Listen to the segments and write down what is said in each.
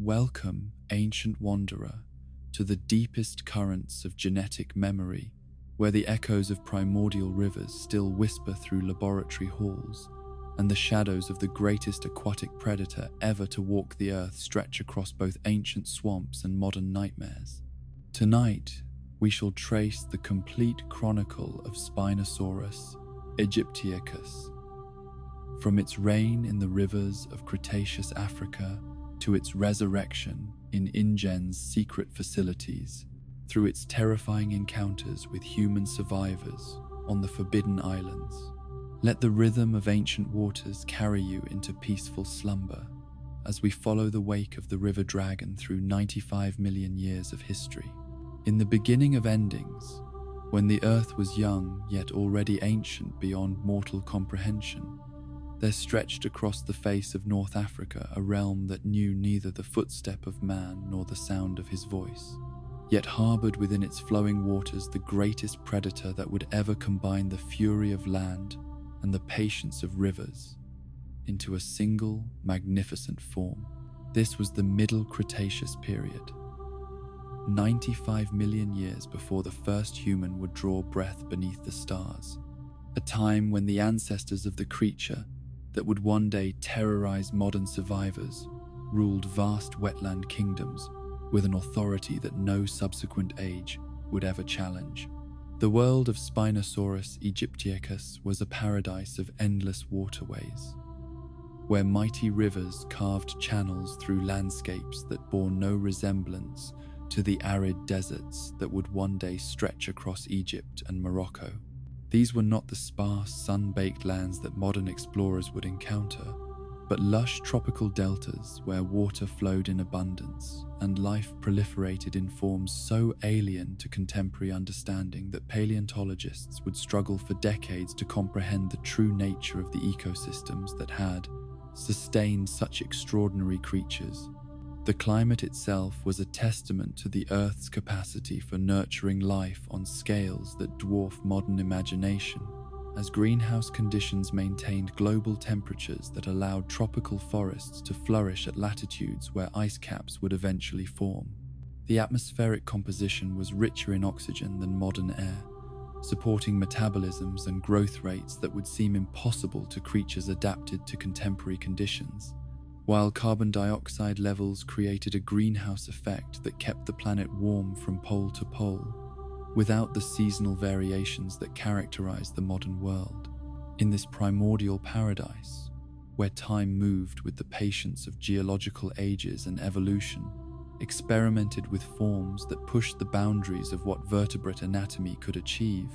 Welcome, ancient wanderer, to the deepest currents of genetic memory, where the echoes of primordial rivers still whisper through laboratory halls, and the shadows of the greatest aquatic predator ever to walk the earth stretch across both ancient swamps and modern nightmares. Tonight, we shall trace the complete chronicle of Spinosaurus aegyptiacus, from its reign in the rivers of Cretaceous Africa to its resurrection in InGen's secret facilities, through its terrifying encounters with human survivors on the Forbidden Islands. Let the rhythm of ancient waters carry you into peaceful slumber as we follow the wake of the river dragon through 95 million years of history. In the beginning of endings, when the earth was young yet already ancient beyond mortal comprehension, there stretched across the face of North Africa a realm that knew neither the footstep of man nor the sound of his voice, yet harbored within its flowing waters the greatest predator that would ever combine the fury of land and the patience of rivers into a single magnificent form. This was the Middle Cretaceous period, 95 million years before the first human would draw breath beneath the stars, a time when the ancestors of the creature that would one day terrorize modern survivors ruled vast wetland kingdoms with an authority that no subsequent age would ever challenge. The world of Spinosaurus aegyptiacus was a paradise of endless waterways, where mighty rivers carved channels through landscapes that bore no resemblance to the arid deserts that would one day stretch across Egypt and Morocco. These were not the sparse, sun-baked lands that modern explorers would encounter, but lush tropical deltas where water flowed in abundance and life proliferated in forms so alien to contemporary understanding that paleontologists would struggle for decades to comprehend the true nature of the ecosystems that had sustained such extraordinary creatures. The climate itself was a testament to the Earth's capacity for nurturing life on scales that dwarf modern imagination, as greenhouse conditions maintained global temperatures that allowed tropical forests to flourish at latitudes where ice caps would eventually form. The atmospheric composition was richer in oxygen than modern air, supporting metabolisms and growth rates that would seem impossible to creatures adapted to contemporary conditions, while carbon dioxide levels created a greenhouse effect that kept the planet warm from pole to pole, without the seasonal variations that characterize the modern world. In this primordial paradise, where time moved with the patience of geological ages and evolution, experimented with forms that pushed the boundaries of what vertebrate anatomy could achieve,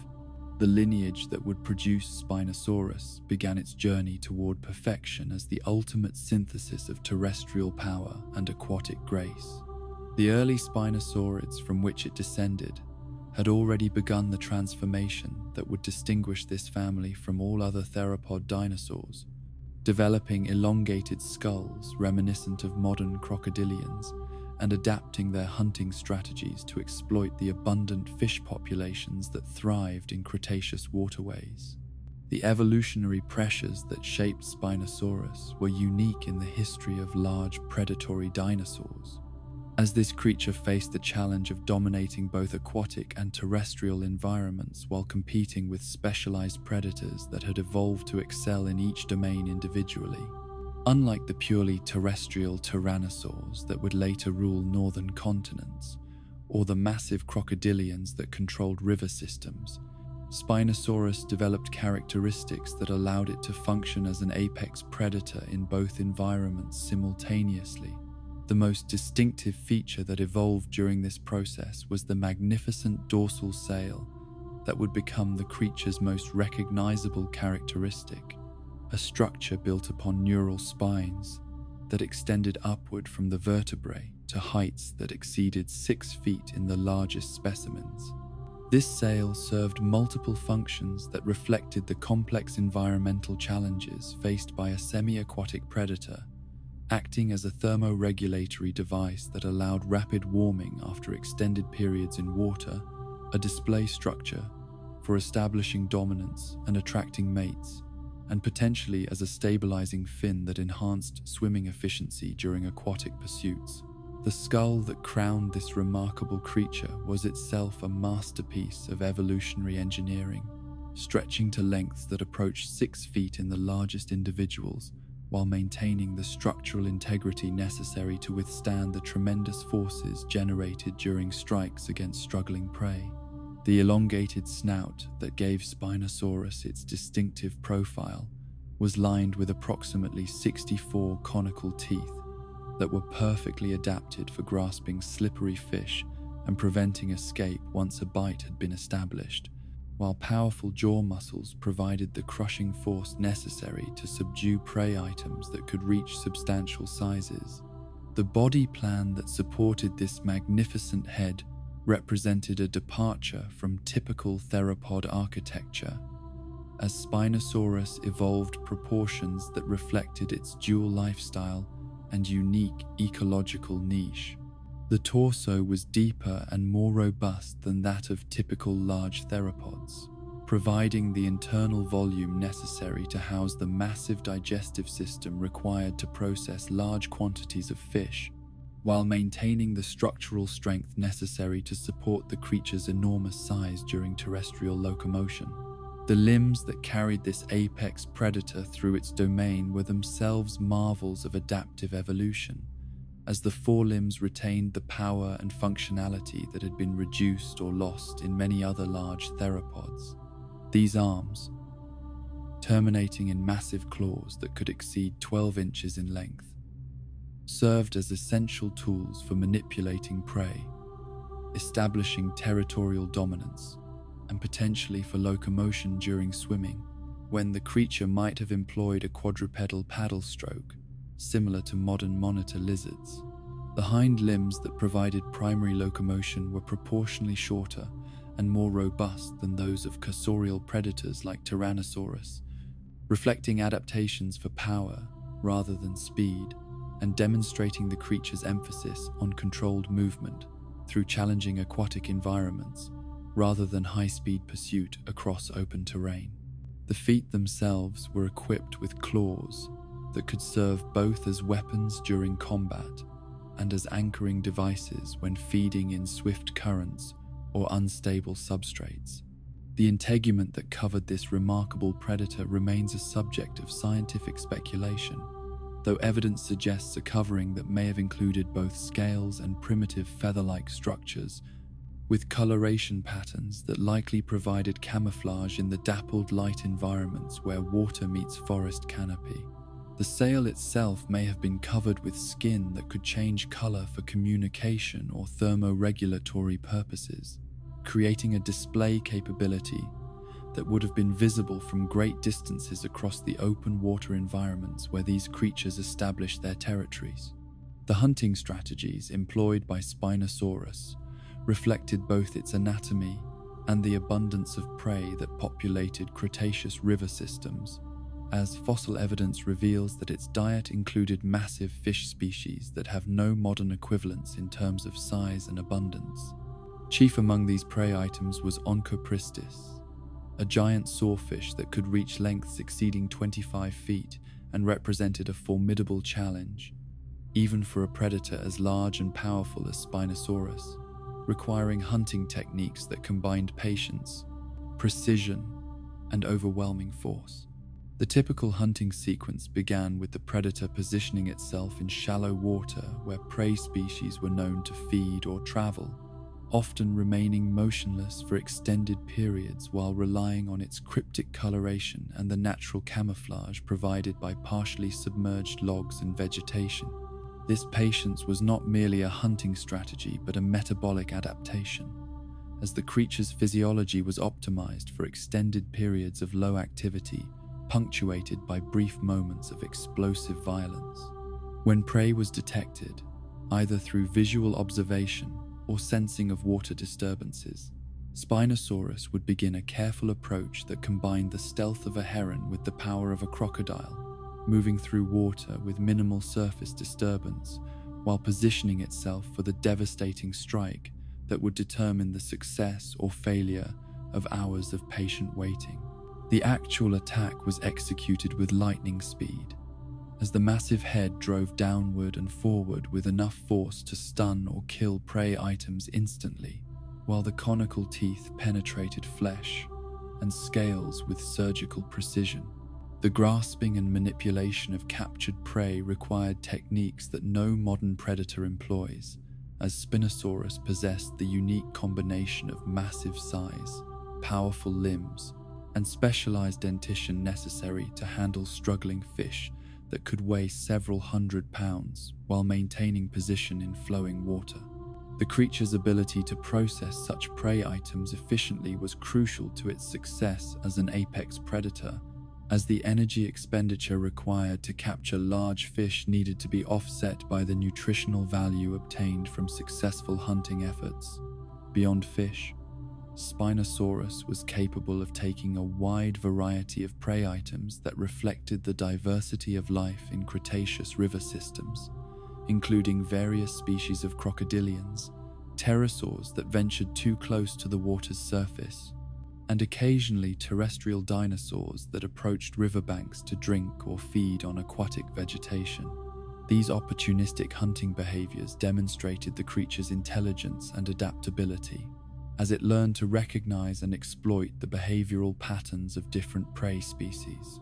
the lineage that would produce Spinosaurus began its journey toward perfection as the ultimate synthesis of terrestrial power and aquatic grace. The early Spinosaurids from which it descended had already begun the transformation that would distinguish this family from all other theropod dinosaurs, developing elongated skulls reminiscent of modern crocodilians and adapting their hunting strategies to exploit the abundant fish populations that thrived in Cretaceous waterways. The evolutionary pressures that shaped Spinosaurus were unique in the history of large predatory dinosaurs, as this creature faced the challenge of dominating both aquatic and terrestrial environments while competing with specialized predators that had evolved to excel in each domain individually. Unlike the purely terrestrial tyrannosaurs that would later rule northern continents, or the massive crocodilians that controlled river systems, Spinosaurus developed characteristics that allowed it to function as an apex predator in both environments simultaneously. The most distinctive feature that evolved during this process was the magnificent dorsal sail that would become the creature's most recognizable characteristic, a structure built upon neural spines that extended upward from the vertebrae to heights that exceeded 6 feet in the largest specimens. This sail served multiple functions that reflected the complex environmental challenges faced by a semi-aquatic predator, acting as a thermoregulatory device that allowed rapid warming after extended periods in water, a display structure for establishing dominance and attracting mates, and potentially as a stabilizing fin that enhanced swimming efficiency during aquatic pursuits. The skull that crowned this remarkable creature was itself a masterpiece of evolutionary engineering, stretching to lengths that approached 6 feet in the largest individuals, while maintaining the structural integrity necessary to withstand the tremendous forces generated during strikes against struggling prey. The elongated snout that gave Spinosaurus its distinctive profile was lined with approximately 64 conical teeth that were perfectly adapted for grasping slippery fish and preventing escape once a bite had been established, while powerful jaw muscles provided the crushing force necessary to subdue prey items that could reach substantial sizes. The body plan that supported this magnificent head represented a departure from typical theropod architecture, as Spinosaurus evolved proportions that reflected its dual lifestyle and unique ecological niche. The torso was deeper and more robust than that of typical large theropods, providing the internal volume necessary to house the massive digestive system required to process large quantities of fish, while maintaining the structural strength necessary to support the creature's enormous size during terrestrial locomotion. The limbs that carried this apex predator through its domain were themselves marvels of adaptive evolution, as the forelimbs retained the power and functionality that had been reduced or lost in many other large theropods. These arms, terminating in massive claws that could exceed 12 inches in length, served as essential tools for manipulating prey, establishing territorial dominance, and potentially for locomotion during swimming, when the creature might have employed a quadrupedal paddle stroke, similar to modern monitor lizards. The hind limbs that provided primary locomotion were proportionally shorter and more robust than those of cursorial predators like Tyrannosaurus, reflecting adaptations for power rather than speed, and demonstrating the creature's emphasis on controlled movement through challenging aquatic environments rather than high-speed pursuit across open terrain. The feet themselves were equipped with claws that could serve both as weapons during combat and as anchoring devices when feeding in swift currents or unstable substrates. The integument that covered this remarkable predator remains a subject of scientific speculation, though evidence suggests a covering that may have included both scales and primitive feather-like structures, with coloration patterns that likely provided camouflage in the dappled light environments where water meets forest canopy. The sail itself may have been covered with skin that could change color for communication or thermoregulatory purposes, creating a display capability that would have been visible from great distances across the open water environments where these creatures established their territories. The hunting strategies employed by Spinosaurus reflected both its anatomy and the abundance of prey that populated Cretaceous river systems, as fossil evidence reveals that its diet included massive fish species that have no modern equivalents in terms of size and abundance. Chief among these prey items was Onchopristis, a giant sawfish that could reach lengths exceeding 25 feet and represented a formidable challenge, even for a predator as large and powerful as Spinosaurus, requiring hunting techniques that combined patience, precision, and overwhelming force. The typical hunting sequence began with the predator positioning itself in shallow water where prey species were known to feed or travel, often remaining motionless for extended periods while relying on its cryptic coloration and the natural camouflage provided by partially submerged logs and vegetation. This patience was not merely a hunting strategy but a metabolic adaptation, as the creature's physiology was optimized for extended periods of low activity, punctuated by brief moments of explosive violence. When prey was detected, either through visual observation or sensing of water disturbances, Spinosaurus would begin a careful approach that combined the stealth of a heron with the power of a crocodile, moving through water with minimal surface disturbance, while positioning itself for the devastating strike that would determine the success or failure of hours of patient waiting. The actual attack was executed with lightning speed, as the massive head drove downward and forward with enough force to stun or kill prey items instantly, while the conical teeth penetrated flesh and scales with surgical precision. The grasping and manipulation of captured prey required techniques that no modern predator employs, as Spinosaurus possessed the unique combination of massive size, powerful limbs, and specialized dentition necessary to handle struggling fish that could weigh several hundred pounds while maintaining position in flowing water. The creature's ability to process such prey items efficiently was crucial to its success as an apex predator, as the energy expenditure required to capture large fish needed to be offset by the nutritional value obtained from successful hunting efforts. Beyond fish, Spinosaurus was capable of taking a wide variety of prey items that reflected the diversity of life in Cretaceous river systems, including various species of crocodilians, pterosaurs that ventured too close to the water's surface, and occasionally terrestrial dinosaurs that approached riverbanks to drink or feed on aquatic vegetation. These opportunistic hunting behaviors demonstrated the creature's intelligence and adaptability, as it learned to recognize and exploit the behavioral patterns of different prey species.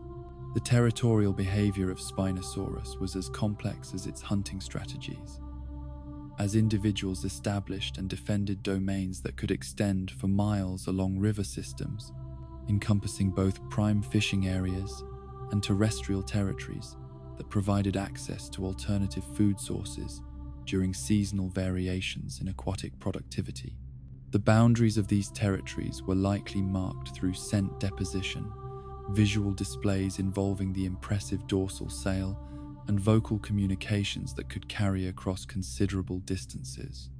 The territorial behavior of Spinosaurus was as complex as its hunting strategies, as individuals established and defended domains that could extend for miles along river systems, encompassing both prime fishing areas and terrestrial territories that provided access to alternative food sources during seasonal variations in aquatic productivity. The boundaries of these territories were likely marked through scent deposition, visual displays involving the impressive dorsal sail, and vocal communications that could carry across considerable distances.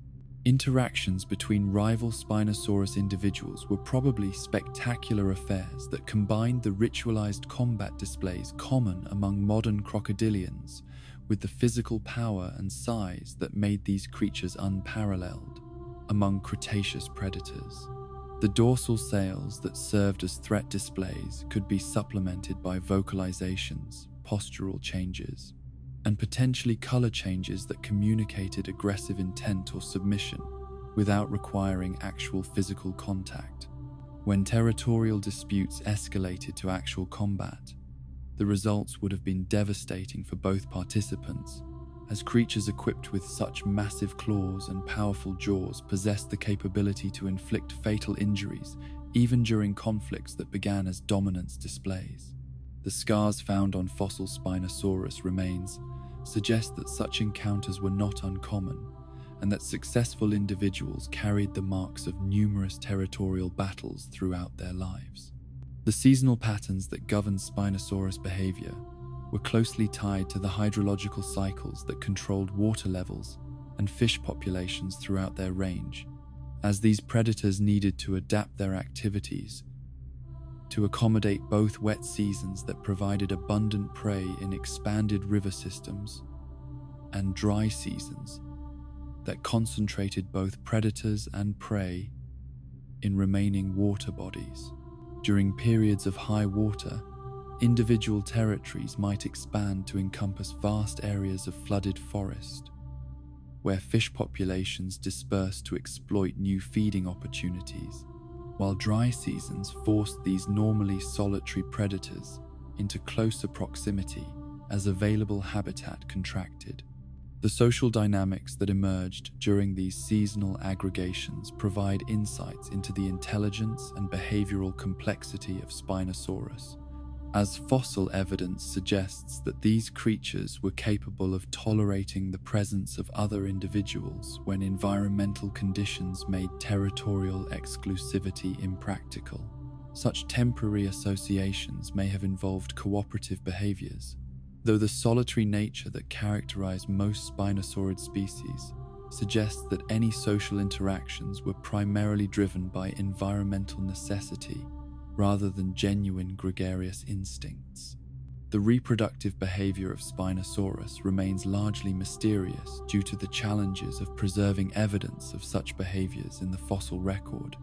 Interactions between rival Spinosaurus individuals were probably spectacular affairs that combined the ritualized combat displays common among modern crocodilians with the physical power and size that made these creatures unparalleled among Cretaceous predators. The dorsal sails that served as threat displays could be supplemented by vocalizations, postural changes, and potentially color changes that communicated aggressive intent or submission without requiring actual physical contact. When territorial disputes escalated to actual combat, the results would have been devastating for both participants, as creatures equipped with such massive claws and powerful jaws possessed the capability to inflict fatal injuries even during conflicts that began as dominance displays. The scars found on fossil Spinosaurus remains suggest that such encounters were not uncommon, and that successful individuals carried the marks of numerous territorial battles throughout their lives. The seasonal patterns that governed Spinosaurus behavior were closely tied to the hydrological cycles that controlled water levels and fish populations throughout their range, as these predators needed to adapt their activities to accommodate both wet seasons that provided abundant prey in expanded river systems and dry seasons that concentrated both predators and prey in remaining water bodies. During periods of high water, individual territories might expand to encompass vast areas of flooded forest, where fish populations dispersed to exploit new feeding opportunities, while dry seasons forced these normally solitary predators into closer proximity as available habitat contracted. The social dynamics that emerged during these seasonal aggregations provide insights into the intelligence and behavioral complexity of Spinosaurus, as fossil evidence suggests that these creatures were capable of tolerating the presence of other individuals when environmental conditions made territorial exclusivity impractical. Such temporary associations may have involved cooperative behaviors, though the solitary nature that characterized most Spinosaurid species suggests that any social interactions were primarily driven by environmental necessity rather than genuine gregarious instincts. The reproductive behavior of Spinosaurus remains largely mysterious due to the challenges of preserving evidence of such behaviors in the fossil record,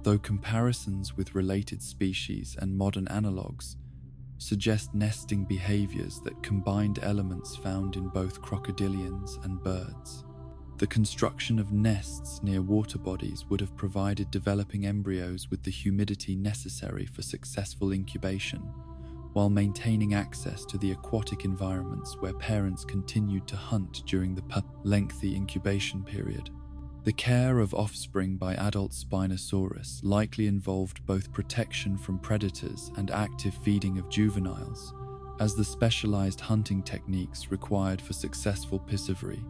though comparisons with related species and modern analogues suggest nesting behaviors that combined elements found in both crocodilians and birds. The construction of nests near water bodies would have provided developing embryos with the humidity necessary for successful incubation, while maintaining access to the aquatic environments where parents continued to hunt during the lengthy incubation period. The care of offspring by adult Spinosaurus likely involved both protection from predators and active feeding of juveniles, as the specialized hunting techniques required for successful piscivory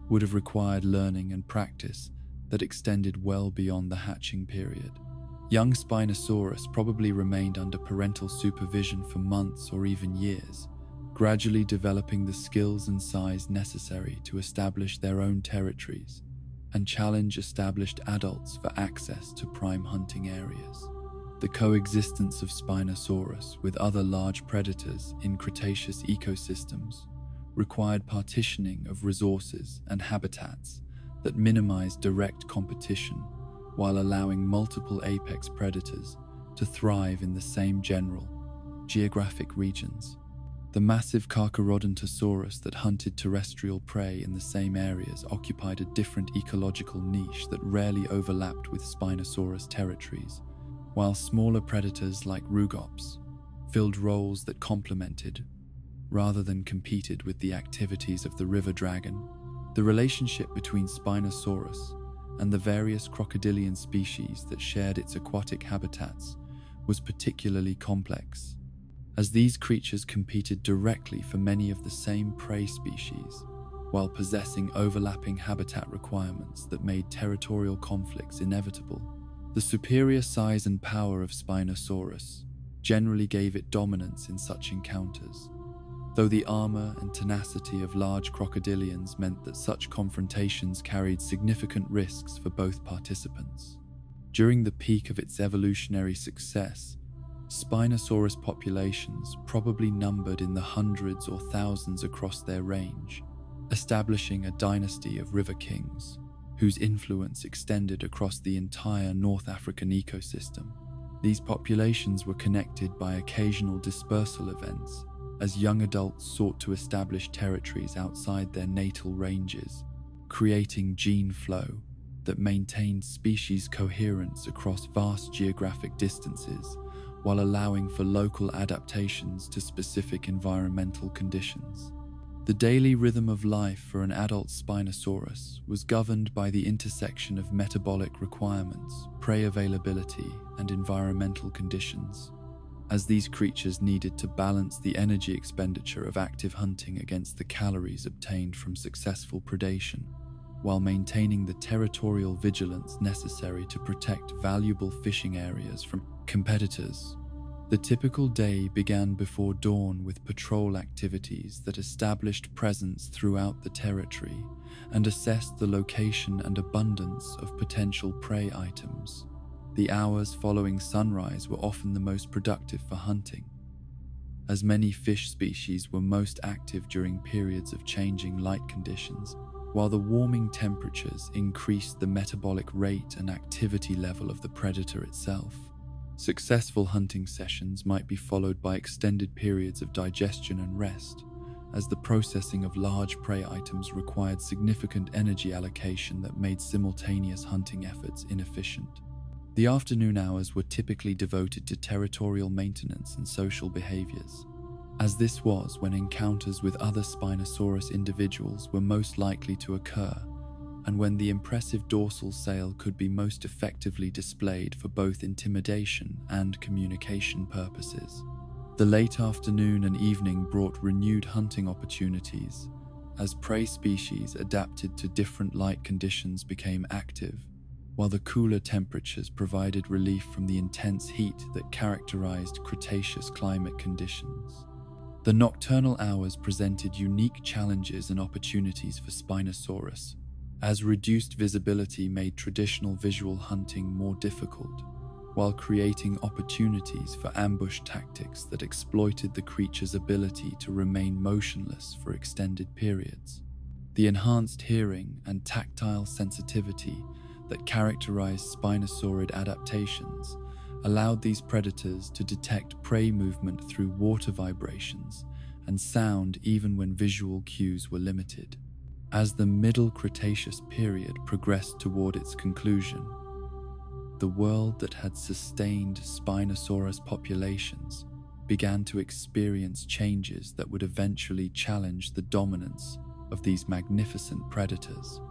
would have required learning and practice that extended well beyond the hatching period. Young Spinosaurus probably remained under parental supervision for months or even years, gradually developing the skills and size necessary to establish their own territories and challenge established adults for access to prime hunting areas. The coexistence of Spinosaurus with other large predators in Cretaceous ecosystems required partitioning of resources and habitats that minimized direct competition while allowing multiple apex predators to thrive in the same general geographic regions. The massive Carcharodontosaurus that hunted terrestrial prey in the same areas occupied a different ecological niche that rarely overlapped with Spinosaurus territories, while smaller predators like Rugops filled roles that complemented rather than competed with the activities of the river dragon. The relationship between Spinosaurus and the various crocodilian species that shared its aquatic habitats was particularly complex, as these creatures competed directly for many of the same prey species, while possessing overlapping habitat requirements that made territorial conflicts inevitable. The superior size and power of Spinosaurus generally gave it dominance in such encounters, though the armor and tenacity of large crocodilians meant that such confrontations carried significant risks for both participants. During the peak of its evolutionary success, Spinosaurus populations probably numbered in the hundreds or thousands across their range, establishing a dynasty of river kings, whose influence extended across the entire North African ecosystem. These populations were connected by occasional dispersal events, as young adults sought to establish territories outside their natal ranges, creating gene flow that maintained species coherence across vast geographic distances, while allowing for local adaptations to specific environmental conditions. The daily rhythm of life for an adult Spinosaurus was governed by the intersection of metabolic requirements, prey availability, and environmental conditions, as these creatures needed to balance the energy expenditure of active hunting against the calories obtained from successful predation, while maintaining the territorial vigilance necessary to protect valuable fishing areas from competitors. The typical day began before dawn with patrol activities that established presence throughout the territory and assessed the location and abundance of potential prey items. The hours following sunrise were often the most productive for hunting, as many fish species were most active during periods of changing light conditions, while the warming temperatures increased the metabolic rate and activity level of the predator itself. Successful hunting sessions might be followed by extended periods of digestion and rest, as the processing of large prey items required significant energy allocation that made simultaneous hunting efforts inefficient. The afternoon hours were typically devoted to territorial maintenance and social behaviors, as this was when encounters with other Spinosaurus individuals were most likely to occur, and when the impressive dorsal sail could be most effectively displayed for both intimidation and communication purposes. The late afternoon and evening brought renewed hunting opportunities, as prey species adapted to different light conditions became active, while the cooler temperatures provided relief from the intense heat that characterized Cretaceous climate conditions. The nocturnal hours presented unique challenges and opportunities for Spinosaurus, as reduced visibility made traditional visual hunting more difficult, while creating opportunities for ambush tactics that exploited the creature's ability to remain motionless for extended periods. The enhanced hearing and tactile sensitivity that characterized Spinosaurid adaptations allowed these predators to detect prey movement through water vibrations and sound even when visual cues were limited. As the Middle Cretaceous period progressed toward its conclusion, the world that had sustained Spinosaurus populations began to experience changes that would eventually challenge the dominance of these magnificent predators.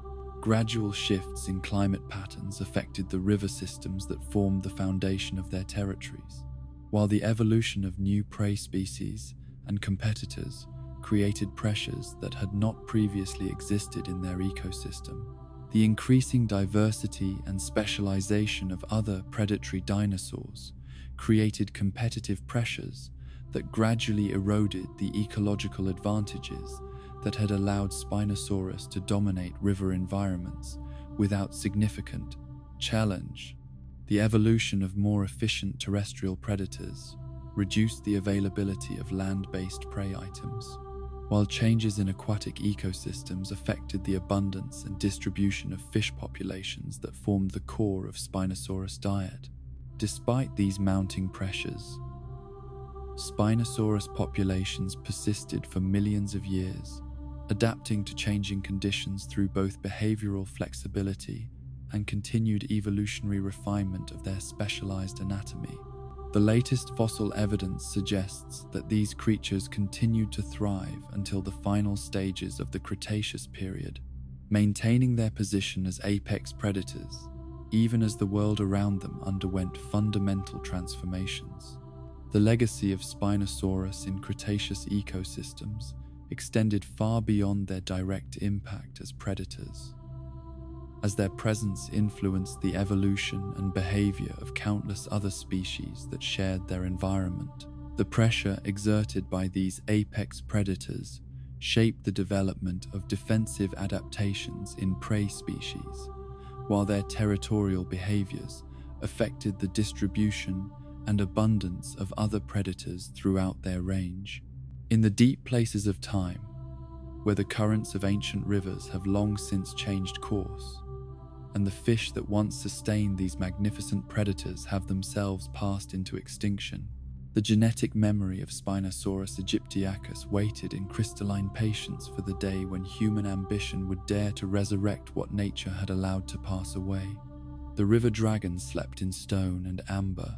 Gradual shifts in climate patterns affected the river systems that formed the foundation of their territories, while the evolution of new prey species and competitors created pressures that had not previously existed in their ecosystem. The increasing diversity and specialization of other predatory dinosaurs created competitive pressures that gradually eroded the ecological advantages that had allowed Spinosaurus to dominate river environments without significant challenge. The evolution of more efficient terrestrial predators reduced the availability of land-based prey items, while changes in aquatic ecosystems affected the abundance and distribution of fish populations that formed the core of Spinosaurus' diet. Despite these mounting pressures, Spinosaurus populations persisted for millions of years, adapting to changing conditions through both behavioral flexibility and continued evolutionary refinement of their specialized anatomy. The latest fossil evidence suggests that these creatures continued to thrive until the final stages of the Cretaceous period, maintaining their position as apex predators, even as the world around them underwent fundamental transformations. The legacy of Spinosaurus in Cretaceous ecosystems extended far beyond their direct impact as predators, as their presence influenced the evolution and behavior of countless other species that shared their environment. The pressure exerted by these apex predators shaped the development of defensive adaptations in prey species, while their territorial behaviors affected the distribution and abundance of other predators throughout their range. In the deep places of time, where the currents of ancient rivers have long since changed course, and the fish that once sustained these magnificent predators have themselves passed into extinction, the genetic memory of Spinosaurus aegyptiacus waited in crystalline patience for the day when human ambition would dare to resurrect what nature had allowed to pass away. The river dragon slept in stone and amber.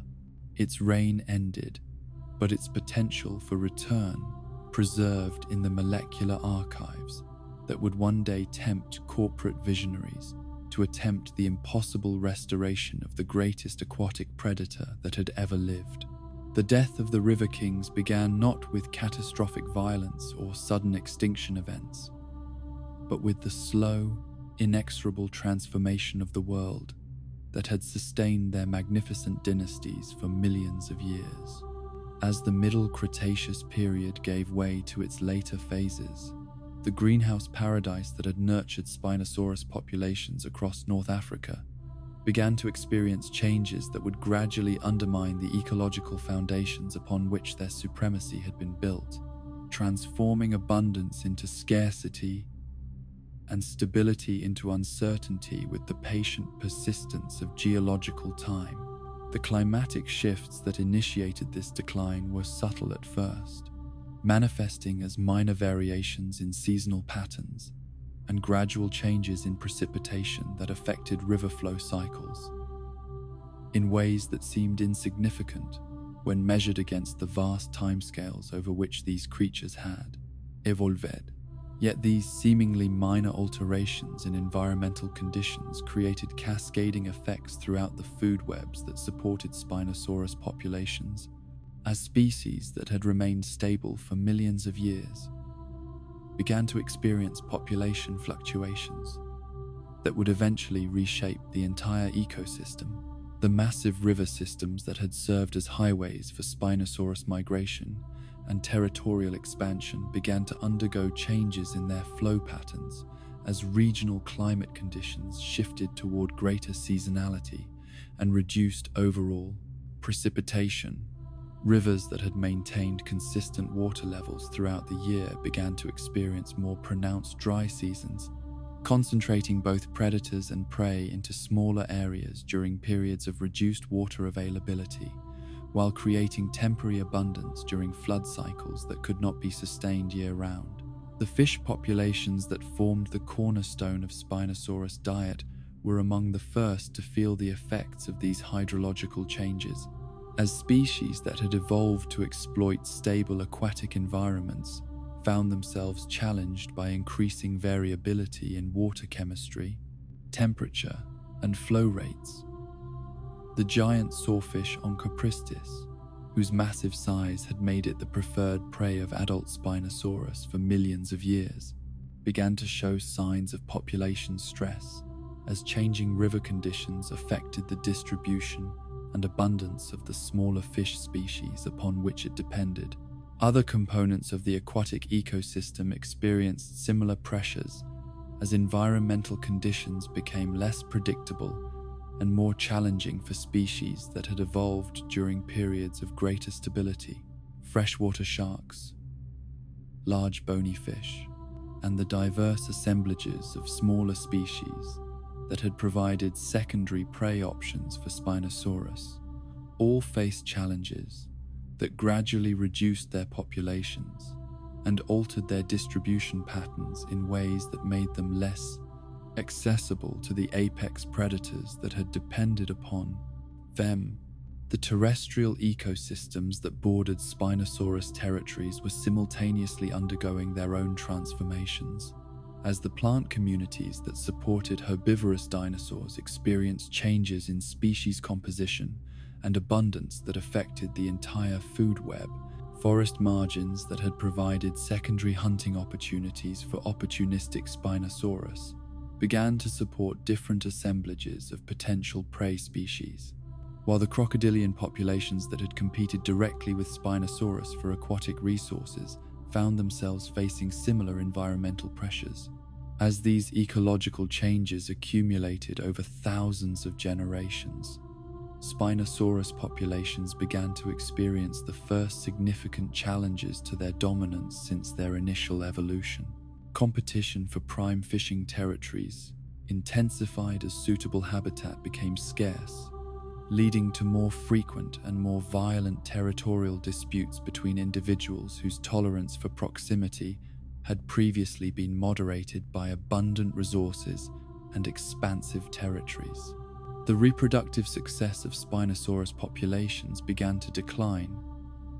Its reign ended, but its potential for return preserved in the molecular archives that would one day tempt corporate visionaries to attempt the impossible restoration of the greatest aquatic predator that had ever lived. The death of the River Kings began not with catastrophic violence or sudden extinction events, but with the slow, inexorable transformation of the world that had sustained their magnificent dynasties for millions of years. As the Middle Cretaceous period gave way to its later phases, the greenhouse paradise that had nurtured Spinosaurus populations across North Africa began to experience changes that would gradually undermine the ecological foundations upon which their supremacy had been built, transforming abundance into scarcity and stability into uncertainty with the patient persistence of geological time. The climatic shifts that initiated this decline were subtle at first, manifesting as minor variations in seasonal patterns and gradual changes in precipitation that affected river flow cycles in ways that seemed insignificant when measured against the vast timescales over which these creatures had evolved. Yet these seemingly minor alterations in environmental conditions created cascading effects throughout the food webs that supported Spinosaurus populations, as species that had remained stable for millions of years began to experience population fluctuations that would eventually reshape the entire ecosystem. The massive river systems that had served as highways for Spinosaurus migration and territorial expansion began to undergo changes in their flow patterns as regional climate conditions shifted toward greater seasonality and reduced overall precipitation. Rivers that had maintained consistent water levels throughout the year began to experience more pronounced dry seasons concentrating both predators and prey into smaller areas during periods of reduced water availability, while creating temporary abundance during flood cycles that could not be sustained year-round. The fish populations that formed the cornerstone of Spinosaurus' diet were among the first to feel the effects of these hydrological changes. As species that had evolved to exploit stable aquatic environments found themselves challenged by increasing variability in water chemistry, temperature, and flow rates. The giant sawfish Onchopristis, whose massive size had made it the preferred prey of adult Spinosaurus for millions of years, began to show signs of population stress as changing river conditions affected the distribution and abundance of the smaller fish species upon which it depended. Other components of the aquatic ecosystem experienced similar pressures as environmental conditions became less predictable and more challenging for species that had evolved during periods of greater stability. Freshwater sharks, large bony fish, and the diverse assemblages of smaller species that had provided secondary prey options for Spinosaurus all faced challenges that gradually reduced their populations and altered their distribution patterns in ways that made them less accessible to the apex predators that had depended upon them. The terrestrial ecosystems that bordered Spinosaurus territories were simultaneously undergoing their own transformations, as the plant communities that supported herbivorous dinosaurs experienced changes in species composition and abundance that affected the entire food web. Forest margins that had provided secondary hunting opportunities for opportunistic Spinosaurus began to support different assemblages of potential prey species, while the crocodilian populations that had competed directly with Spinosaurus for aquatic resources found themselves facing similar environmental pressures. As these ecological changes accumulated over thousands of generations, Spinosaurus populations began to experience the first significant challenges to their dominance since their initial evolution. Competition for prime fishing territories intensified as suitable habitat became scarce, leading to more frequent and more violent territorial disputes between individuals whose tolerance for proximity had previously been moderated by abundant resources and expansive territories. The reproductive success of Spinosaurus populations began to decline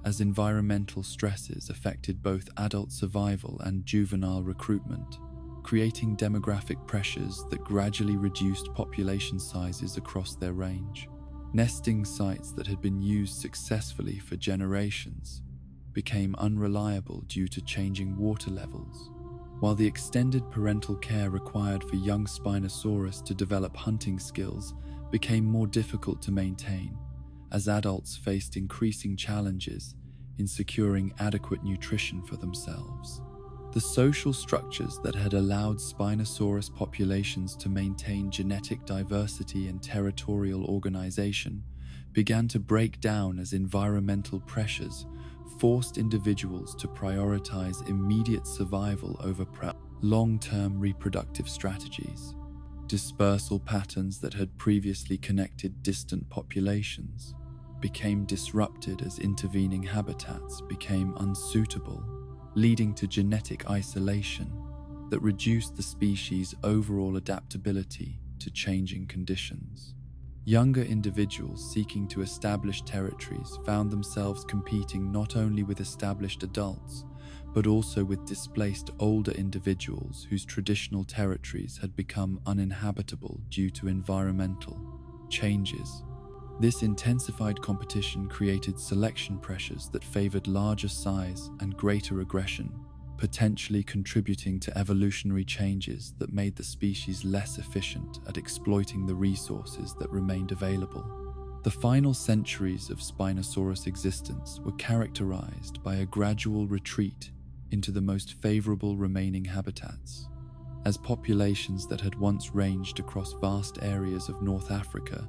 as environmental stresses affected both adult survival and juvenile recruitment, creating demographic pressures that gradually reduced population sizes across their range. Nesting sites that had been used successfully for generations became unreliable due to changing water levels, while the extended parental care required for young Spinosaurus to develop hunting skills became more difficult to maintain, as adults faced increasing challenges in securing adequate nutrition for themselves. The social structures that had allowed Spinosaurus populations to maintain genetic diversity and territorial organization began to break down as environmental pressures forced individuals to prioritize immediate survival over long-term reproductive strategies. Dispersal patterns that had previously connected distant populations became disrupted as intervening habitats became unsuitable, leading to genetic isolation that reduced the species' overall adaptability to changing conditions. Younger individuals seeking to establish territories found themselves competing not only with established adults, but also with displaced older individuals whose traditional territories had become uninhabitable due to environmental changes. This intensified competition created selection pressures that favored larger size and greater aggression, potentially contributing to evolutionary changes that made the species less efficient at exploiting the resources that remained available. The final centuries of Spinosaurus existence were characterized by a gradual retreat into the most favorable remaining habitats, as populations that had once ranged across vast areas of North Africa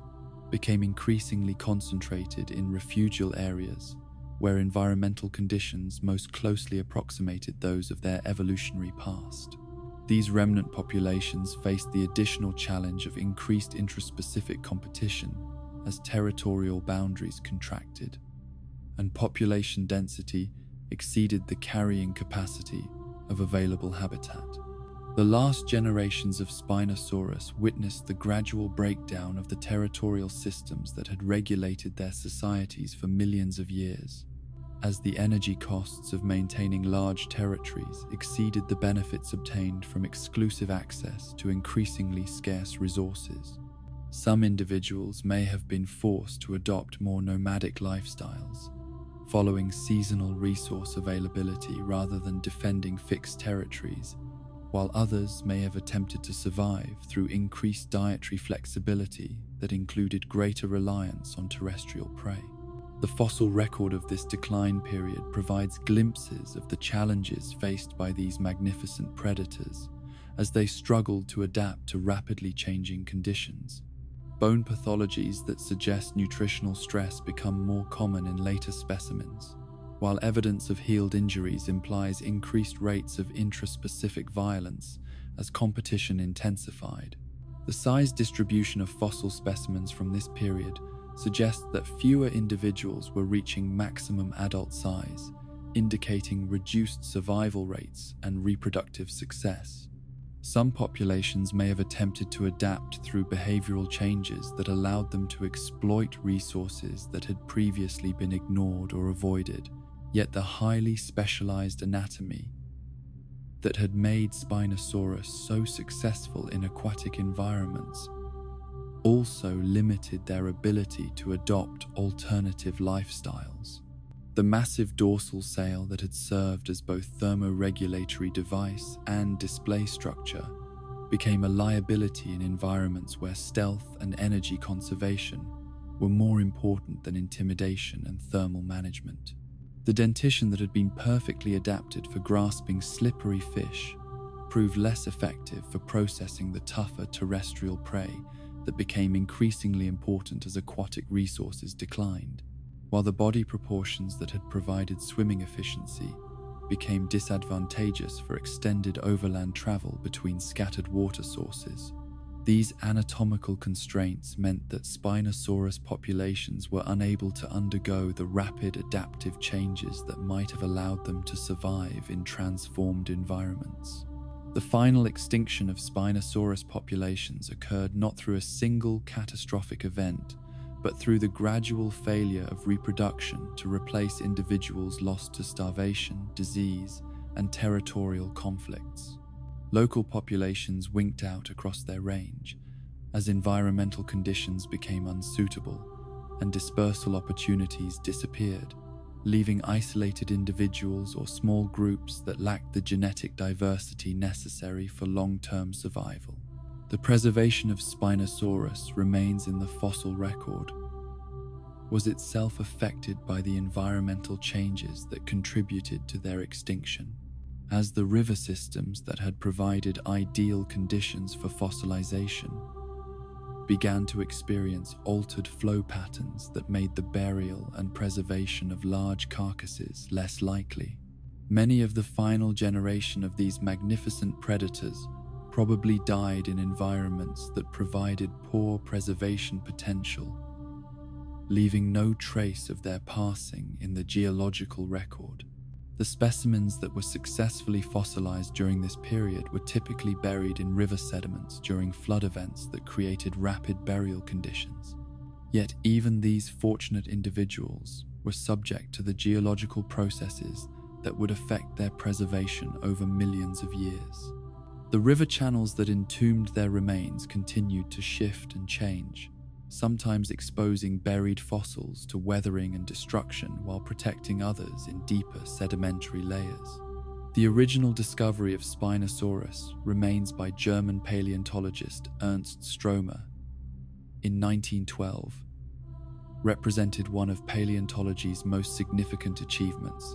became increasingly concentrated in refugial areas where environmental conditions most closely approximated those of their evolutionary past. These remnant populations faced the additional challenge of increased intraspecific competition as territorial boundaries contracted, and population density exceeded the carrying capacity of available habitat. The last generations of Spinosaurus witnessed the gradual breakdown of the territorial systems that had regulated their societies for millions of years, as the energy costs of maintaining large territories exceeded the benefits obtained from exclusive access to increasingly scarce resources. Some individuals may have been forced to adopt more nomadic lifestyles, following seasonal resource availability rather than defending fixed territories, while others may have attempted to survive through increased dietary flexibility that included greater reliance on terrestrial prey. The fossil record of this decline period provides glimpses of the challenges faced by these magnificent predators as they struggled to adapt to rapidly changing conditions. Bone pathologies that suggest nutritional stress become more common in later specimens, while evidence of healed injuries implies increased rates of intraspecific violence as competition intensified. The size distribution of fossil specimens from this period suggests that fewer individuals were reaching maximum adult size, indicating reduced survival rates and reproductive success. Some populations may have attempted to adapt through behavioral changes that allowed them to exploit resources that had previously been ignored or avoided, yet the highly specialized anatomy that had made Spinosaurus so successful in aquatic environments also limited their ability to adopt alternative lifestyles. The massive dorsal sail that had served as both thermoregulatory device and display structure became a liability in environments where stealth and energy conservation were more important than intimidation and thermal management. The dentition that had been perfectly adapted for grasping slippery fish proved less effective for processing the tougher terrestrial prey that became increasingly important as aquatic resources declined, while the body proportions that had provided swimming efficiency became disadvantageous for extended overland travel between scattered water sources. These anatomical constraints meant that Spinosaurus populations were unable to undergo the rapid adaptive changes that might have allowed them to survive in transformed environments. The final extinction of Spinosaurus populations occurred not through a single catastrophic event, but through the gradual failure of reproduction to replace individuals lost to starvation, disease, and territorial conflicts. Local populations winked out across their range as environmental conditions became unsuitable and dispersal opportunities disappeared, leaving isolated individuals or small groups that lacked the genetic diversity necessary for long-term survival. The preservation of Spinosaurus remains in the fossil record, was itself affected by the environmental changes that contributed to their extinction, as the river systems that had provided ideal conditions for fossilization began to experience altered flow patterns that made the burial and preservation of large carcasses less likely. Many of the final generation of these magnificent predators probably died in environments that provided poor preservation potential, leaving no trace of their passing in the geological record. The specimens that were successfully fossilized during this period were typically buried in river sediments during flood events that created rapid burial conditions. Yet even these fortunate individuals were subject to the geological processes that would affect their preservation over millions of years. The river channels that entombed their remains continued to shift and change, sometimes exposing buried fossils to weathering and destruction while protecting others in deeper sedimentary layers. The original discovery of Spinosaurus remains by German paleontologist Ernst Stromer in 1912 represented one of paleontology's most significant achievements,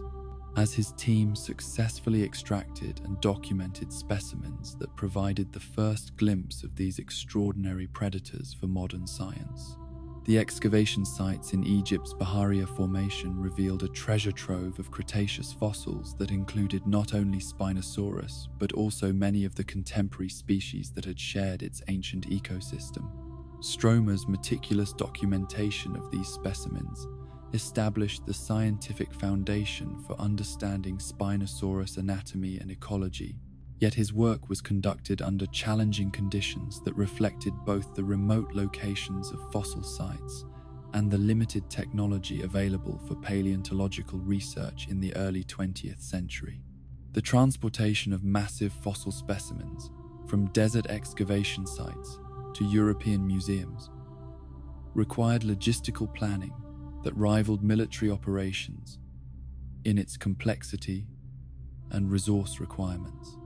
as his team successfully extracted and documented specimens that provided the first glimpse of these extraordinary predators for modern science. The excavation sites in Egypt's Bahariya Formation revealed a treasure trove of Cretaceous fossils that included not only Spinosaurus, but also many of the contemporary species that had shared its ancient ecosystem. Stromer's meticulous documentation of these specimens established the scientific foundation for understanding Spinosaurus anatomy and ecology. Yet his work was conducted under challenging conditions that reflected both the remote locations of fossil sites and the limited technology available for paleontological research in the early 20th century. The transportation of massive fossil specimens from desert excavation sites to European museums required logistical planning that rivaled military operations in its complexity and resource requirements.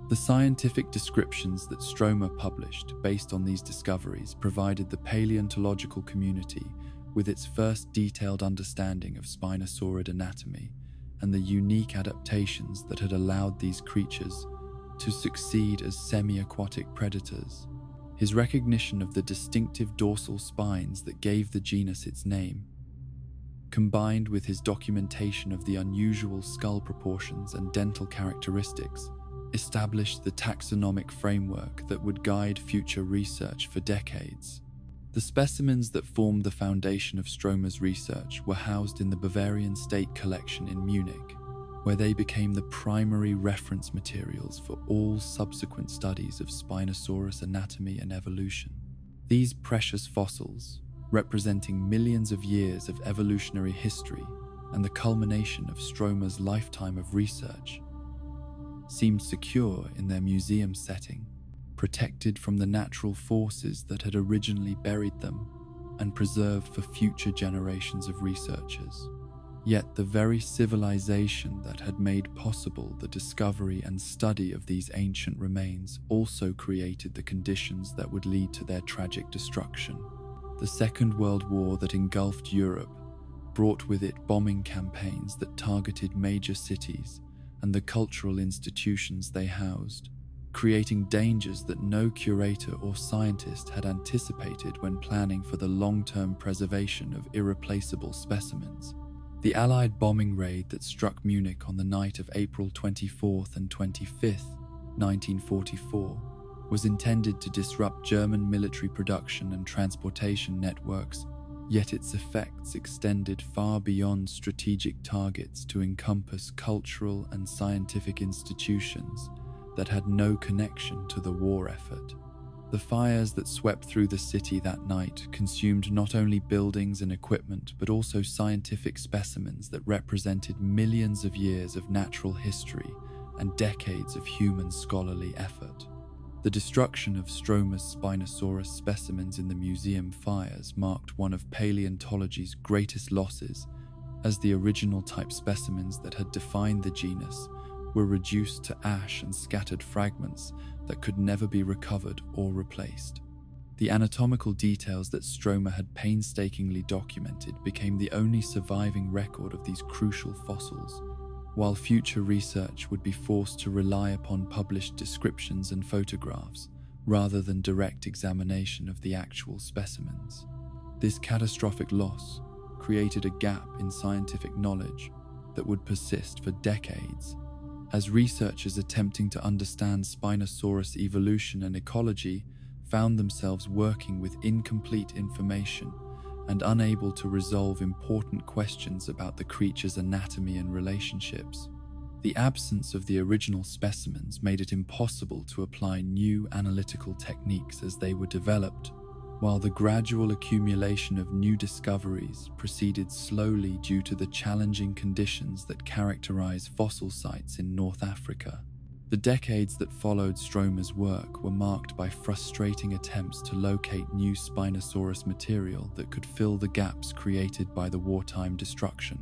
The scientific descriptions that Stromer published based on these discoveries provided the paleontological community with its first detailed understanding of Spinosaurid anatomy and the unique adaptations that had allowed these creatures to succeed as semi-aquatic predators. His recognition of the distinctive dorsal spines that gave the genus its name, combined with his documentation of the unusual skull proportions and dental characteristics, established the taxonomic framework that would guide future research for decades. The specimens that formed the foundation of Stromer's research were housed in the Bavarian State Collection in Munich, where they became the primary reference materials for all subsequent studies of Spinosaurus anatomy and evolution. These precious fossils, representing millions of years of evolutionary history and the culmination of Stromer's lifetime of research, seemed secure in their museum setting, protected from the natural forces that had originally buried them and preserved for future generations of researchers. Yet the very civilization that had made possible the discovery and study of these ancient remains also created the conditions that would lead to their tragic destruction. The Second World War that engulfed Europe brought with it bombing campaigns that targeted major cities and the cultural institutions they housed, creating dangers that no curator or scientist had anticipated when planning for the long-term preservation of irreplaceable specimens. The Allied bombing raid that struck Munich on the night of April 24th and 25th, 1944, was intended to disrupt German military production and transportation networks, yet its effects extended far beyond strategic targets to encompass cultural and scientific institutions that had no connection to the war effort. The fires that swept through the city that night consumed not only buildings and equipment, but also scientific specimens that represented millions of years of natural history and decades of human scholarly effort. The destruction of Stromer's Spinosaurus specimens in the museum fires marked one of paleontology's greatest losses, as the original type specimens that had defined the genus were reduced to ash and scattered fragments that could never be recovered or replaced. The anatomical details that Stromer had painstakingly documented became the only surviving record of these crucial fossils, while future research would be forced to rely upon published descriptions and photographs rather than direct examination of the actual specimens. This catastrophic loss created a gap in scientific knowledge that would persist for decades, as researchers attempting to understand Spinosaurus evolution and ecology found themselves working with incomplete information and unable to resolve important questions about the creature's anatomy and relationships. The absence of the original specimens made it impossible to apply new analytical techniques as they were developed, while the gradual accumulation of new discoveries proceeded slowly due to the challenging conditions that characterize fossil sites in North Africa. The decades that followed Stromer's work were marked by frustrating attempts to locate new Spinosaurus material that could fill the gaps created by the wartime destruction.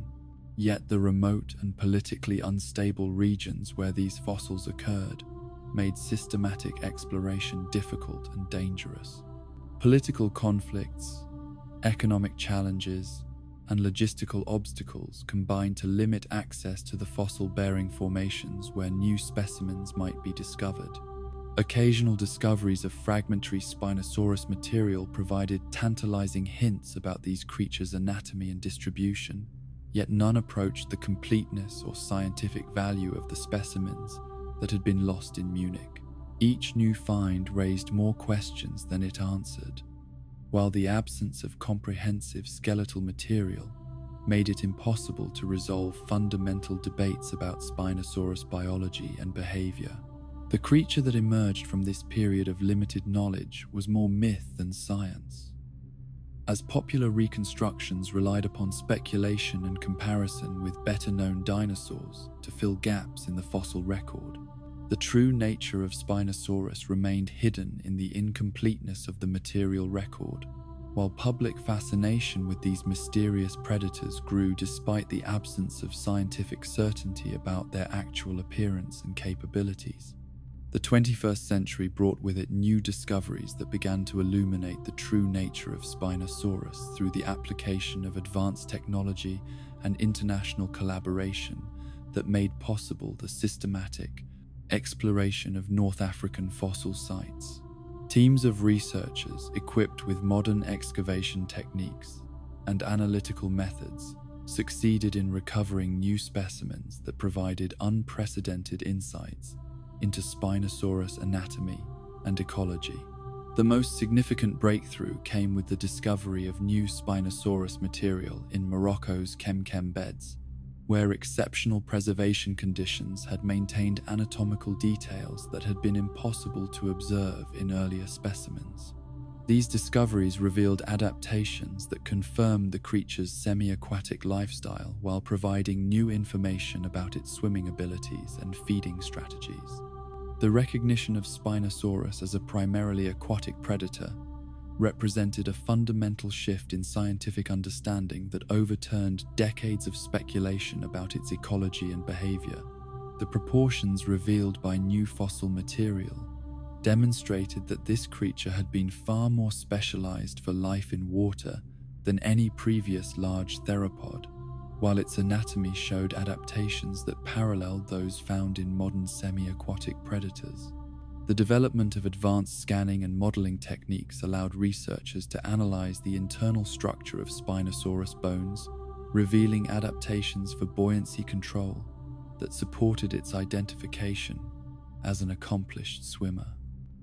Yet the remote and politically unstable regions where these fossils occurred made systematic exploration difficult and dangerous. Political conflicts, economic challenges, and logistical obstacles combined to limit access to the fossil-bearing formations where new specimens might be discovered. Occasional discoveries of fragmentary Spinosaurus material provided tantalizing hints about these creatures' anatomy and distribution, yet none approached the completeness or scientific value of the specimens that had been lost in Munich. Each new find raised more questions than it answered, while the absence of comprehensive skeletal material made it impossible to resolve fundamental debates about Spinosaurus biology and behavior. The creature that emerged from this period of limited knowledge was more myth than science, as popular reconstructions relied upon speculation and comparison with better-known dinosaurs to fill gaps in the fossil record. The true nature of Spinosaurus remained hidden in the incompleteness of the material record, while public fascination with these mysterious predators grew despite the absence of scientific certainty about their actual appearance and capabilities. The 21st century brought with it new discoveries that began to illuminate the true nature of Spinosaurus through the application of advanced technology and international collaboration that made possible the systematic exploration of North African fossil sites. Teams of researchers equipped with modern excavation techniques and analytical methods succeeded in recovering new specimens that provided unprecedented insights into Spinosaurus anatomy and ecology. The most significant breakthrough came with the discovery of new Spinosaurus material in Morocco's Kemkem beds, where exceptional preservation conditions had maintained anatomical details that had been impossible to observe in earlier specimens. These discoveries revealed adaptations that confirmed the creature's semi-aquatic lifestyle while providing new information about its swimming abilities and feeding strategies. The recognition of Spinosaurus as a primarily aquatic predator represented a fundamental shift in scientific understanding that overturned decades of speculation about its ecology and behavior. The proportions revealed by new fossil material demonstrated that this creature had been far more specialized for life in water than any previous large theropod, while its anatomy showed adaptations that paralleled those found in modern semi-aquatic predators. The development of advanced scanning and modeling techniques allowed researchers to analyze the internal structure of Spinosaurus bones, revealing adaptations for buoyancy control that supported its identification as an accomplished swimmer.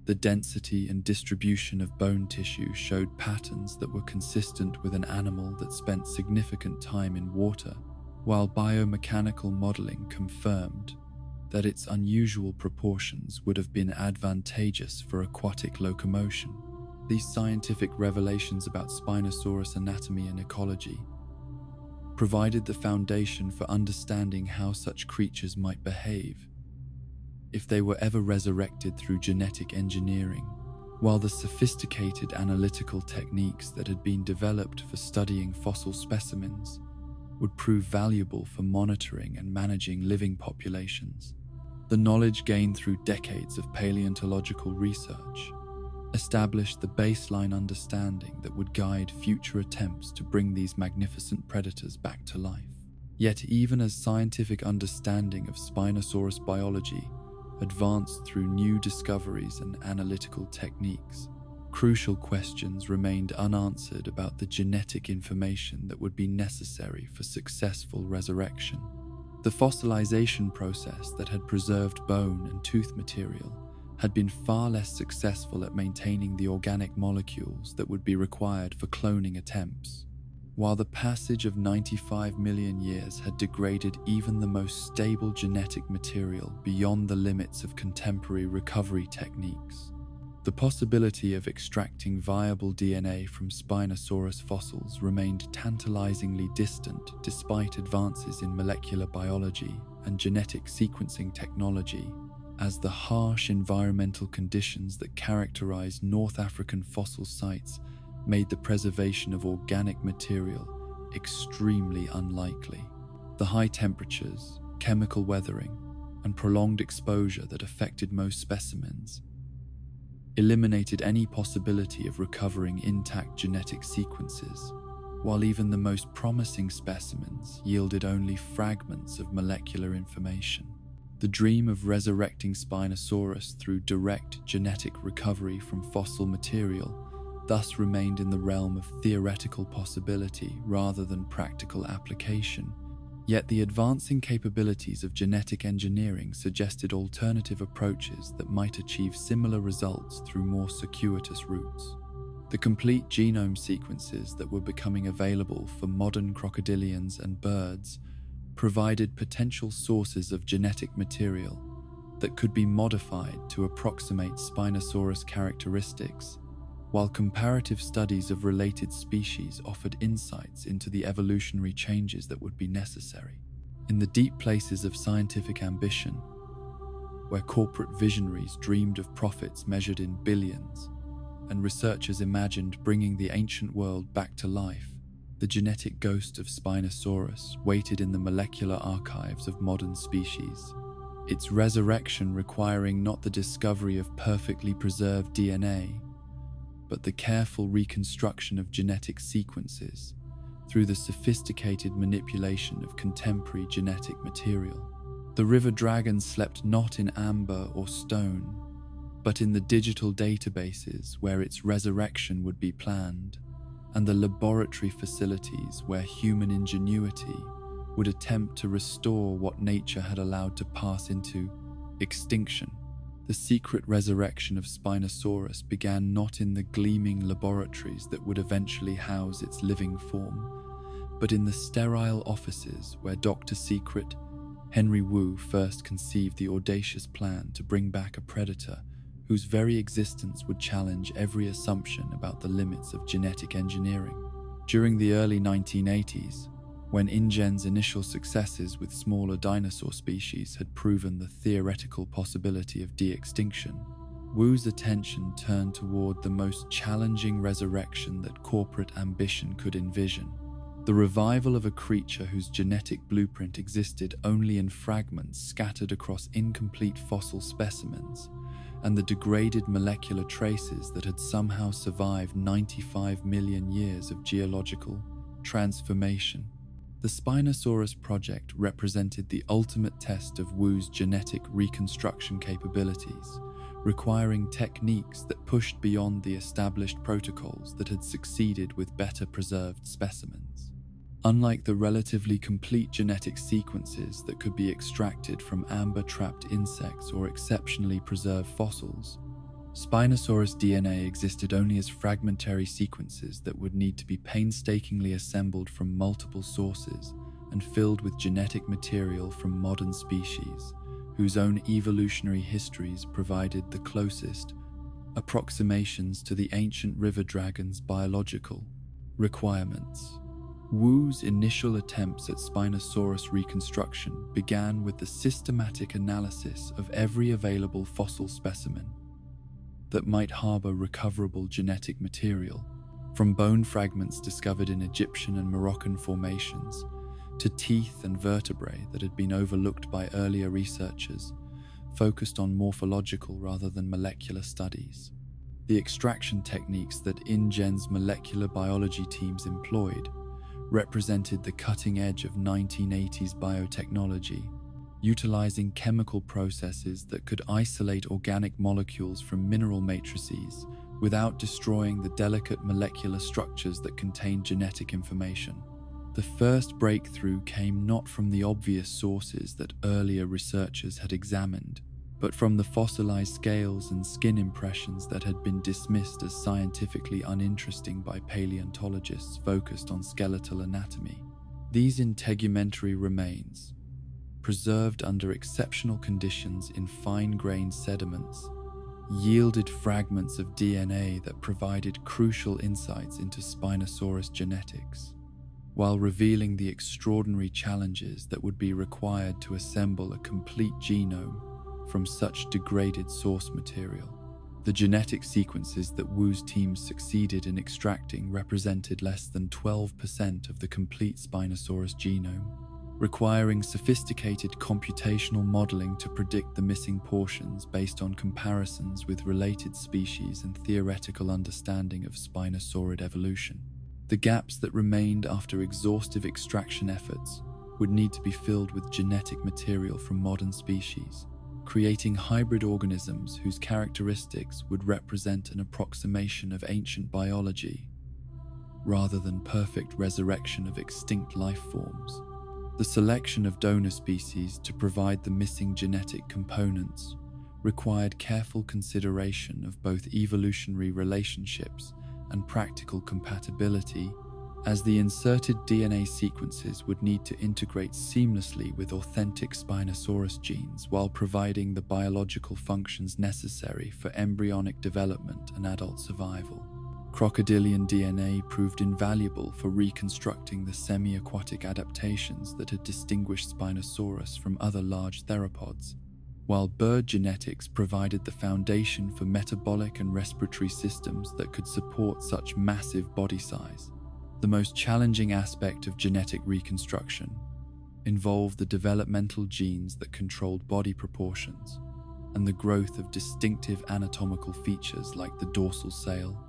The density and distribution of bone tissue showed patterns that were consistent with an animal that spent significant time in water, while biomechanical modeling confirmed that its unusual proportions would have been advantageous for aquatic locomotion. These scientific revelations about Spinosaurus anatomy and ecology provided the foundation for understanding how such creatures might behave if they were ever resurrected through genetic engineering, while the sophisticated analytical techniques that had been developed for studying fossil specimens would prove valuable for monitoring and managing living populations. The knowledge gained through decades of paleontological research established the baseline understanding that would guide future attempts to bring these magnificent predators back to life. Yet even as scientific understanding of Spinosaurus biology advanced through new discoveries and analytical techniques, crucial questions remained unanswered about the genetic information that would be necessary for successful resurrection. The fossilization process that had preserved bone and tooth material had been far less successful at maintaining the organic molecules that would be required for cloning attempts. While the passage of 95 million years had degraded even the most stable genetic material beyond the limits of contemporary recovery techniques, the possibility of extracting viable DNA from Spinosaurus fossils remained tantalizingly distant despite advances in molecular biology and genetic sequencing technology, as the harsh environmental conditions that characterize North African fossil sites made the preservation of organic material extremely unlikely. The high temperatures, chemical weathering, and prolonged exposure that affected most specimens eliminated any possibility of recovering intact genetic sequences, while even the most promising specimens yielded only fragments of molecular information. The The dream of resurrecting Spinosaurus through direct genetic recovery from fossil material thus remained in the realm of theoretical possibility rather than practical application. Yet the advancing capabilities of genetic engineering suggested alternative approaches that might achieve similar results through more circuitous routes. The complete genome sequences that were becoming available for modern crocodilians and birds provided potential sources of genetic material that could be modified to approximate Spinosaurus characteristics, while comparative studies of related species offered insights into the evolutionary changes that would be necessary. In the deep places of scientific ambition, where corporate visionaries dreamed of profits measured in billions, and researchers imagined bringing the ancient world back to life, the genetic ghost of Spinosaurus waited in the molecular archives of modern species, its resurrection requiring not the discovery of perfectly preserved DNA, but the careful reconstruction of genetic sequences through the sophisticated manipulation of contemporary genetic material. The river dragon slept not in amber or stone, but in the digital databases where its resurrection would be planned, and the laboratory facilities where human ingenuity would attempt to restore what nature had allowed to pass into extinction. The secret resurrection of Spinosaurus began not in the gleaming laboratories that would eventually house its living form, but in the sterile offices where Dr. Secret Henry Wu first conceived the audacious plan to bring back a predator whose very existence would challenge every assumption about the limits of genetic engineering. During the early 1980s, when InGen's initial successes with smaller dinosaur species had proven the theoretical possibility of de-extinction, Wu's attention turned toward the most challenging resurrection that corporate ambition could envision: the revival of a creature whose genetic blueprint existed only in fragments scattered across incomplete fossil specimens, and the degraded molecular traces that had somehow survived 95 million years of geological transformation. The Spinosaurus project represented the ultimate test of Wu's genetic reconstruction capabilities, requiring techniques that pushed beyond the established protocols that had succeeded with better preserved specimens. Unlike the relatively complete genetic sequences that could be extracted from amber-trapped insects or exceptionally preserved fossils, Spinosaurus DNA existed only as fragmentary sequences that would need to be painstakingly assembled from multiple sources and filled with genetic material from modern species, whose own evolutionary histories provided the closest approximations to the ancient river dragon's biological requirements. Wu's initial attempts at Spinosaurus reconstruction began with the systematic analysis of every available fossil specimen that might harbor recoverable genetic material, from bone fragments discovered in Egyptian and Moroccan formations to teeth and vertebrae that had been overlooked by earlier researchers, focused on morphological rather than molecular studies. The extraction techniques that InGen's molecular biology teams employed represented the cutting edge of 1980s biotechnology, utilizing chemical processes that could isolate organic molecules from mineral matrices without destroying the delicate molecular structures that contain genetic information. The first breakthrough came not from the obvious sources that earlier researchers had examined, but from the fossilized scales and skin impressions that had been dismissed as scientifically uninteresting by paleontologists focused on skeletal anatomy. These integumentary remains, preserved under exceptional conditions in fine-grained sediments, yielded fragments of DNA that provided crucial insights into Spinosaurus genetics, while revealing the extraordinary challenges that would be required to assemble a complete genome from such degraded source material. The genetic sequences that Wu's teams succeeded in extracting represented less than 12% of the complete Spinosaurus genome, requiring sophisticated computational modeling to predict the missing portions based on comparisons with related species and theoretical understanding of Spinosaurid evolution. The gaps that remained after exhaustive extraction efforts would need to be filled with genetic material from modern species, creating hybrid organisms whose characteristics would represent an approximation of ancient biology, rather than perfect resurrection of extinct life forms. The selection of donor species to provide the missing genetic components required careful consideration of both evolutionary relationships and practical compatibility, as the inserted DNA sequences would need to integrate seamlessly with authentic Spinosaurus genes while providing the biological functions necessary for embryonic development and adult survival. Crocodilian DNA proved invaluable for reconstructing the semi-aquatic adaptations that had distinguished Spinosaurus from other large theropods, while bird genetics provided the foundation for metabolic and respiratory systems that could support such massive body size. The most challenging aspect of genetic reconstruction involved the developmental genes that controlled body proportions and the growth of distinctive anatomical features like the dorsal sail,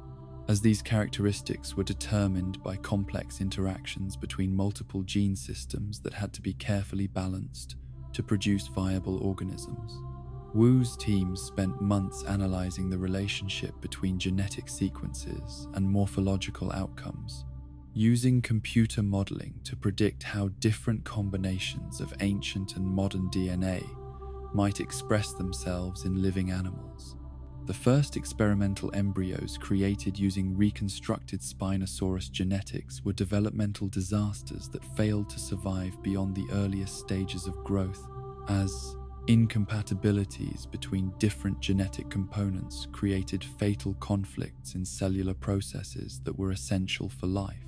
as these characteristics were determined by complex interactions between multiple gene systems that had to be carefully balanced to produce viable organisms. Wu's team spent months analyzing the relationship between genetic sequences and morphological outcomes, using computer modeling to predict how different combinations of ancient and modern DNA might express themselves in living animals. The first experimental embryos created using reconstructed Spinosaurus genetics were developmental disasters that failed to survive beyond the earliest stages of growth, as incompatibilities between different genetic components created fatal conflicts in cellular processes that were essential for life.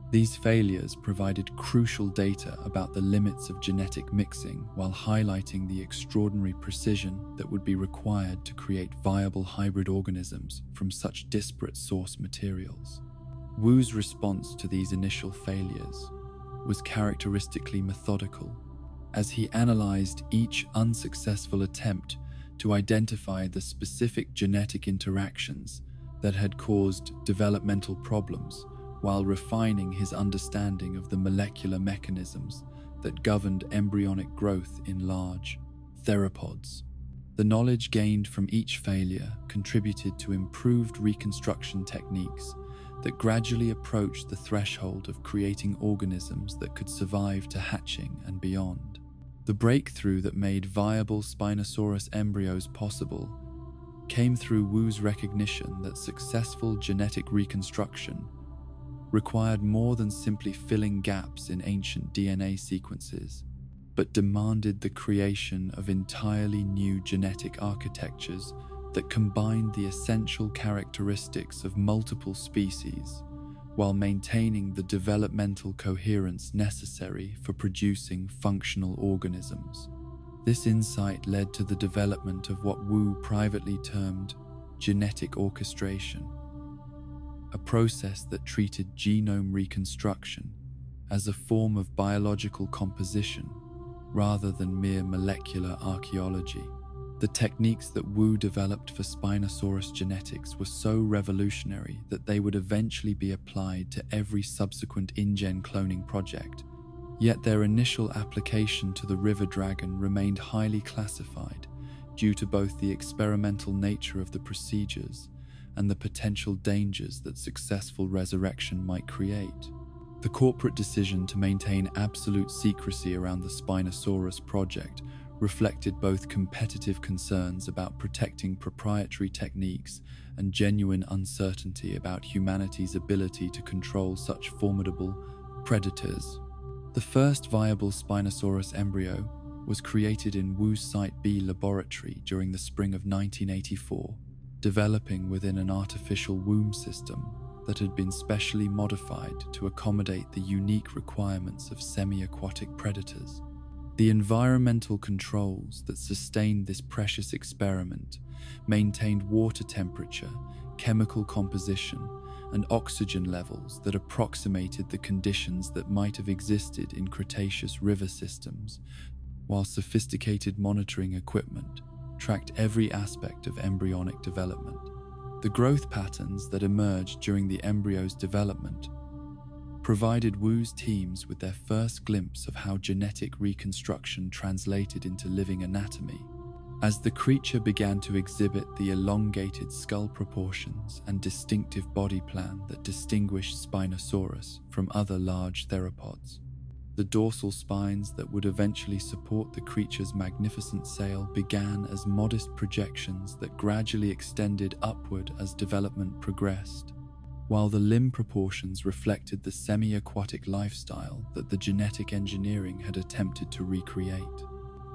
These failures provided crucial data about the limits of genetic mixing while highlighting the extraordinary precision that would be required to create viable hybrid organisms from such disparate source materials. Wu's response to these initial failures was characteristically methodical, as he analyzed each unsuccessful attempt to identify the specific genetic interactions that had caused developmental problems, while refining his understanding of the molecular mechanisms that governed embryonic growth in large theropods. The knowledge gained from each failure contributed to improved reconstruction techniques that gradually approached the threshold of creating organisms that could survive to hatching and beyond. The breakthrough that made viable Spinosaurus embryos possible came through Wu's recognition that successful genetic reconstruction required more than simply filling gaps in ancient DNA sequences, but demanded the creation of entirely new genetic architectures that combined the essential characteristics of multiple species while maintaining the developmental coherence necessary for producing functional organisms. This insight led to the development of what Wu privately termed genetic orchestration, a process that treated genome reconstruction as a form of biological composition rather than mere molecular archaeology. The techniques that Wu developed for Spinosaurus genetics were so revolutionary that they would eventually be applied to every subsequent InGen cloning project, yet their initial application to the river dragon remained highly classified due to both the experimental nature of the procedures and the potential dangers that successful resurrection might create. The corporate decision to maintain absolute secrecy around the Spinosaurus project reflected both competitive concerns about protecting proprietary techniques and genuine uncertainty about humanity's ability to control such formidable predators. The first viable Spinosaurus embryo was created in Wu's Site B laboratory during the spring of 1984, developing within an artificial womb system that had been specially modified to accommodate the unique requirements of semi-aquatic predators. The environmental controls that sustained this precious experiment maintained water temperature, chemical composition, and oxygen levels that approximated the conditions that might have existed in Cretaceous river systems, while sophisticated monitoring equipment tracked every aspect of embryonic development. The growth patterns that emerged during the embryo's development provided Wu's teams with their first glimpse of how genetic reconstruction translated into living anatomy. As the creature began to exhibit the elongated skull proportions and distinctive body plan that distinguished Spinosaurus from other large theropods, the dorsal spines that would eventually support the creature's magnificent sail began as modest projections that gradually extended upward as development progressed, while the limb proportions reflected the semi-aquatic lifestyle that the genetic engineering had attempted to recreate.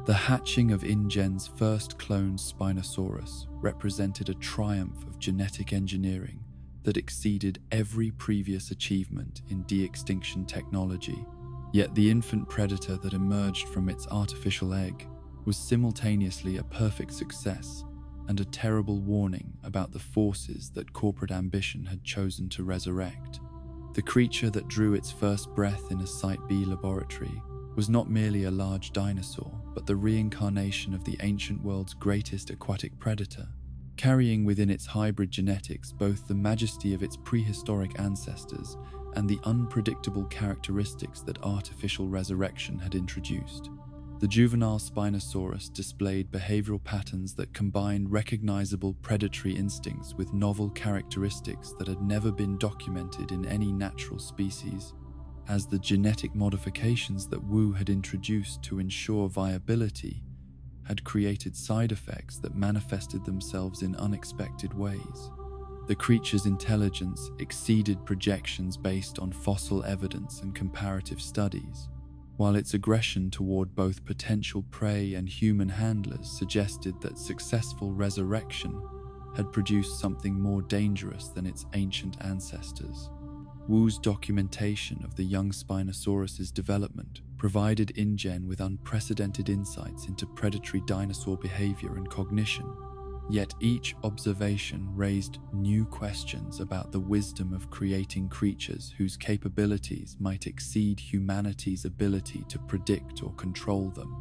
The hatching of InGen's first cloned Spinosaurus represented a triumph of genetic engineering that exceeded every previous achievement in de-extinction technology. Yet the infant predator that emerged from its artificial egg was simultaneously a perfect success and a terrible warning about the forces that corporate ambition had chosen to resurrect. The creature that drew its first breath in a Site B laboratory was not merely a large dinosaur, but the reincarnation of the ancient world's greatest aquatic predator, carrying within its hybrid genetics both the majesty of its prehistoric ancestors and the unpredictable characteristics that artificial resurrection had introduced. The juvenile Spinosaurus displayed behavioral patterns that combined recognizable predatory instincts with novel characteristics that had never been documented in any natural species, as the genetic modifications that Wu had introduced to ensure viability had created side effects that manifested themselves in unexpected ways. The creature's intelligence exceeded projections based on fossil evidence and comparative studies, while its aggression toward both potential prey and human handlers suggested that successful resurrection had produced something more dangerous than its ancient ancestors. Wu's documentation of the young Spinosaurus's development provided InGen with unprecedented insights into predatory dinosaur behavior and cognition. Yet each observation raised new questions about the wisdom of creating creatures whose capabilities might exceed humanity's ability to predict or control them.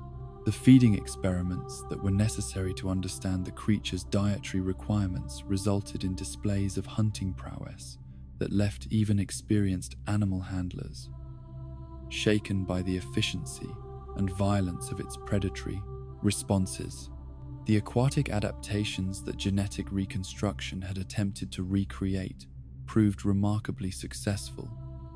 The feeding experiments that were necessary to understand the creature's dietary requirements resulted in displays of hunting prowess that left even experienced animal handlers shaken by the efficiency and violence of its predatory responses. The aquatic adaptations that genetic reconstruction had attempted to recreate proved remarkably successful,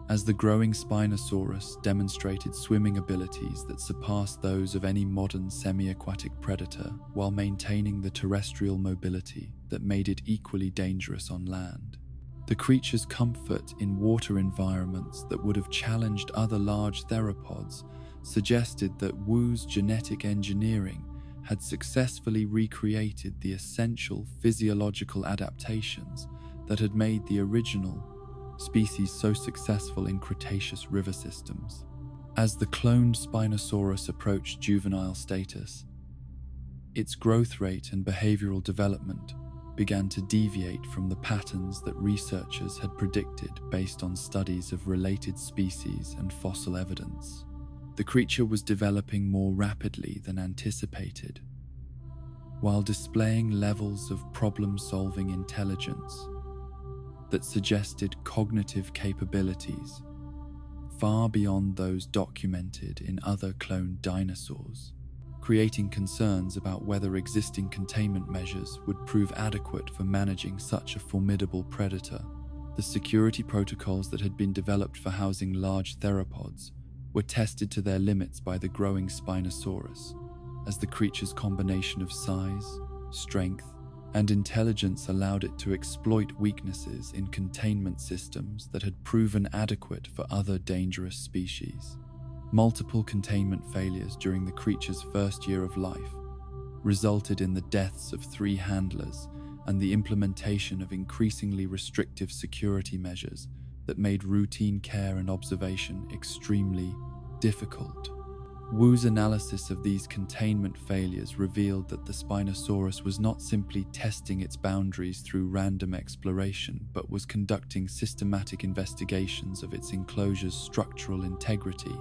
as the growing Spinosaurus demonstrated swimming abilities that surpassed those of any modern semi-aquatic predator while maintaining the terrestrial mobility that made it equally dangerous on land. The creature's comfort in water environments that would have challenged other large theropods suggested that Wu's genetic engineering had successfully recreated the essential physiological adaptations that had made the original species so successful in Cretaceous river systems. As the cloned Spinosaurus approached juvenile status, its growth rate and behavioral development began to deviate from the patterns that researchers had predicted based on studies of related species and fossil evidence. The creature was developing more rapidly than anticipated, while displaying levels of problem-solving intelligence that suggested cognitive capabilities far beyond those documented in other cloned dinosaurs, creating concerns about whether existing containment measures would prove adequate for managing such a formidable predator. The security protocols that had been developed for housing large theropods were tested to their limits by the growing Spinosaurus, as the creature's combination of size, strength, and intelligence allowed it to exploit weaknesses in containment systems that had proven adequate for other dangerous species. Multiple containment failures during the creature's first year of life resulted in the deaths of 3 handlers and the implementation of increasingly restrictive security measures that made routine care and observation extremely difficult. Wu's analysis of these containment failures revealed that the Spinosaurus was not simply testing its boundaries through random exploration, but was conducting systematic investigations of its enclosure's structural integrity,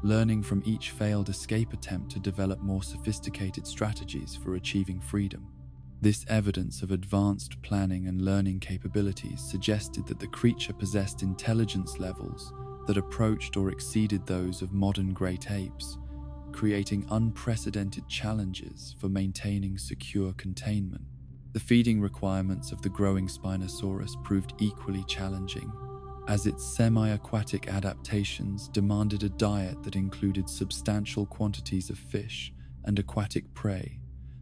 learning from each failed escape attempt to develop more sophisticated strategies for achieving freedom. This evidence of advanced planning and learning capabilities suggested that the creature possessed intelligence levels that approached or exceeded those of modern great apes, creating unprecedented challenges for maintaining secure containment. The feeding requirements of the growing Spinosaurus proved equally challenging, as its semi-aquatic adaptations demanded a diet that included substantial quantities of fish and aquatic prey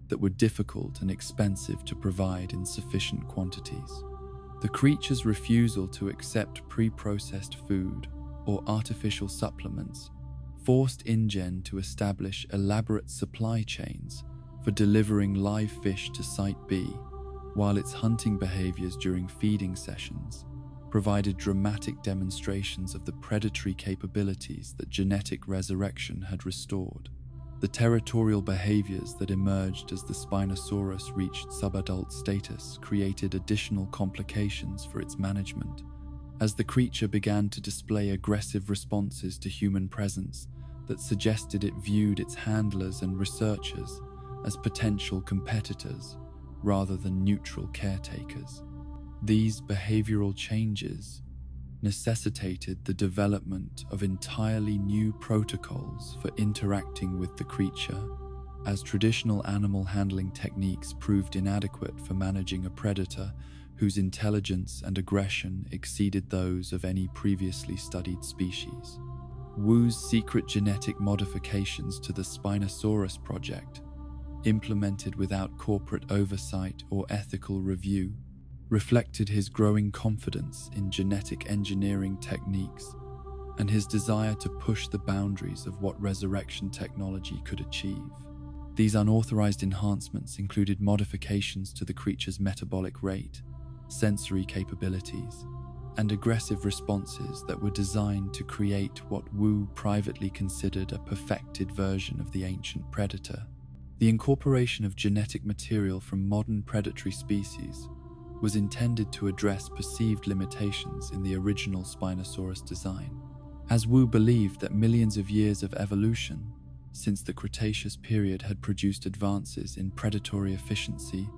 that were difficult and expensive to provide in sufficient quantities. The creature's refusal to accept pre-processed food or artificial supplements forced InGen to establish elaborate supply chains for delivering live fish to Site B, while its hunting behaviors during feeding sessions provided dramatic demonstrations of the predatory capabilities that genetic resurrection had restored. The territorial behaviors that emerged as the Spinosaurus reached subadult status created additional complications for its management, as the creature began to display aggressive responses to human presence that suggested it viewed its handlers and researchers as potential competitors rather than neutral caretakers. These behavioral changes necessitated the development of entirely new protocols for interacting with the creature, as traditional animal handling techniques proved inadequate for managing a predator whose intelligence and aggression exceeded those of any previously studied species. Wu's secret genetic modifications to the Spinosaurus project, implemented without corporate oversight or ethical review, reflected his growing confidence in genetic engineering techniques and his desire to push the boundaries of what resurrection technology could achieve. These unauthorized enhancements included modifications to the creature's metabolic rate, sensory capabilities, and aggressive responses that were designed to create what Wu privately considered a perfected version of the ancient predator. The incorporation of genetic material from modern predatory species was intended to address perceived limitations in the original Spinosaurus design, as Wu believed that millions of years of evolution since the Cretaceous period had produced advances in predatory efficiency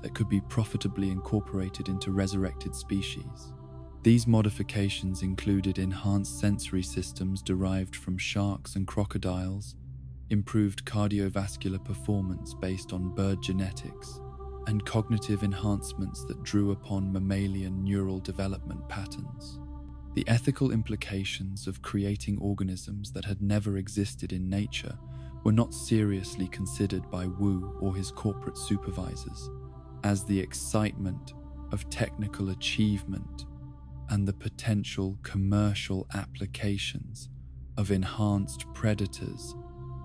that could be profitably incorporated into resurrected species. These modifications included enhanced sensory systems derived from sharks and crocodiles, improved cardiovascular performance based on bird genetics, and cognitive enhancements that drew upon mammalian neural development patterns. The ethical implications of creating organisms that had never existed in nature were not seriously considered by Wu or his corporate supervisors, as the excitement of technical achievement and the potential commercial applications of enhanced predators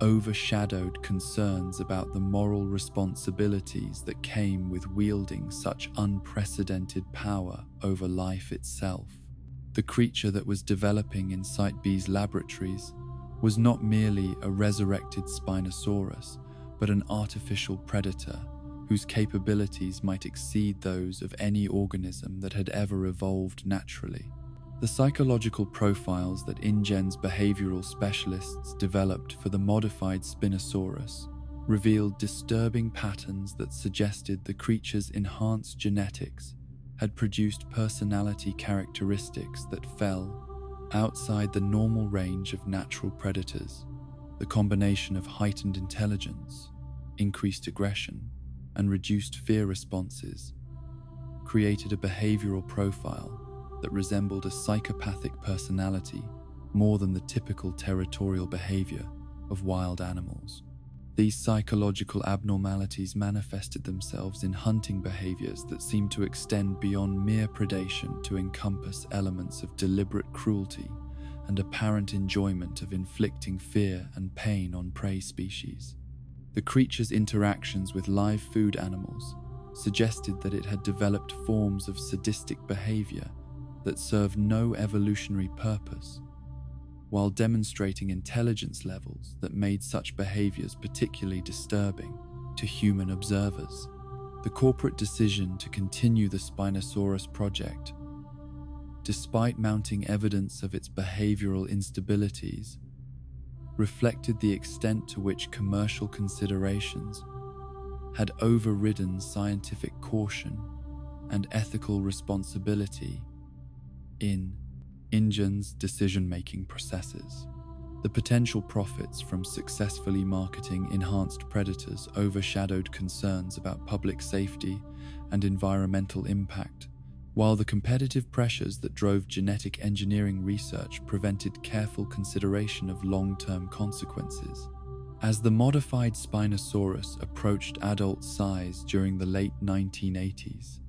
overshadowed concerns about the moral responsibilities that came with wielding such unprecedented power over life itself. The creature that was developing in Site B's laboratories was not merely a resurrected Spinosaurus, but an artificial predator whose capabilities might exceed those of any organism that had ever evolved naturally. The psychological profiles that InGen's behavioral specialists developed for the modified Spinosaurus revealed disturbing patterns that suggested the creature's enhanced genetics had produced personality characteristics that fell outside the normal range of natural predators. The combination of heightened intelligence, increased aggression, and reduced fear responses created a behavioral profile that resembled a psychopathic personality more than the typical territorial behavior of wild animals. These psychological abnormalities manifested themselves in hunting behaviors that seemed to extend beyond mere predation to encompass elements of deliberate cruelty and apparent enjoyment of inflicting fear and pain on prey species. The creature's interactions with live food animals suggested that it had developed forms of sadistic behavior that served no evolutionary purpose, while demonstrating intelligence levels that made such behaviors particularly disturbing to human observers. The corporate decision to continue the Spinosaurus project, despite mounting evidence of its behavioral instabilities, reflected the extent to which commercial considerations had overridden scientific caution and ethical responsibility in InGen's decision-making processes. The potential profits from successfully marketing enhanced predators overshadowed concerns about public safety and environmental impact, while the competitive pressures that drove genetic engineering research prevented careful consideration of long-term consequences. As the modified Spinosaurus approached adult size during the late 1980s,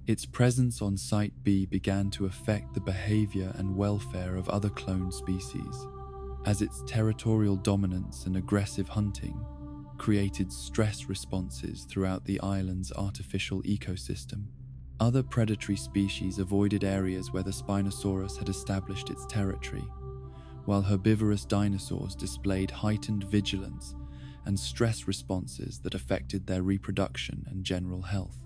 its presence on Site B began to affect the behavior and welfare of other cloned species, as its territorial dominance and aggressive hunting created stress responses throughout the island's artificial ecosystem. Other predatory species avoided areas where the Spinosaurus had established its territory, while herbivorous dinosaurs displayed heightened vigilance and stress responses that affected their reproduction and general health.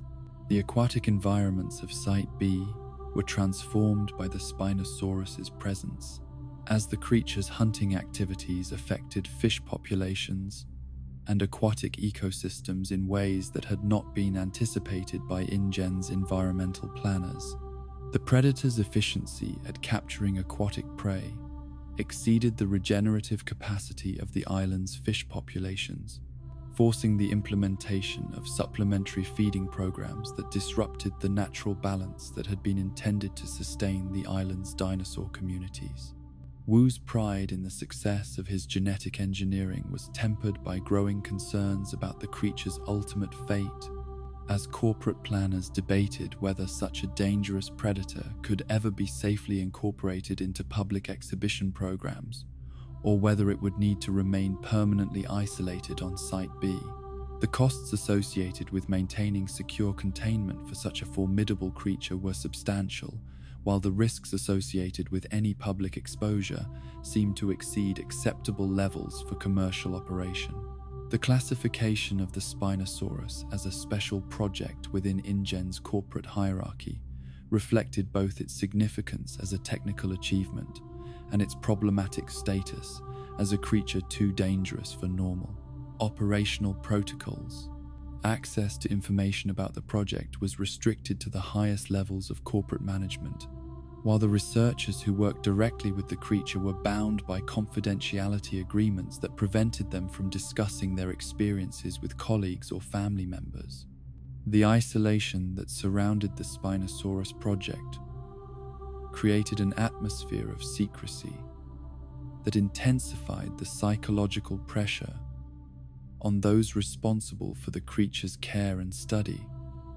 The aquatic environments of Site B were transformed by the Spinosaurus's presence, as the creature's hunting activities affected fish populations and aquatic ecosystems in ways that had not been anticipated by InGen's environmental planners. The predator's efficiency at capturing aquatic prey exceeded the regenerative capacity of the island's fish populations, forcing the implementation of supplementary feeding programs that disrupted the natural balance that had been intended to sustain the island's dinosaur communities. Wu's pride in the success of his genetic engineering was tempered by growing concerns about the creature's ultimate fate, as corporate planners debated whether such a dangerous predator could ever be safely incorporated into public exhibition programs, or whether it would need to remain permanently isolated on Site B. The costs associated with maintaining secure containment for such a formidable creature were substantial, while the risks associated with any public exposure seemed to exceed acceptable levels for commercial operation. The classification of the Spinosaurus as a special project within InGen's corporate hierarchy reflected both its significance as a technical achievement and its problematic status as a creature too dangerous for normal operational protocols. Access to information about the project was restricted to the highest levels of corporate management, while the researchers who worked directly with the creature were bound by confidentiality agreements that prevented them from discussing their experiences with colleagues or family members. The isolation that surrounded the Spinosaurus project created an atmosphere of secrecy that intensified the psychological pressure on those responsible for the creature's care and study,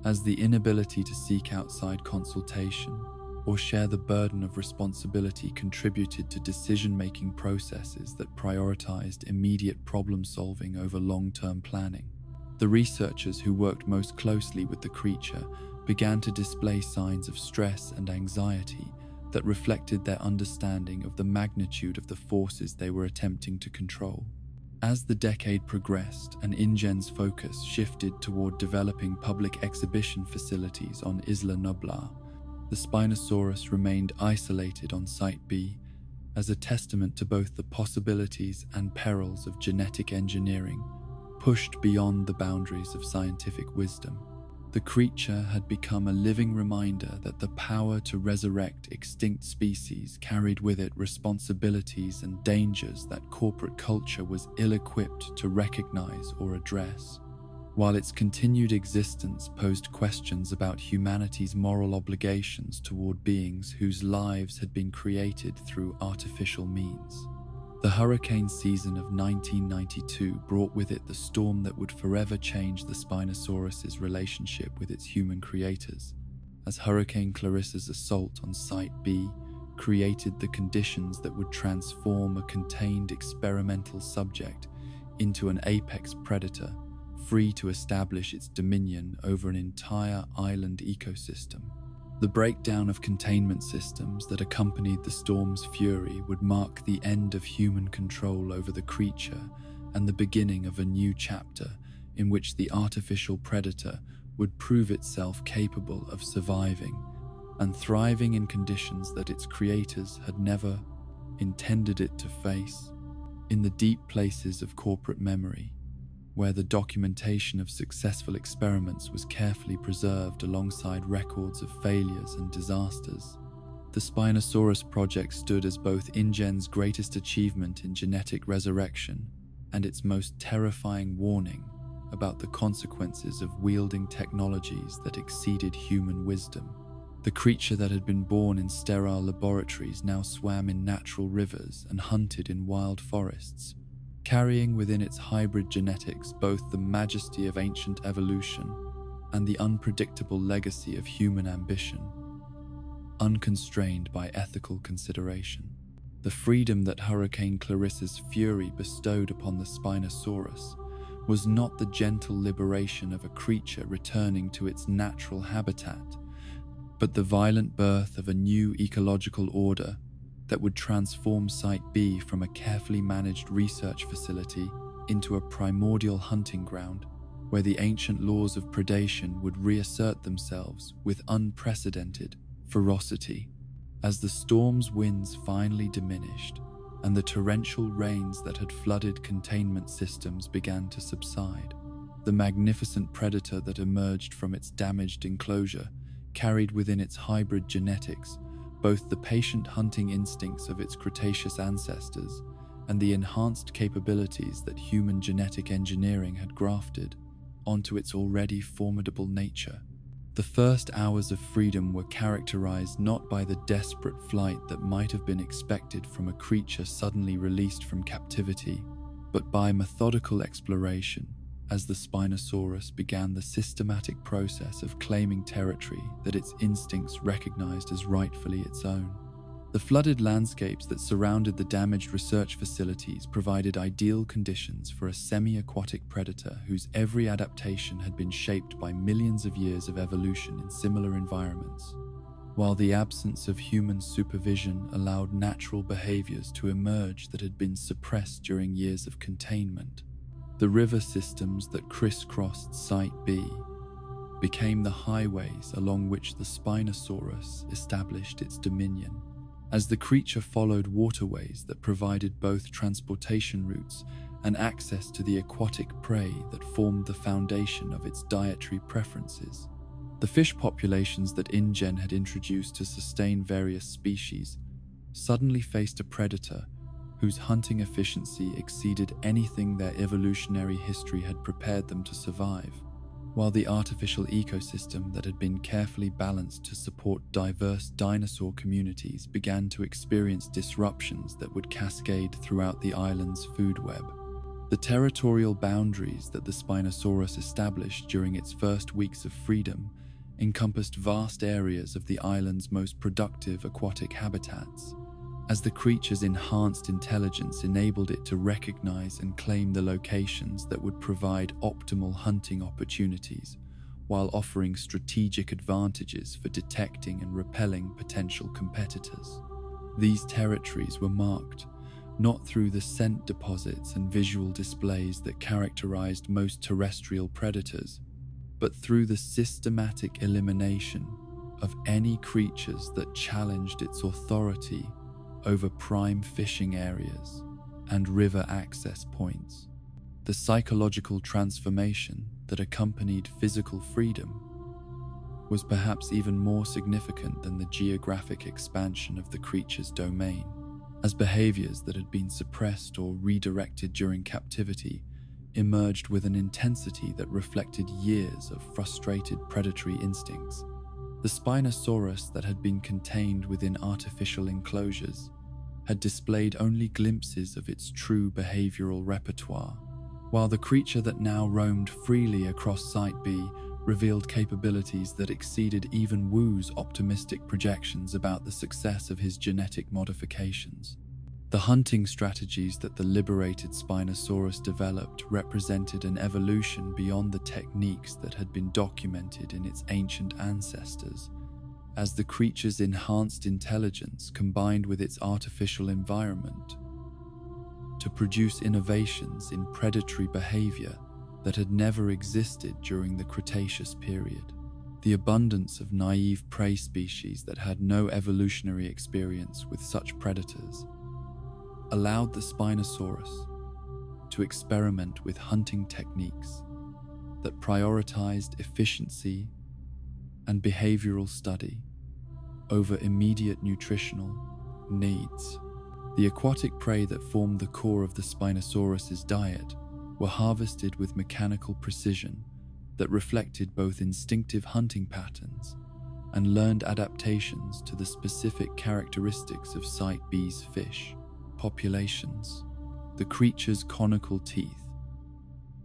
as the inability to seek outside consultation or share the burden of responsibility contributed to decision-making processes that prioritized immediate problem-solving over long-term planning. The researchers who worked most closely with the creature began to display signs of stress and anxiety that reflected their understanding of the magnitude of the forces they were attempting to control. As the decade progressed and InGen's focus shifted toward developing public exhibition facilities on Isla Nublar, the Spinosaurus remained isolated on Site B as a testament to both the possibilities and perils of genetic engineering, pushed beyond the boundaries of scientific wisdom. The creature had become a living reminder that the power to resurrect extinct species carried with it responsibilities and dangers that corporate culture was ill-equipped to recognize or address, while its continued existence posed questions about humanity's moral obligations toward beings whose lives had been created through artificial means. The hurricane season of 1992 brought with it the storm that would forever change the Spinosaurus's relationship with its human creators, as Hurricane Clarissa's assault on Site B created the conditions that would transform a contained experimental subject into an apex predator, free to establish its dominion over an entire island ecosystem. The breakdown of containment systems that accompanied the storm's fury would mark the end of human control over the creature and the beginning of a new chapter in which the artificial predator would prove itself capable of surviving and thriving in conditions that its creators had never intended it to face. In the deep places of corporate memory, where the documentation of successful experiments was carefully preserved alongside records of failures and disasters, The Spinosaurus project stood as both InGen's greatest achievement in genetic resurrection and its most terrifying warning about the consequences of wielding technologies that exceeded human wisdom. The creature that had been born in sterile laboratories now swam in natural rivers and hunted in wild forests, carrying within its hybrid genetics both the majesty of ancient evolution and the unpredictable legacy of human ambition, unconstrained by ethical consideration. The freedom that Hurricane Clarissa's fury bestowed upon the Spinosaurus was not the gentle liberation of a creature returning to its natural habitat, but the violent birth of a new ecological order that would transform Site B from a carefully managed research facility into a primordial hunting ground where the ancient laws of predation would reassert themselves with unprecedented ferocity. As the storm's winds finally diminished and the torrential rains that had flooded containment systems began to subside, the magnificent predator that emerged from its damaged enclosure carried within its hybrid genetics both the patient hunting instincts of its Cretaceous ancestors and the enhanced capabilities that human genetic engineering had grafted onto its already formidable nature. The first hours of freedom were characterized not by the desperate flight that might have been expected from a creature suddenly released from captivity, but by methodical exploration as the Spinosaurus began the systematic process of claiming territory that its instincts recognized as rightfully its own. The flooded landscapes that surrounded the damaged research facilities provided ideal conditions for a semi-aquatic predator whose every adaptation had been shaped by millions of years of evolution in similar environments, while the absence of human supervision allowed natural behaviors to emerge that had been suppressed during years of containment. The river systems that crisscrossed Site B became the highways along which the Spinosaurus established its dominion. As the creature followed waterways that provided both transportation routes and access to the aquatic prey that formed the foundation of its dietary preferences, the fish populations that InGen had introduced to sustain various species suddenly faced a predator whose hunting efficiency exceeded anything their evolutionary history had prepared them to survive, while the artificial ecosystem that had been carefully balanced to support diverse dinosaur communities began to experience disruptions that would cascade throughout the island's food web. The territorial boundaries that the Spinosaurus established during its first weeks of freedom encompassed vast areas of the island's most productive aquatic habitats, as the creature's enhanced intelligence enabled it to recognize and claim the locations that would provide optimal hunting opportunities, while offering strategic advantages for detecting and repelling potential competitors. These territories were marked not through the scent deposits and visual displays that characterized most terrestrial predators, but through the systematic elimination of any creatures that challenged its authority over prime fishing areas and river access points. The psychological transformation that accompanied physical freedom was perhaps even more significant than the geographic expansion of the creature's domain, as behaviors that had been suppressed or redirected during captivity emerged with an intensity that reflected years of frustrated predatory instincts. The Spinosaurus that had been contained within artificial enclosures had displayed only glimpses of its true behavioral repertoire, while the creature that now roamed freely across Site B revealed capabilities that exceeded even Wu's optimistic projections about the success of his genetic modifications. The hunting strategies that the liberated Spinosaurus developed represented an evolution beyond the techniques that had been documented in its ancient ancestors, as the creature's enhanced intelligence combined with its artificial environment to produce innovations in predatory behavior that had never existed during the Cretaceous period. The abundance of naive prey species that had no evolutionary experience with such predators allowed the Spinosaurus to experiment with hunting techniques that prioritized efficiency and behavioral study over immediate nutritional needs. The aquatic prey that formed the core of the Spinosaurus's diet were harvested with mechanical precision that reflected both instinctive hunting patterns and learned adaptations to the specific characteristics of Site B's fish populations. The creature's conical teeth,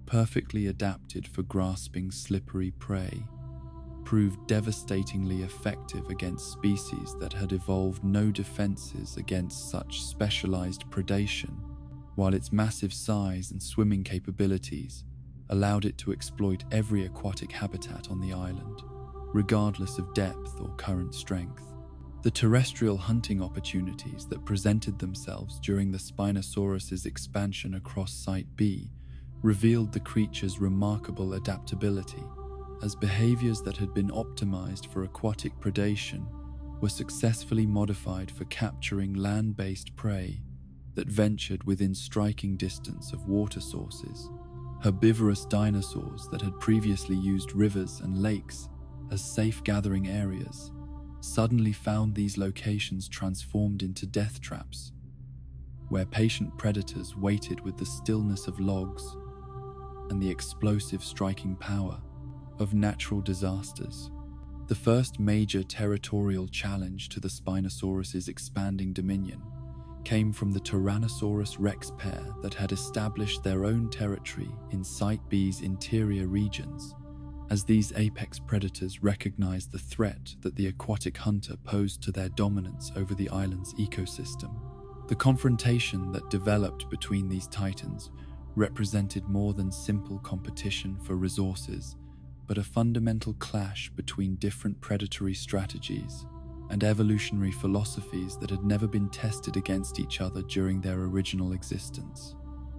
perfectly adapted for grasping slippery prey, proved devastatingly effective against species that had evolved no defenses against such specialized predation, while its massive size and swimming capabilities allowed it to exploit every aquatic habitat on the island, regardless of depth or current strength. The terrestrial hunting opportunities that presented themselves during the Spinosaurus's expansion across Site B revealed the creature's remarkable adaptability, as behaviors that had been optimized for aquatic predation were successfully modified for capturing land-based prey that ventured within striking distance of water sources. Herbivorous dinosaurs that had previously used rivers and lakes as safe gathering areas suddenly found these locations transformed into death traps, where patient predators waited with the stillness of logs and the explosive striking power of natural disasters. The first major territorial challenge to the Spinosaurus's expanding dominion came from the Tyrannosaurus rex pair that had established their own territory in Site B's interior regions, as these apex predators recognized the threat that the aquatic hunter posed to their dominance over the island's ecosystem. The confrontation that developed between these titans represented more than simple competition for resources, but a fundamental clash between different predatory strategies and evolutionary philosophies that had never been tested against each other during their original existence.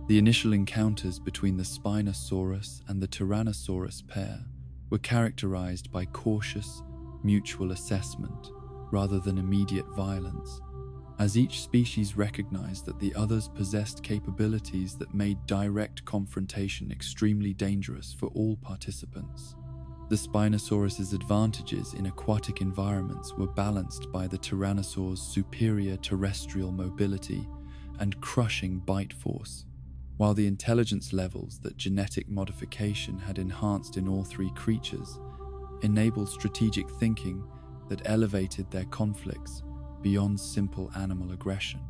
The initial encounters between the Spinosaurus and the Tyrannosaurus pair were characterized by cautious, mutual assessment rather than immediate violence, as each species recognized that the others possessed capabilities that made direct confrontation extremely dangerous for all participants. The Spinosaurus's advantages in aquatic environments were balanced by the Tyrannosaur's superior terrestrial mobility and crushing bite force, while the intelligence levels that genetic modification had enhanced in all three creatures enabled strategic thinking that elevated their conflicts beyond simple animal aggression.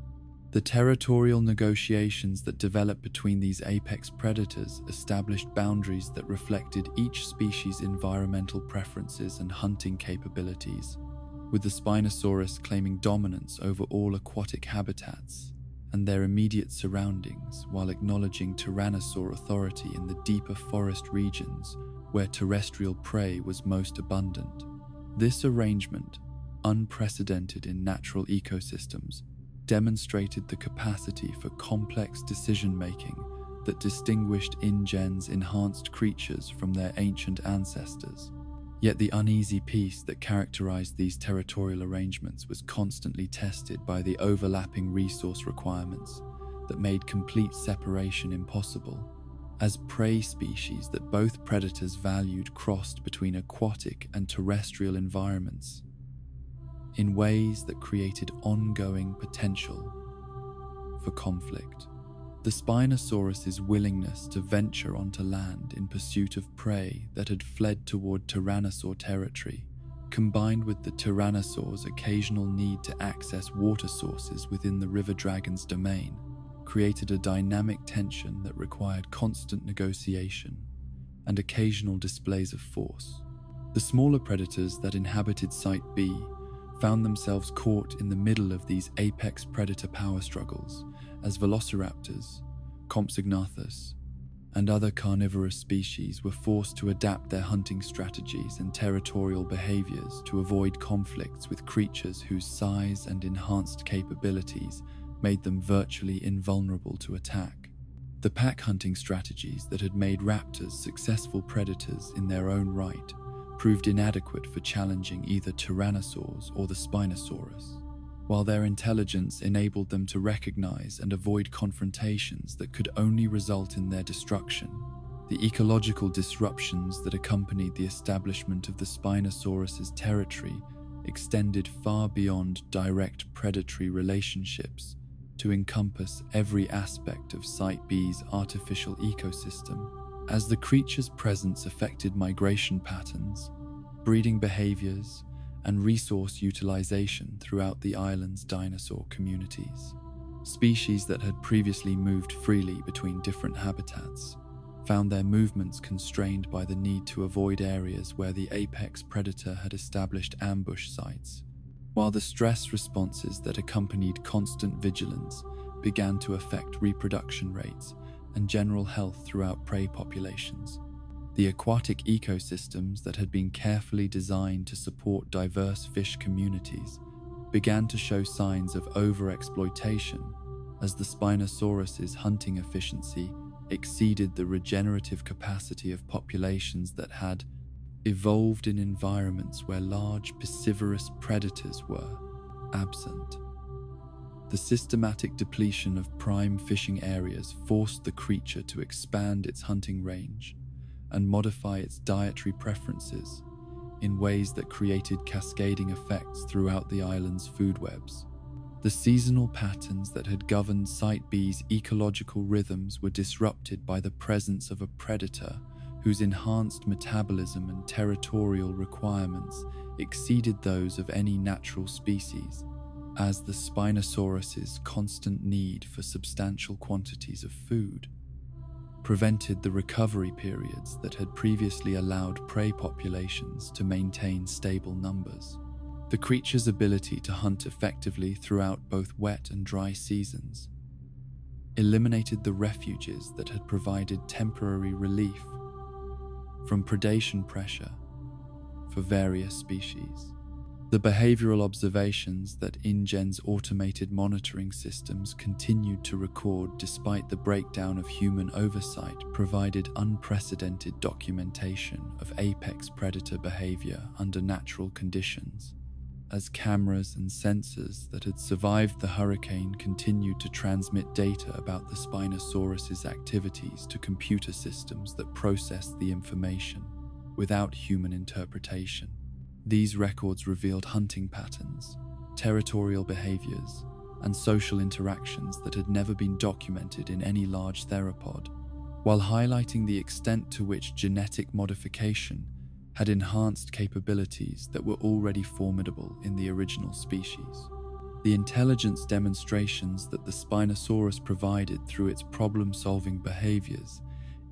The territorial negotiations that developed between these apex predators established boundaries that reflected each species' environmental preferences and hunting capabilities, with the Spinosaurus claiming dominance over all aquatic habitats and their immediate surroundings, while acknowledging Tyrannosaur authority in the deeper forest regions where terrestrial prey was most abundant. This arrangement, unprecedented in natural ecosystems, demonstrated the capacity for complex decision-making that distinguished InGen's enhanced creatures from their ancient ancestors. Yet the uneasy peace that characterized these territorial arrangements was constantly tested by the overlapping resource requirements that made complete separation impossible, as prey species that both predators valued crossed between aquatic and terrestrial environments in ways that created ongoing potential for conflict. The Spinosaurus's willingness to venture onto land in pursuit of prey that had fled toward Tyrannosaur territory, combined with the Tyrannosaur's occasional need to access water sources within the river dragon's domain, created a dynamic tension that required constant negotiation and occasional displays of force. The smaller predators that inhabited Site B found themselves caught in the middle of these apex predator power struggles, as velociraptors, Compsognathus, and other carnivorous species were forced to adapt their hunting strategies and territorial behaviors to avoid conflicts with creatures whose size and enhanced capabilities made them virtually invulnerable to attack. The pack hunting strategies that had made raptors successful predators in their own right proved inadequate for challenging either Tyrannosaurs or the Spinosaurus, while their intelligence enabled them to recognize and avoid confrontations that could only result in their destruction. The ecological disruptions that accompanied the establishment of the Spinosaurus's territory extended far beyond direct predatory relationships to encompass every aspect of Site B's artificial ecosystem. As the creature's presence affected migration patterns, breeding behaviors, and resource utilization throughout the island's dinosaur communities. Species that had previously moved freely between different habitats found their movements constrained by the need to avoid areas where the apex predator had established ambush sites, while the stress responses that accompanied constant vigilance began to affect reproduction rates and general health throughout prey populations. The aquatic ecosystems that had been carefully designed to support diverse fish communities began to show signs of overexploitation as the Spinosaurus's hunting efficiency exceeded the regenerative capacity of populations that had evolved in environments where large piscivorous predators were absent. The systematic depletion of prime fishing areas forced the creature to expand its hunting range and modify its dietary preferences in ways that created cascading effects throughout the island's food webs. The seasonal patterns that had governed Site B's ecological rhythms were disrupted by the presence of a predator whose enhanced metabolism and territorial requirements exceeded those of any natural species, as the Spinosaurus's constant need for substantial quantities of food prevented the recovery periods that had previously allowed prey populations to maintain stable numbers. The creature's ability to hunt effectively throughout both wet and dry seasons eliminated the refuges that had provided temporary relief from predation pressure for various species. The behavioral observations that InGen's automated monitoring systems continued to record despite the breakdown of human oversight provided unprecedented documentation of apex predator behavior under natural conditions, as cameras and sensors that had survived the hurricane continued to transmit data about the Spinosaurus's activities to computer systems that processed the information without human interpretation. These records revealed hunting patterns, territorial behaviors, and social interactions that had never been documented in any large theropod, while highlighting the extent to which genetic modification had enhanced capabilities that were already formidable in the original species. The intelligence demonstrations that the Spinosaurus provided through its problem-solving behaviors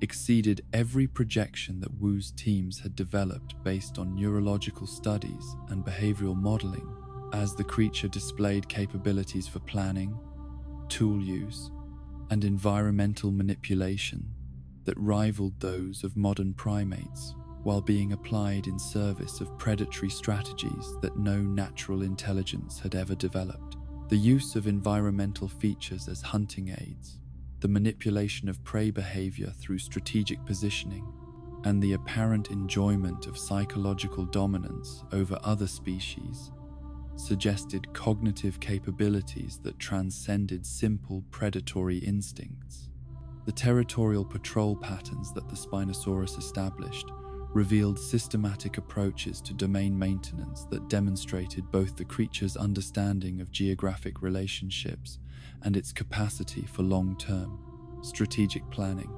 exceeded every projection that Wu's teams had developed based on neurological studies and behavioral modeling, as the creature displayed capabilities for planning, tool use, and environmental manipulation that rivaled those of modern primates, while being applied in service of predatory strategies that no natural intelligence had ever developed. The use of environmental features as hunting aids, the manipulation of prey behavior through strategic positioning, and the apparent enjoyment of psychological dominance over other species suggested cognitive capabilities that transcended simple predatory instincts. The territorial patrol patterns that the Spinosaurus established revealed systematic approaches to domain maintenance that demonstrated both the creature's understanding of geographic relationships and its capacity for long-term, strategic planning.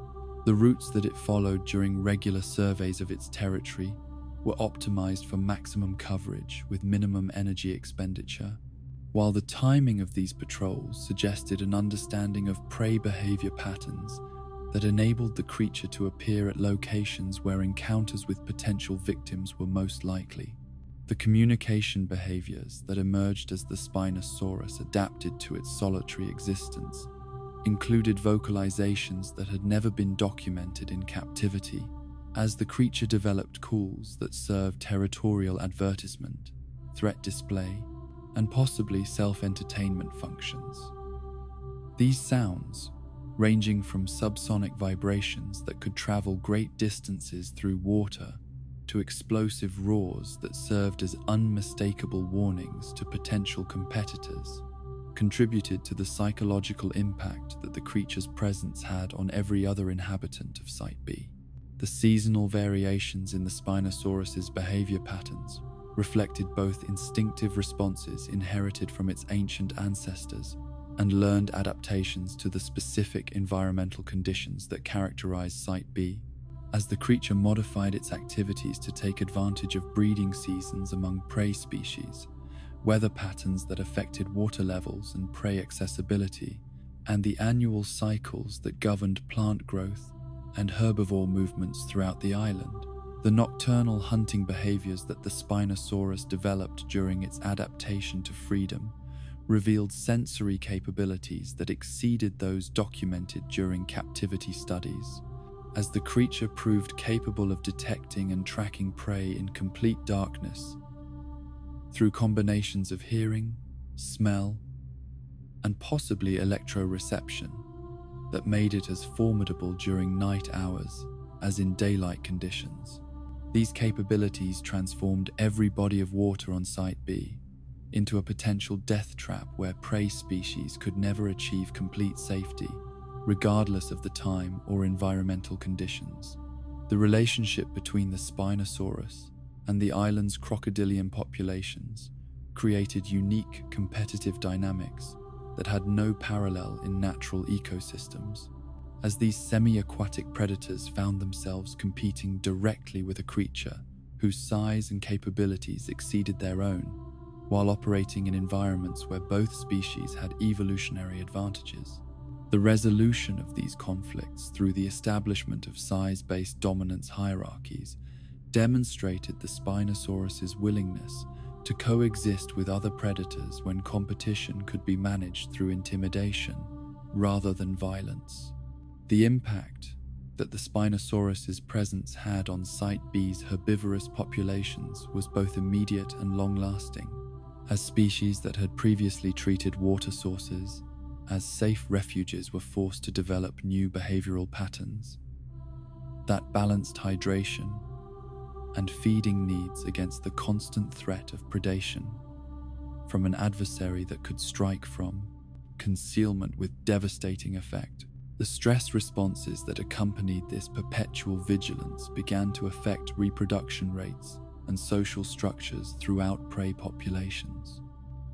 The routes that it followed during regular surveys of its territory were optimized for maximum coverage with minimum energy expenditure, while the timing of these patrols suggested an understanding of prey behavior patterns that enabled the creature to appear at locations where encounters with potential victims were most likely. The communication behaviors that emerged as the Spinosaurus adapted to its solitary existence included vocalizations that had never been documented in captivity, as the creature developed calls that served territorial advertisement, threat display, and possibly self-entertainment functions. These sounds, ranging from subsonic vibrations that could travel great distances through water to explosive roars that served as unmistakable warnings to potential competitors, contributed to the psychological impact that the creature's presence had on every other inhabitant of Site B. The seasonal variations in the Spinosaurus's behavior patterns reflected both instinctive responses inherited from its ancient ancestors and learned adaptations to the specific environmental conditions that characterize Site B. As the creature modified its activities to take advantage of breeding seasons among prey species, weather patterns that affected water levels and prey accessibility, and the annual cycles that governed plant growth and herbivore movements throughout the island, the nocturnal hunting behaviors that the Spinosaurus developed during its adaptation to freedom revealed sensory capabilities that exceeded those documented during captivity studies. As the creature proved capable of detecting and tracking prey in complete darkness through combinations of hearing, smell, and possibly electroreception that made it as formidable during night hours as in daylight conditions. These capabilities transformed every body of water on Site B into a potential death trap where prey species could never achieve complete safety, regardless of the time or environmental conditions. The relationship between the Spinosaurus and the island's crocodilian populations created unique competitive dynamics that had no parallel in natural ecosystems, as these semi-aquatic predators found themselves competing directly with a creature whose size and capabilities exceeded their own, while operating in environments where both species had evolutionary advantages. The resolution of these conflicts through the establishment of size-based dominance hierarchies demonstrated the Spinosaurus's willingness to coexist with other predators when competition could be managed through intimidation rather than violence. The impact that the Spinosaurus's presence had on Site B's herbivorous populations was both immediate and long-lasting, as species that had previously treated water sources as safe refuges were forced to develop new behavioral patterns that balanced hydration and feeding needs against the constant threat of predation from an adversary that could strike from concealment with devastating effect. The stress responses that accompanied this perpetual vigilance began to affect reproduction rates and social structures throughout prey populations.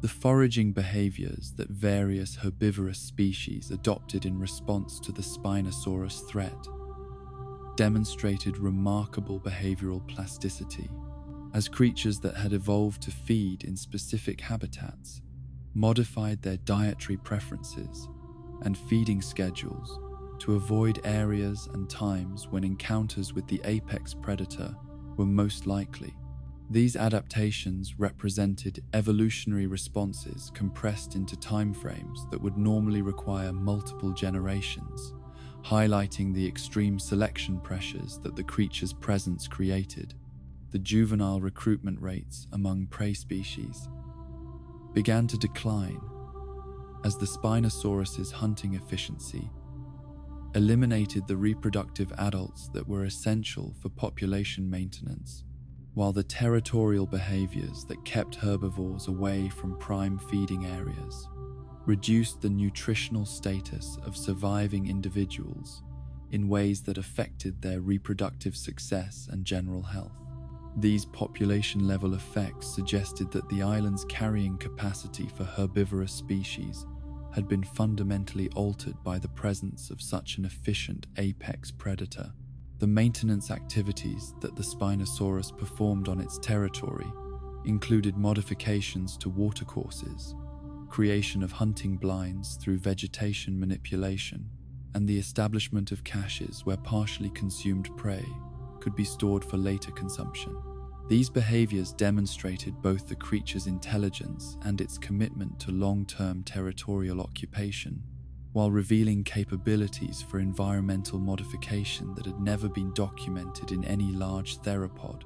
The foraging behaviors that various herbivorous species adopted in response to the Spinosaurus threat demonstrated remarkable behavioral plasticity, as creatures that had evolved to feed in specific habitats modified their dietary preferences and feeding schedules to avoid areas and times when encounters with the apex predator were most likely. These adaptations represented evolutionary responses compressed into timeframes that would normally require multiple generations, highlighting the extreme selection pressures that the creature's presence created. The juvenile recruitment rates among prey species began to decline as the Spinosaurus's hunting efficiency eliminated the reproductive adults that were essential for population maintenance, while the territorial behaviors that kept herbivores away from prime feeding areas reduced the nutritional status of surviving individuals in ways that affected their reproductive success and general health. These population-level effects suggested that the island's carrying capacity for herbivorous species had been fundamentally altered by the presence of such an efficient apex predator. The maintenance activities that the Spinosaurus performed on its territory included modifications to watercourses, creation of hunting blinds through vegetation manipulation, and the establishment of caches where partially consumed prey could be stored for later consumption. These behaviors demonstrated both the creature's intelligence and its commitment to long-term territorial occupation, while revealing capabilities for environmental modification that had never been documented in any large theropod.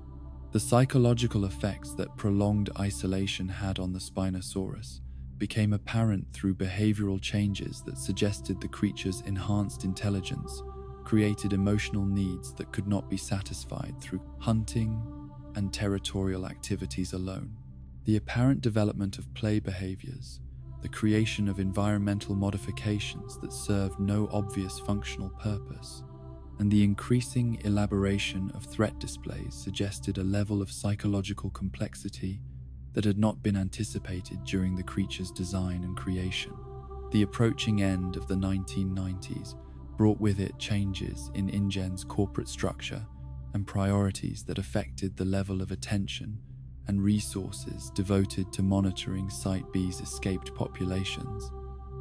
The psychological effects that prolonged isolation had on the Spinosaurus became apparent through behavioral changes that suggested the creature's enhanced intelligence created emotional needs that could not be satisfied through hunting and territorial activities alone. The apparent development of play behaviors, the creation of environmental modifications that served no obvious functional purpose, and the increasing elaboration of threat displays suggested a level of psychological complexity that had not been anticipated during the creature's design and creation. The approaching end of the 1990s brought with it changes in InGen's corporate structure and priorities that affected the level of attention and resources devoted to monitoring Site B's escaped populations,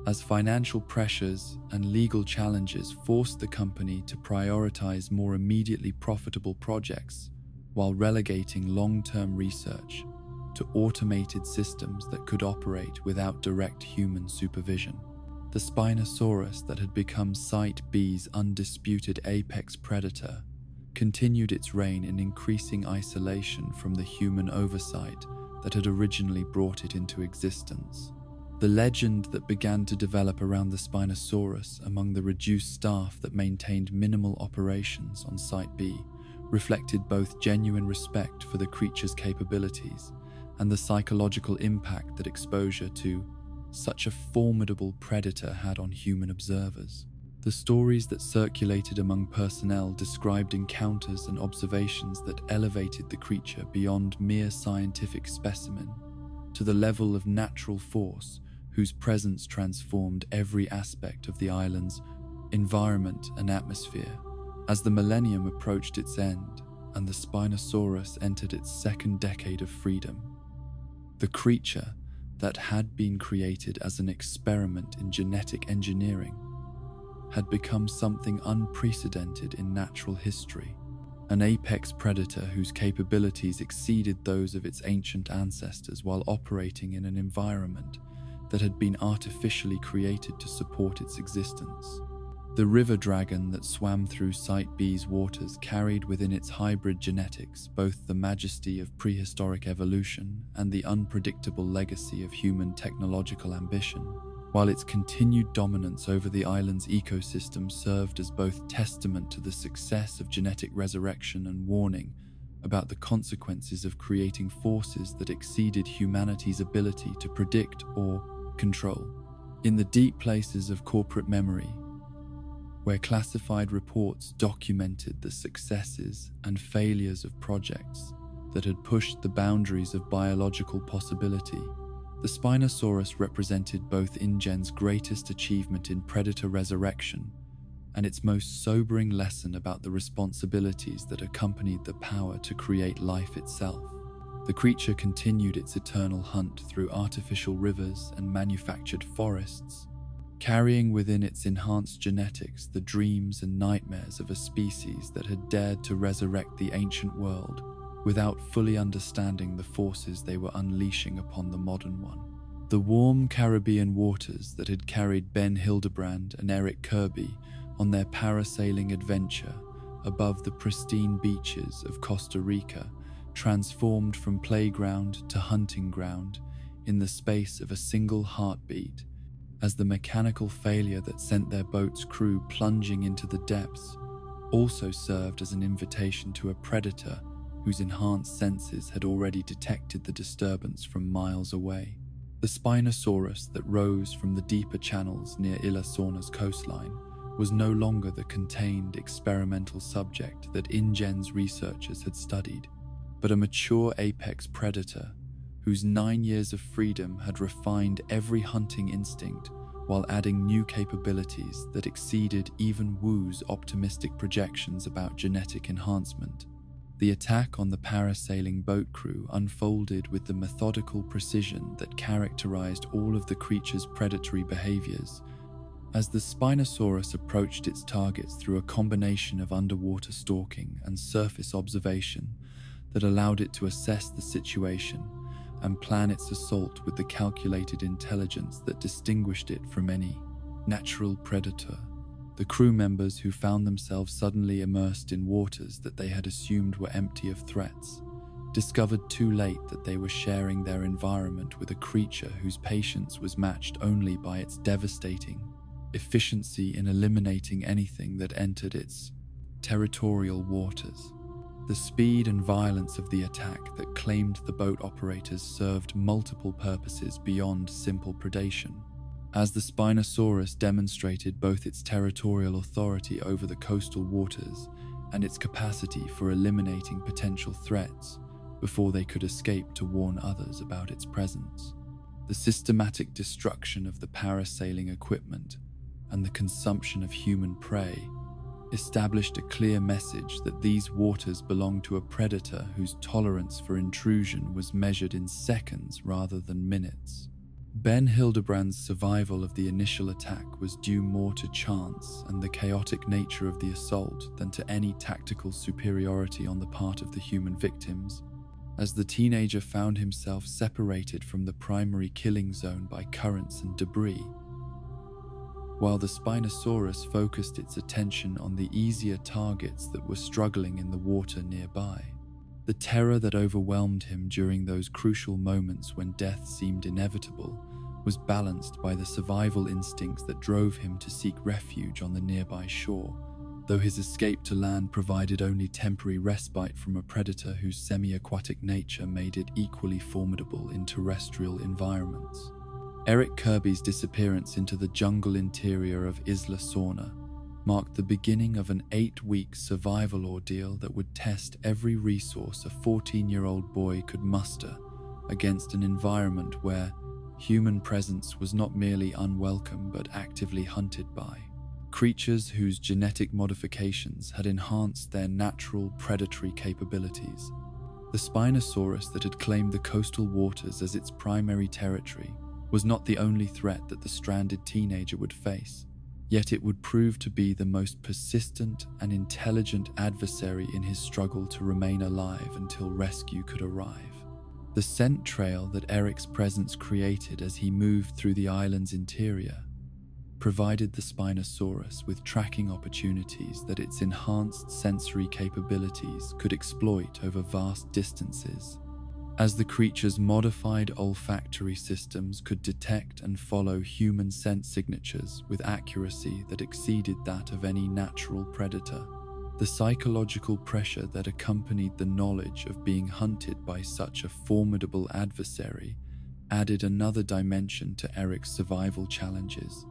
as financial pressures and legal challenges forced the company to prioritize more immediately profitable projects while relegating long-term research to automated systems that could operate without direct human supervision. The Spinosaurus that had become Site B's undisputed apex predator continued its reign in increasing isolation from the human oversight that had originally brought it into existence. The legend that began to develop around the Spinosaurus among the reduced staff that maintained minimal operations on Site B reflected both genuine respect for the creature's capabilities and the psychological impact that exposure to such a formidable predator had on human observers. The stories that circulated among personnel described encounters and observations that elevated the creature beyond mere scientific specimen to the level of natural force whose presence transformed every aspect of the island's environment and atmosphere. As the millennium approached its end and the Spinosaurus entered its second decade of freedom, the creature that had been created as an experiment in genetic engineering had become something unprecedented in natural history, an apex predator whose capabilities exceeded those of its ancient ancestors while operating in an environment that had been artificially created to support its existence. The river dragon that swam through Site B's waters carried within its hybrid genetics both the majesty of prehistoric evolution and the unpredictable legacy of human technological ambition, while its continued dominance over the island's ecosystem served as both testament to the success of genetic resurrection and warning about the consequences of creating forces that exceeded humanity's ability to predict or control. In the deep places of corporate memory, where classified reports documented the successes and failures of projects that had pushed the boundaries of biological possibility, the Spinosaurus represented both InGen's greatest achievement in predator resurrection and its most sobering lesson about the responsibilities that accompanied the power to create life itself. The creature continued its eternal hunt through artificial rivers and manufactured forests, carrying within its enhanced genetics the dreams and nightmares of a species that had dared to resurrect the ancient world without fully understanding the forces they were unleashing upon the modern one. The warm Caribbean waters that had carried Ben Hildebrand and Eric Kirby on their parasailing adventure above the pristine beaches of Costa Rica transformed from playground to hunting ground in the space of a single heartbeat, as the mechanical failure that sent their boat's crew plunging into the depths also served as an invitation to a predator whose enhanced senses had already detected the disturbance from miles away. The Spinosaurus that rose from the deeper channels near Ilha Sorna's coastline was no longer the contained experimental subject that InGen's researchers had studied, but a mature apex predator whose 9 years of freedom had refined every hunting instinct while adding new capabilities that exceeded even Wu's optimistic projections about genetic enhancement. The attack on the parasailing boat crew unfolded with the methodical precision that characterized all of the creature's predatory behaviors, as the Spinosaurus approached its targets through a combination of underwater stalking and surface observation that allowed it to assess the situation and plan its assault with the calculated intelligence that distinguished it from any natural predator. The crew members who found themselves suddenly immersed in waters that they had assumed were empty of threats discovered too late that they were sharing their environment with a creature whose patience was matched only by its devastating efficiency in eliminating anything that entered its territorial waters. The speed and violence of the attack that claimed the boat operators served multiple purposes beyond simple predation. As the Spinosaurus demonstrated both its territorial authority over the coastal waters and its capacity for eliminating potential threats before they could escape to warn others about its presence. The systematic destruction of the parasailing equipment and the consumption of human prey established a clear message that these waters belonged to a predator whose tolerance for intrusion was measured in seconds rather than minutes. Ben Hildebrand's survival of the initial attack was due more to chance and the chaotic nature of the assault than to any tactical superiority on the part of the human victims, as the teenager found himself separated from the primary killing zone by currents and debris, while the Spinosaurus focused its attention on the easier targets that were struggling in the water nearby. The terror that overwhelmed him during those crucial moments when death seemed inevitable was balanced by the survival instincts that drove him to seek refuge on the nearby shore, though his escape to land provided only temporary respite from a predator whose semi-aquatic nature made it equally formidable in terrestrial environments. Eric Kirby's disappearance into the jungle interior of Isla Sorna marked the beginning of an 8-week survival ordeal that would test every resource a 14-year-old boy could muster against an environment where human presence was not merely unwelcome but actively hunted by creatures whose genetic modifications had enhanced their natural predatory capabilities. The Spinosaurus that had claimed the coastal waters as its primary territory was not the only threat that the stranded teenager would face, yet it would prove to be the most persistent and intelligent adversary in his struggle to remain alive until rescue could arrive. The scent trail that Eric's presence created as he moved through the island's interior provided the Spinosaurus with tracking opportunities that its enhanced sensory capabilities could exploit over vast distances, as the creature's modified olfactory systems could detect and follow human scent signatures with accuracy that exceeded that of any natural predator. The psychological pressure that accompanied the knowledge of being hunted by such a formidable adversary added another dimension to Eric's survival challenges,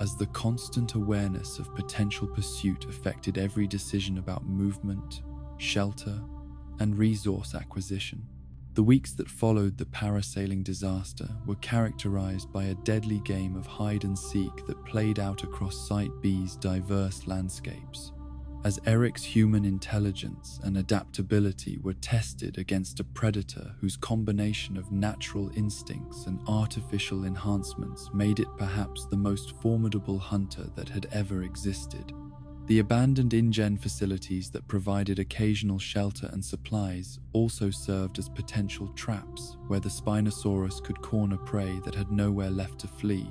as the constant awareness of potential pursuit affected every decision about movement, shelter, and resource acquisition. The weeks that followed the parasailing disaster were characterized by a deadly game of hide-and-seek that played out across Site B's diverse landscapes, as Eric's human intelligence and adaptability were tested against a predator whose combination of natural instincts and artificial enhancements made it perhaps the most formidable hunter that had ever existed. The abandoned InGen facilities that provided occasional shelter and supplies also served as potential traps where the Spinosaurus could corner prey that had nowhere left to flee,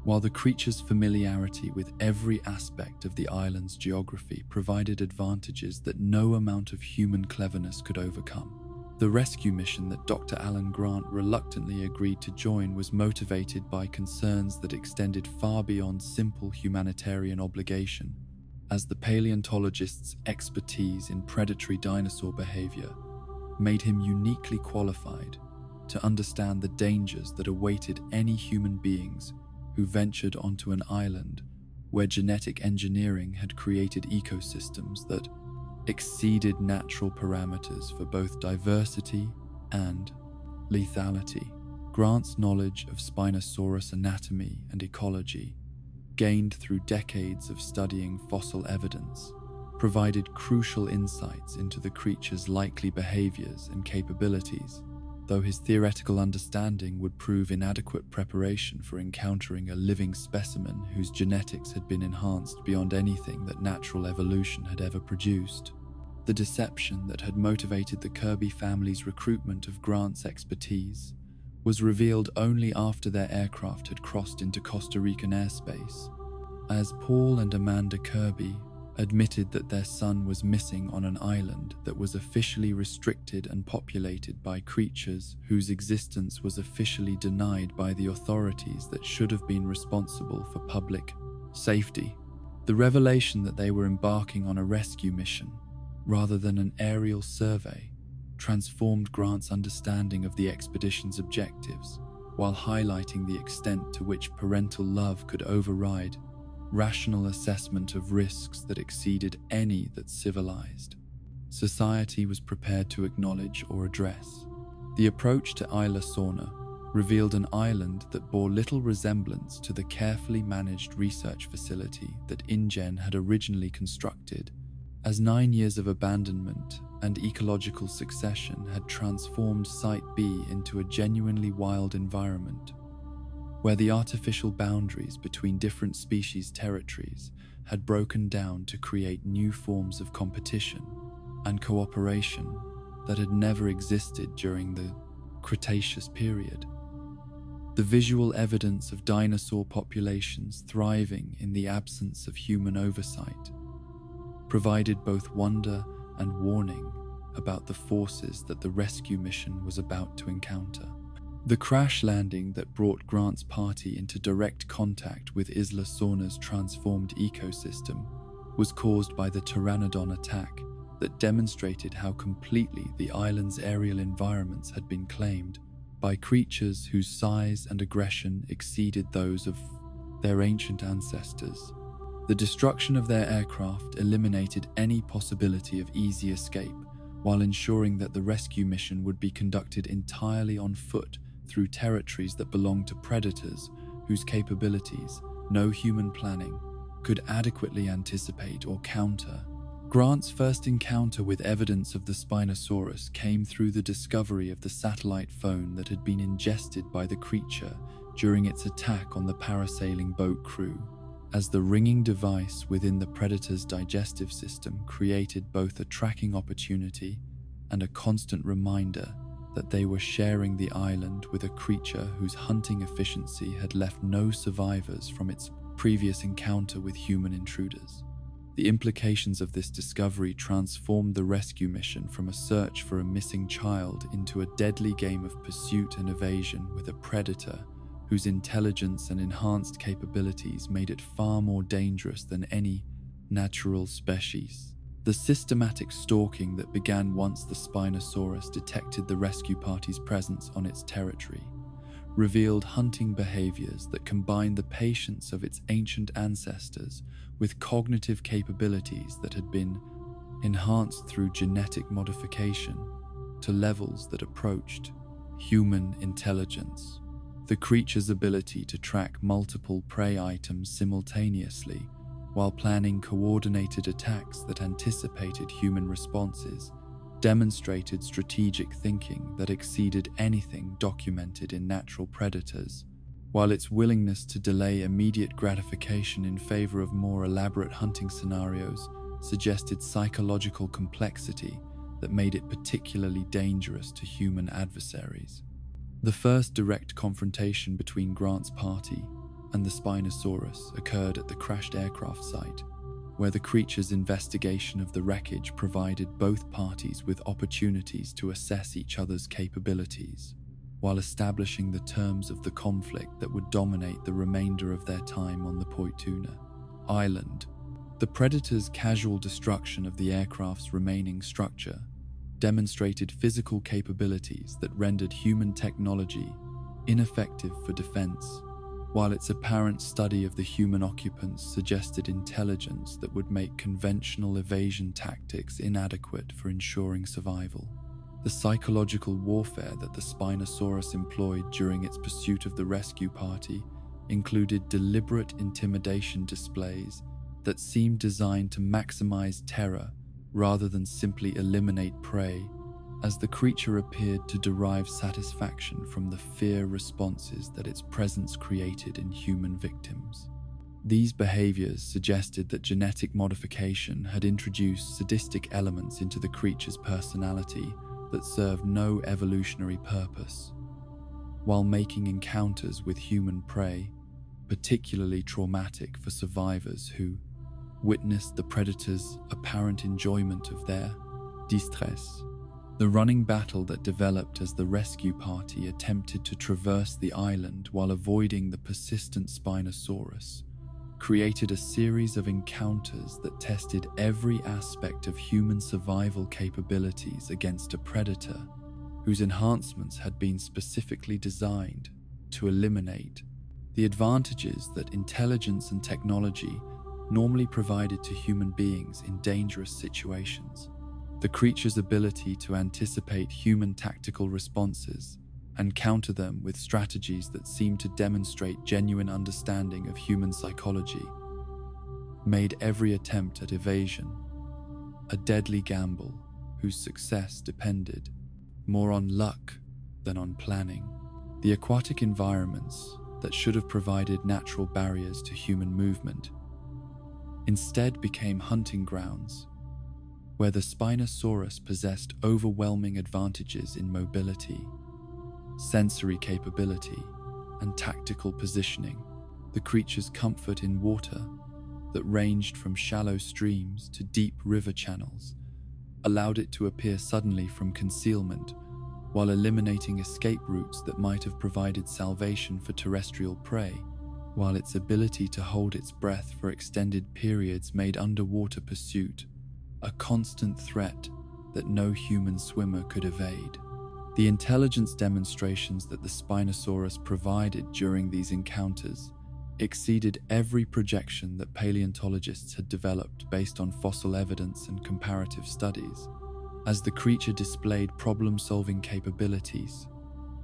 while the creature's familiarity with every aspect of the island's geography provided advantages that no amount of human cleverness could overcome. The rescue mission that Dr. Alan Grant reluctantly agreed to join was motivated by concerns that extended far beyond simple humanitarian obligation, as the paleontologist's expertise in predatory dinosaur behavior made him uniquely qualified to understand the dangers that awaited any human beings who ventured onto an island where genetic engineering had created ecosystems that exceeded natural parameters for both diversity and lethality. Grant's knowledge of Spinosaurus anatomy and ecology, gained through decades of studying fossil evidence, provided crucial insights into the creature's likely behaviors and capabilities, though his theoretical understanding would prove inadequate preparation for encountering a living specimen whose genetics had been enhanced beyond anything that natural evolution had ever produced. The deception that had motivated the Kirby family's recruitment of Grant's expertise was revealed only after their aircraft had crossed into Costa Rican airspace, as Paul and Amanda Kirby admitted that their son was missing on an island that was officially restricted and populated by creatures whose existence was officially denied by the authorities that should have been responsible for public safety. The revelation that they were embarking on a rescue mission, rather than an aerial survey, transformed Grant's understanding of the expedition's objectives, while highlighting the extent to which parental love could override rational assessment of risks that exceeded any that civilized society was prepared to acknowledge or address. The approach to Isla Sorna revealed an island that bore little resemblance to the carefully managed research facility that InGen had originally constructed, as 9 years of abandonment and ecological succession had transformed Site B into a genuinely wild environment, where the artificial boundaries between different species' territories had broken down to create new forms of competition and cooperation that had never existed during the Cretaceous period. The visual evidence of dinosaur populations thriving in the absence of human oversight provided both wonder and warning about the forces that the rescue mission was about to encounter. The crash landing that brought Grant's party into direct contact with Isla Sorna's transformed ecosystem was caused by the Pteranodon attack that demonstrated how completely the island's aerial environments had been claimed by creatures whose size and aggression exceeded those of their ancient ancestors. The destruction of their aircraft eliminated any possibility of easy escape, while ensuring that the rescue mission would be conducted entirely on foot through territories that belonged to predators whose capabilities no human planning could adequately anticipate or counter. Grant's first encounter with evidence of the Spinosaurus came through the discovery of the satellite phone that had been ingested by the creature during its attack on the parasailing boat crew, as the ringing device within the predator's digestive system created both a tracking opportunity and a constant reminder that they were sharing the island with a creature whose hunting efficiency had left no survivors from its previous encounter with human intruders. The implications of this discovery transformed the rescue mission from a search for a missing child into a deadly game of pursuit and evasion with a predator whose intelligence and enhanced capabilities made it far more dangerous than any natural species. The systematic stalking that began once the Spinosaurus detected the rescue party's presence on its territory revealed hunting behaviors that combined the patience of its ancient ancestors with cognitive capabilities that had been enhanced through genetic modification to levels that approached human intelligence. The creature's ability to track multiple prey items simultaneously while planning coordinated attacks that anticipated human responses demonstrated strategic thinking that exceeded anything documented in natural predators, while its willingness to delay immediate gratification in favor of more elaborate hunting scenarios suggested psychological complexity that made it particularly dangerous to human adversaries. The first direct confrontation between Grant's party and the Spinosaurus occurred at the crashed aircraft site, where the creature's investigation of the wreckage provided both parties with opportunities to assess each other's capabilities, while establishing the terms of the conflict that would dominate the remainder of their time on the Poituna Island. The Predator's casual destruction of the aircraft's remaining structure demonstrated physical capabilities that rendered human technology ineffective for defense, while its apparent study of the human occupants suggested intelligence that would make conventional evasion tactics inadequate for ensuring survival. The psychological warfare that the Spinosaurus employed during its pursuit of the rescue party included deliberate intimidation displays that seemed designed to maximize terror rather than simply eliminate prey, as the creature appeared to derive satisfaction from the fear responses that its presence created in human victims. These behaviors suggested that genetic modification had introduced sadistic elements into the creature's personality that served no evolutionary purpose, while making encounters with human prey particularly traumatic for survivors who witnessed the predator's apparent enjoyment of their distress. The running battle that developed as the rescue party attempted to traverse the island while avoiding the persistent Spinosaurus created a series of encounters that tested every aspect of human survival capabilities against a predator whose enhancements had been specifically designed to eliminate the advantages that intelligence and technology normally provided to human beings in dangerous situations. The creature's ability to anticipate human tactical responses and counter them with strategies that seemed to demonstrate genuine understanding of human psychology made every attempt at evasion a deadly gamble whose success depended more on luck than on planning. The aquatic environments that should have provided natural barriers to human movement instead became hunting grounds where the Spinosaurus possessed overwhelming advantages in mobility, sensory capability, and tactical positioning. The creature's comfort in water that ranged from shallow streams to deep river channels allowed it to appear suddenly from concealment, while eliminating escape routes that might have provided salvation for terrestrial prey, while its ability to hold its breath for extended periods made underwater pursuit a constant threat that no human swimmer could evade. The intelligence demonstrations that the Spinosaurus provided during these encounters exceeded every projection that paleontologists had developed based on fossil evidence and comparative studies, as the creature displayed problem-solving capabilities,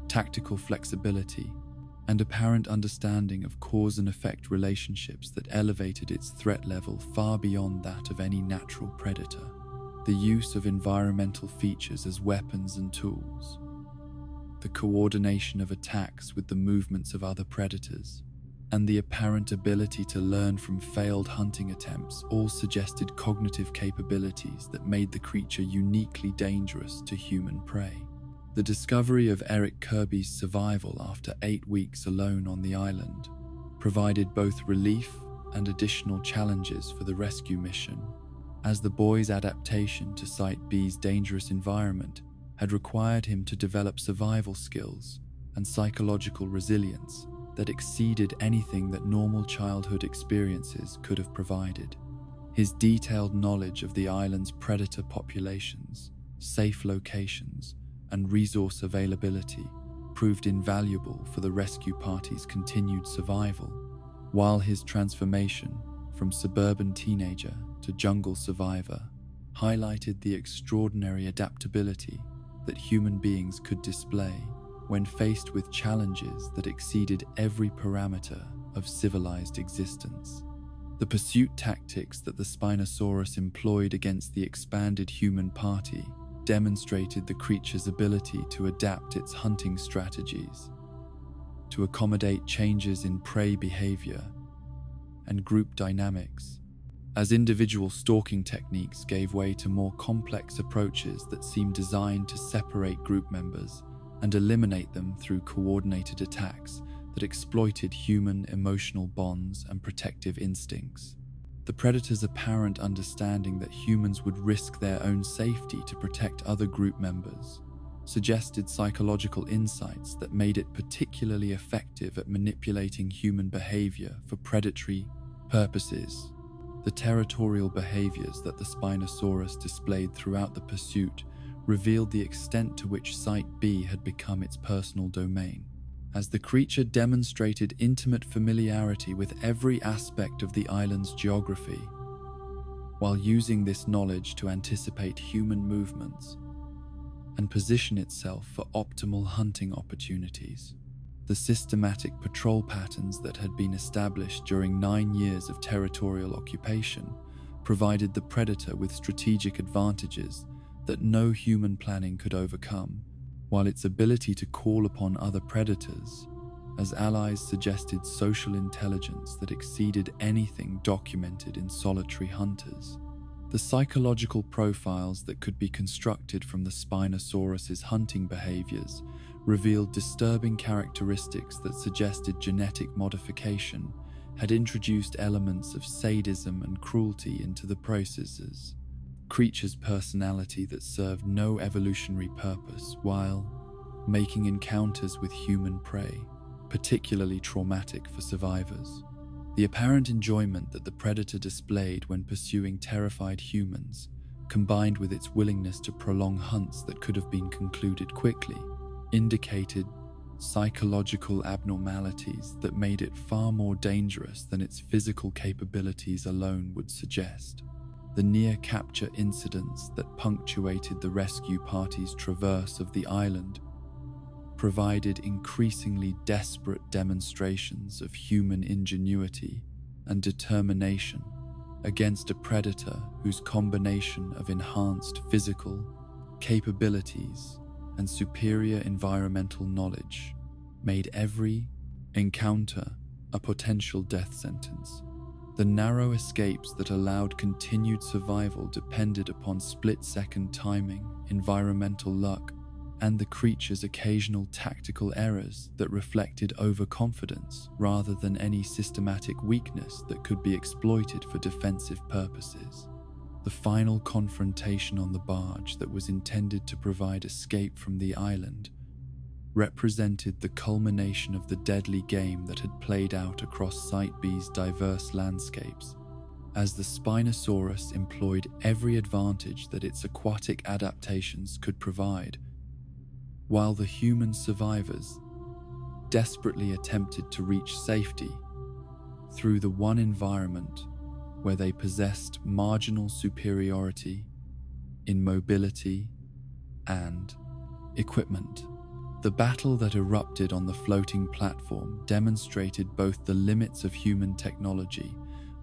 tactical flexibility, and apparent understanding of cause and effect relationships that elevated its threat level far beyond that of any natural predator. The use of environmental features as weapons and tools, the coordination of attacks with the movements of other predators, and the apparent ability to learn from failed hunting attempts all suggested cognitive capabilities that made the creature uniquely dangerous to human prey. The discovery of Eric Kirby's survival after 8 weeks alone on the island provided both relief and additional challenges for the rescue mission, as the boy's adaptation to Site B's dangerous environment had required him to develop survival skills and psychological resilience that exceeded anything that normal childhood experiences could have provided. His detailed knowledge of the island's predator populations, safe locations, and resource availability proved invaluable for the rescue party's continued survival, while his transformation from suburban teenager to jungle survivor highlighted the extraordinary adaptability that human beings could display when faced with challenges that exceeded every parameter of civilized existence. The pursuit tactics that the Spinosaurus employed against the expanded human party demonstrated the creature's ability to adapt its hunting strategies, to accommodate changes in prey behavior and group dynamics, as individual stalking techniques gave way to more complex approaches that seemed designed to separate group members and eliminate them through coordinated attacks that exploited human emotional bonds and protective instincts. The predator's apparent understanding that humans would risk their own safety to protect other group members suggested psychological insights that made it particularly effective at manipulating human behavior for predatory purposes. The territorial behaviors that the Spinosaurus displayed throughout the pursuit revealed the extent to which Site B had become its personal domain, as the creature demonstrated intimate familiarity with every aspect of the island's geography, while using this knowledge to anticipate human movements and position itself for optimal hunting opportunities. The systematic patrol patterns that had been established during 9 years of territorial occupation provided the predator with strategic advantages that no human planning could overcome, while its ability to call upon other predators as allies suggested social intelligence that exceeded anything documented in solitary hunters. The psychological profiles that could be constructed from the Spinosaurus's hunting behaviors revealed disturbing characteristics that suggested genetic modification had introduced elements of sadism and cruelty into the processes. Creature's personality that served no evolutionary purpose while making encounters with human prey particularly traumatic for survivors. The apparent enjoyment that the predator displayed when pursuing terrified humans, combined with its willingness to prolong hunts that could have been concluded quickly, indicated psychological abnormalities that made it far more dangerous than its physical capabilities alone would suggest. The near-capture incidents that punctuated the rescue party's traverse of the island provided increasingly desperate demonstrations of human ingenuity and determination against a predator whose combination of enhanced physical capabilities and superior environmental knowledge made every encounter a potential death sentence. The narrow escapes that allowed continued survival depended upon split-second timing, environmental luck, and the creature's occasional tactical errors that reflected overconfidence rather than any systematic weakness that could be exploited for defensive purposes. The final confrontation on the barge that was intended to provide escape from the island represented the culmination of the deadly game that had played out across Site B's diverse landscapes, as the Spinosaurus employed every advantage that its aquatic adaptations could provide, while the human survivors desperately attempted to reach safety through the one environment where they possessed marginal superiority in mobility and equipment. The battle that erupted on the floating platform demonstrated both the limits of human technology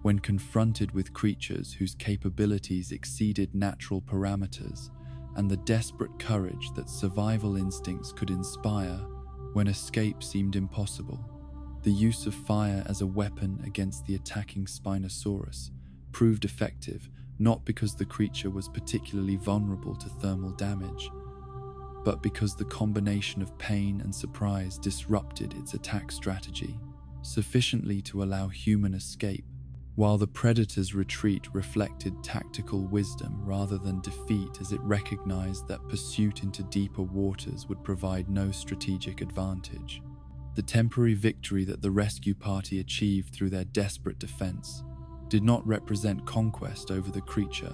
when confronted with creatures whose capabilities exceeded natural parameters, and the desperate courage that survival instincts could inspire when escape seemed impossible. The use of fire as a weapon against the attacking Spinosaurus proved effective not because the creature was particularly vulnerable to thermal damage, but because the combination of pain and surprise disrupted its attack strategy sufficiently to allow human escape, while the predator's retreat reflected tactical wisdom rather than defeat, as it recognized that pursuit into deeper waters would provide no strategic advantage. The temporary victory that the rescue party achieved through their desperate defense did not represent conquest over the creature,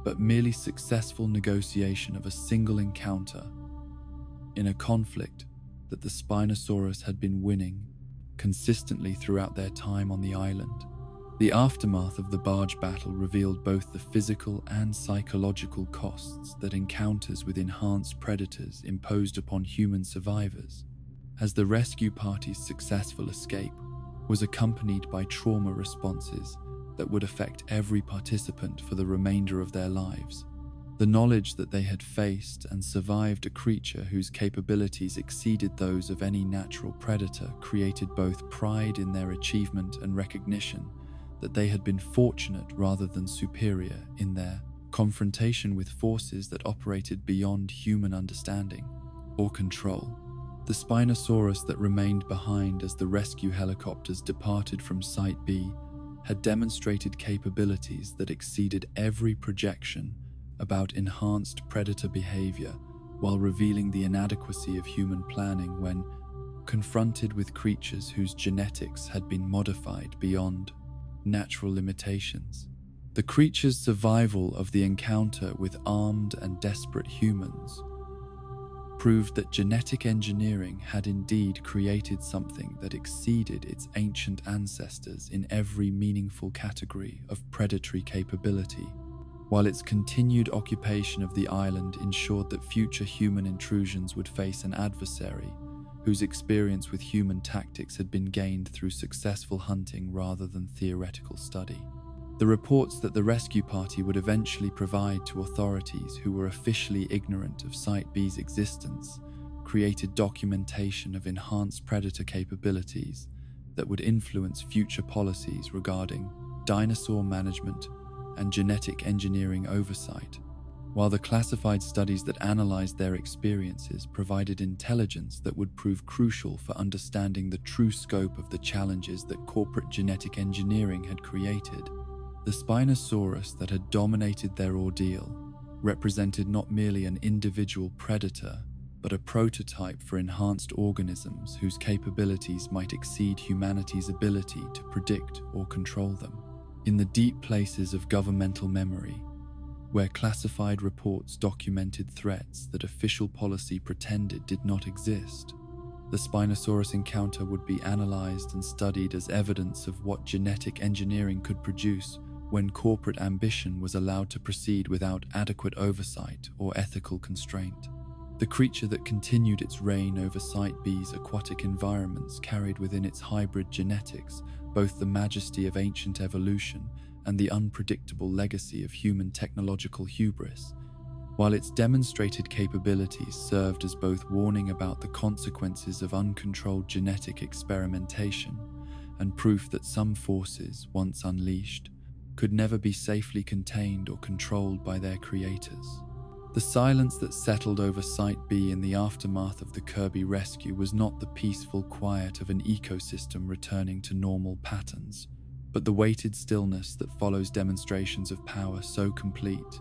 but merely successful negotiation of a single encounter in a conflict that the Spinosaurus had been winning consistently throughout their time on the island. The aftermath of the barge battle revealed both the physical and psychological costs that encounters with enhanced predators imposed upon human survivors, as the rescue party's successful escape was accompanied by trauma responses that would affect every participant for the remainder of their lives. The knowledge that they had faced and survived a creature whose capabilities exceeded those of any natural predator created both pride in their achievement and recognition that they had been fortunate rather than superior in their confrontation with forces that operated beyond human understanding or control. The Spinosaurus that remained behind as the rescue helicopters departed from Site B had demonstrated capabilities that exceeded every projection about enhanced predator behavior, while revealing the inadequacy of human planning when confronted with creatures whose genetics had been modified beyond natural limitations. The creature's survival of the encounter with armed and desperate humans proved that genetic engineering had indeed created something that exceeded its ancient ancestors in every meaningful category of predatory capability, while its continued occupation of the island ensured that future human intrusions would face an adversary whose experience with human tactics had been gained through successful hunting rather than theoretical study. The reports that the rescue party would eventually provide to authorities who were officially ignorant of Site B's existence created documentation of enhanced predator capabilities that would influence future policies regarding dinosaur management and genetic engineering oversight, while the classified studies that analyzed their experiences provided intelligence that would prove crucial for understanding the true scope of the challenges that corporate genetic engineering had created. The Spinosaurus that had dominated their ordeal represented not merely an individual predator, but a prototype for enhanced organisms whose capabilities might exceed humanity's ability to predict or control them. In the deep places of governmental memory, where classified reports documented threats that official policy pretended did not exist, The Spinosaurus encounter would be analyzed and studied as evidence of what genetic engineering could produce when corporate ambition was allowed to proceed without adequate oversight or ethical constraint. The creature that continued its reign over Site B's aquatic environments carried within its hybrid genetics both the majesty of ancient evolution and the unpredictable legacy of human technological hubris, while its demonstrated capabilities served as both warning about the consequences of uncontrolled genetic experimentation and proof that some forces, once unleashed, could never be safely contained or controlled by their creators. The silence that settled over Site B in the aftermath of the Kirby rescue was not the peaceful quiet of an ecosystem returning to normal patterns, but the weighted stillness that follows demonstrations of power so complete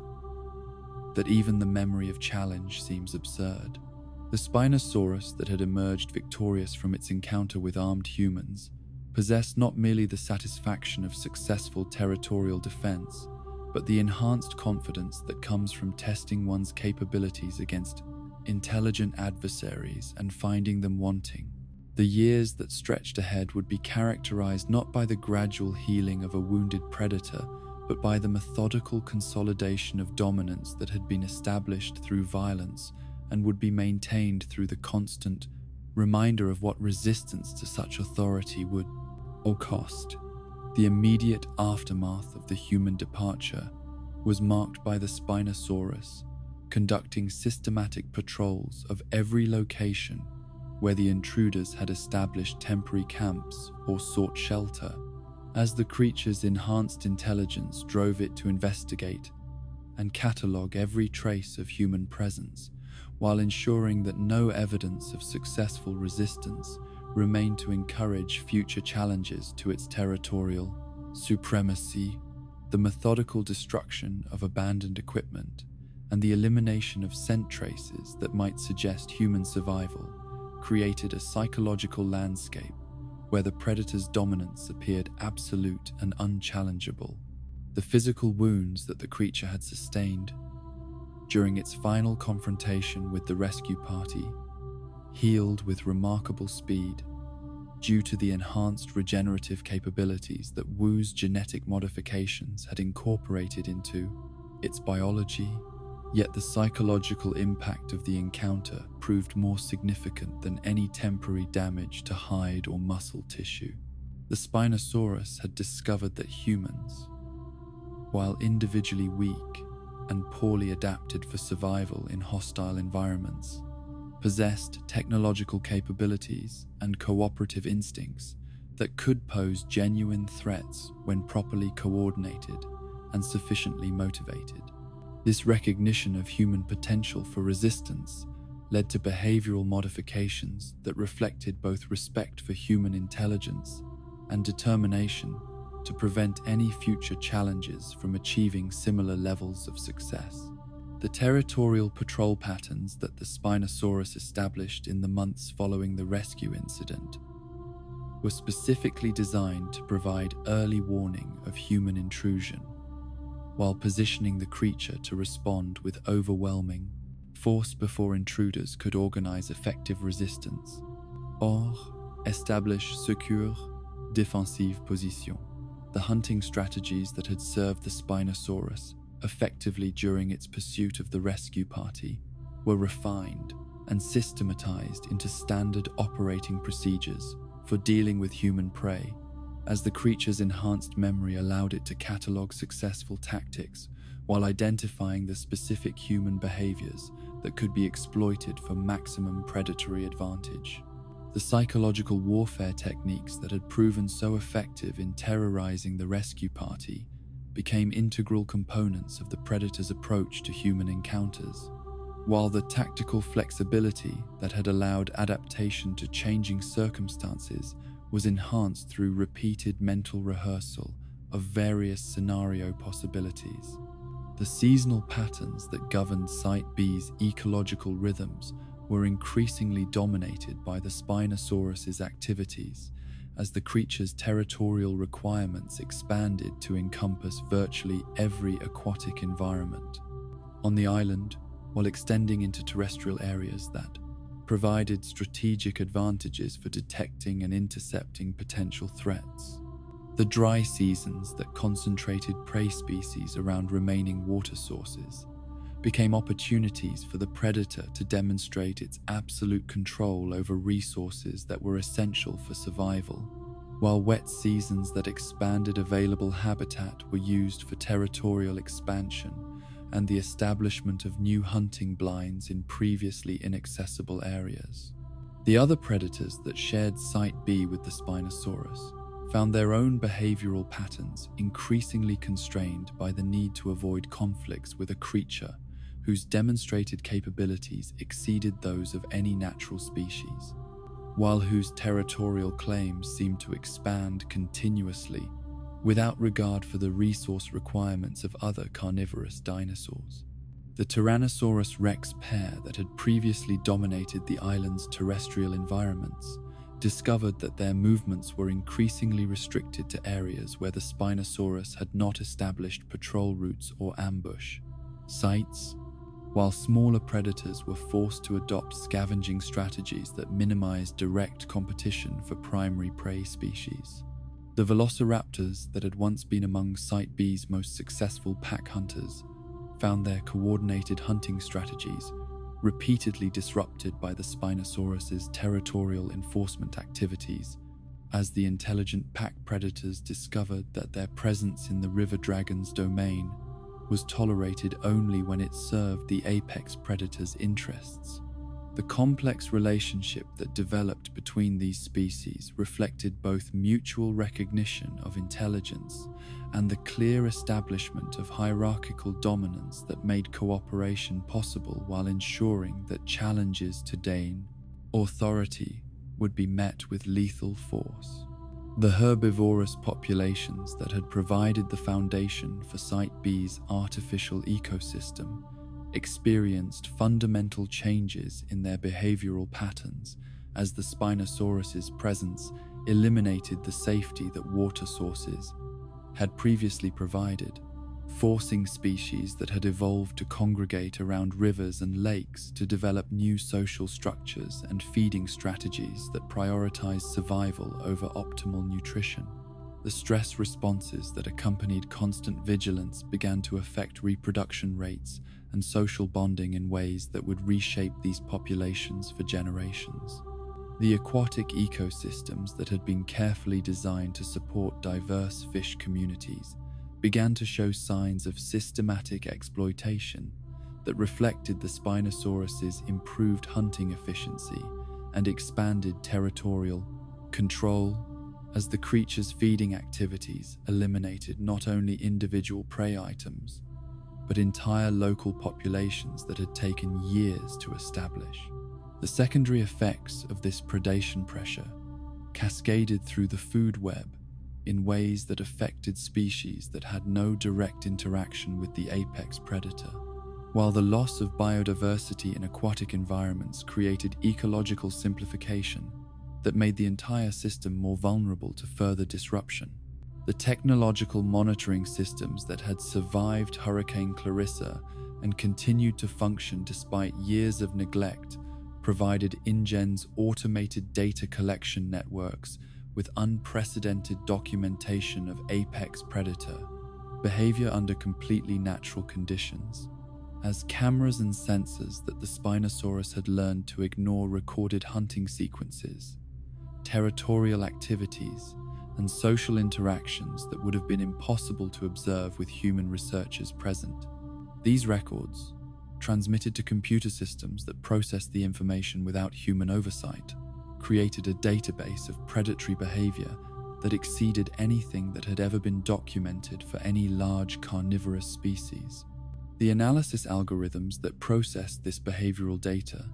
that even the memory of challenge seems absurd. The Spinosaurus that had emerged victorious from its encounter with armed humans possessed not merely the satisfaction of successful territorial defense, but the enhanced confidence that comes from testing one's capabilities against intelligent adversaries and finding them wanting. The years that stretched ahead would be characterized not by the gradual healing of a wounded predator, but by the methodical consolidation of dominance that had been established through violence and would be maintained through the constant reminder of what resistance to such authority would cost. The immediate aftermath of the human departure was marked by the Spinosaurus conducting systematic patrols of every location where the intruders had established temporary camps or sought shelter, as the creature's enhanced intelligence drove it to investigate and catalogue every trace of human presence, while ensuring that no evidence of successful resistance remained to encourage future challenges to its territorial supremacy. The methodical destruction of abandoned equipment and the elimination of scent traces that might suggest human survival created a psychological landscape where the predator's dominance appeared absolute and unchallengeable. The physical wounds that the creature had sustained during its final confrontation with the rescue party healed with remarkable speed due to the enhanced regenerative capabilities that Wu's genetic modifications had incorporated into its biology. Yet the psychological impact of the encounter proved more significant than any temporary damage to hide or muscle tissue. The Spinosaurus had discovered that humans, while individually weak and poorly adapted for survival in hostile environments, possessed technological capabilities and cooperative instincts that could pose genuine threats when properly coordinated and sufficiently motivated. This recognition of human potential for resistance led to behavioral modifications that reflected both respect for human intelligence and determination to prevent any future challenges from achieving similar levels of success. The territorial patrol patterns that the Spinosaurus established in the months following the rescue incident were specifically designed to provide early warning of human intrusion, while positioning the creature to respond with overwhelming force before intruders could organize effective resistance, or establish secure, défensive position. The hunting strategies that had served the Spinosaurus effectively during its pursuit of the rescue party were refined and systematized into standard operating procedures for dealing with human prey, as the creature's enhanced memory allowed it to catalog successful tactics while identifying the specific human behaviors that could be exploited for maximum predatory advantage. The psychological warfare techniques that had proven so effective in terrorizing the rescue party became integral components of the predator's approach to human encounters, while the tactical flexibility that had allowed adaptation to changing circumstances was enhanced through repeated mental rehearsal of various scenario possibilities. The seasonal patterns that governed Site B's ecological rhythms were increasingly dominated by the Spinosaurus's activities as the creature's territorial requirements expanded to encompass virtually every aquatic environment on the island, while extending into terrestrial areas that provided strategic advantages for detecting and intercepting potential threats. The dry seasons that concentrated prey species around remaining water sources became opportunities for the predator to demonstrate its absolute control over resources that were essential for survival, while wet seasons that expanded available habitat were used for territorial expansion and the establishment of new hunting blinds in previously inaccessible areas. The other predators that shared Site B with the Spinosaurus found their own behavioral patterns increasingly constrained by the need to avoid conflicts with a creature whose demonstrated capabilities exceeded those of any natural species, while whose territorial claims seemed to expand continuously without regard for the resource requirements of other carnivorous dinosaurs. The Tyrannosaurus rex pair that had previously dominated the island's terrestrial environments discovered that their movements were increasingly restricted to areas where the Spinosaurus had not established patrol routes or ambush sites, while smaller predators were forced to adopt scavenging strategies that minimized direct competition for primary prey species. The velociraptors that had once been among Site B's most successful pack hunters found their coordinated hunting strategies repeatedly disrupted by the Spinosaurus's territorial enforcement activities, as the intelligent pack predators discovered that their presence in the river dragon's domain was tolerated only when it served the apex predator's interests. The complex relationship that developed between these species reflected both mutual recognition of intelligence and the clear establishment of hierarchical dominance that made cooperation possible while ensuring that challenges to gain authority would be met with lethal force. The herbivorous populations that had provided the foundation for Site B's artificial ecosystem experienced fundamental changes in their behavioral patterns as the Spinosaurus's presence eliminated the safety that water sources had previously provided, forcing species that had evolved to congregate around rivers and lakes to develop new social structures and feeding strategies that prioritized survival over optimal nutrition. The stress responses that accompanied constant vigilance began to affect reproduction rates and social bonding in ways that would reshape these populations for generations. The aquatic ecosystems that had been carefully designed to support diverse fish communities began to show signs of systematic exploitation that reflected the Spinosaurus's improved hunting efficiency and expanded territorial control, as the creature's feeding activities eliminated not only individual prey items, but entire local populations that had taken years to establish. The secondary effects of this predation pressure cascaded through the food web in ways that affected species that had no direct interaction with the apex predator. While the loss of biodiversity in aquatic environments created ecological simplification that made the entire system more vulnerable to further disruption, the technological monitoring systems that had survived Hurricane Clarissa and continued to function despite years of neglect provided InGen's automated data collection networks with unprecedented documentation of apex predator behavior under completely natural conditions. As cameras and sensors that the Spinosaurus had learned to ignore recorded hunting sequences, territorial activities, and social interactions that would have been impossible to observe with human researchers present. These records, transmitted to computer systems that processed the information without human oversight, created a database of predatory behavior that exceeded anything that had ever been documented for any large carnivorous species. The analysis algorithms that processed this behavioral data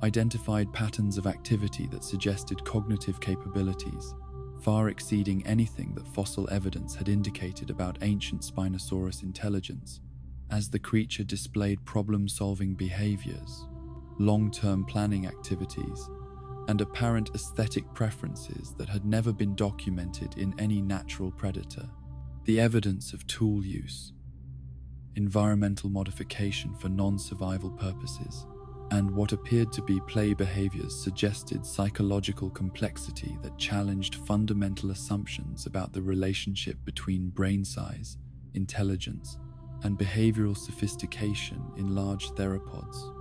identified patterns of activity that suggested cognitive capabilities far exceeding anything that fossil evidence had indicated about ancient Spinosaurus intelligence, as the creature displayed problem-solving behaviors, long-term planning activities, and apparent aesthetic preferences that had never been documented in any natural predator. The evidence of tool use, environmental modification for non-survival purposes, and what appeared to be play behaviors suggested psychological complexity that challenged fundamental assumptions about the relationship between brain size, intelligence, and behavioral sophistication in large theropods.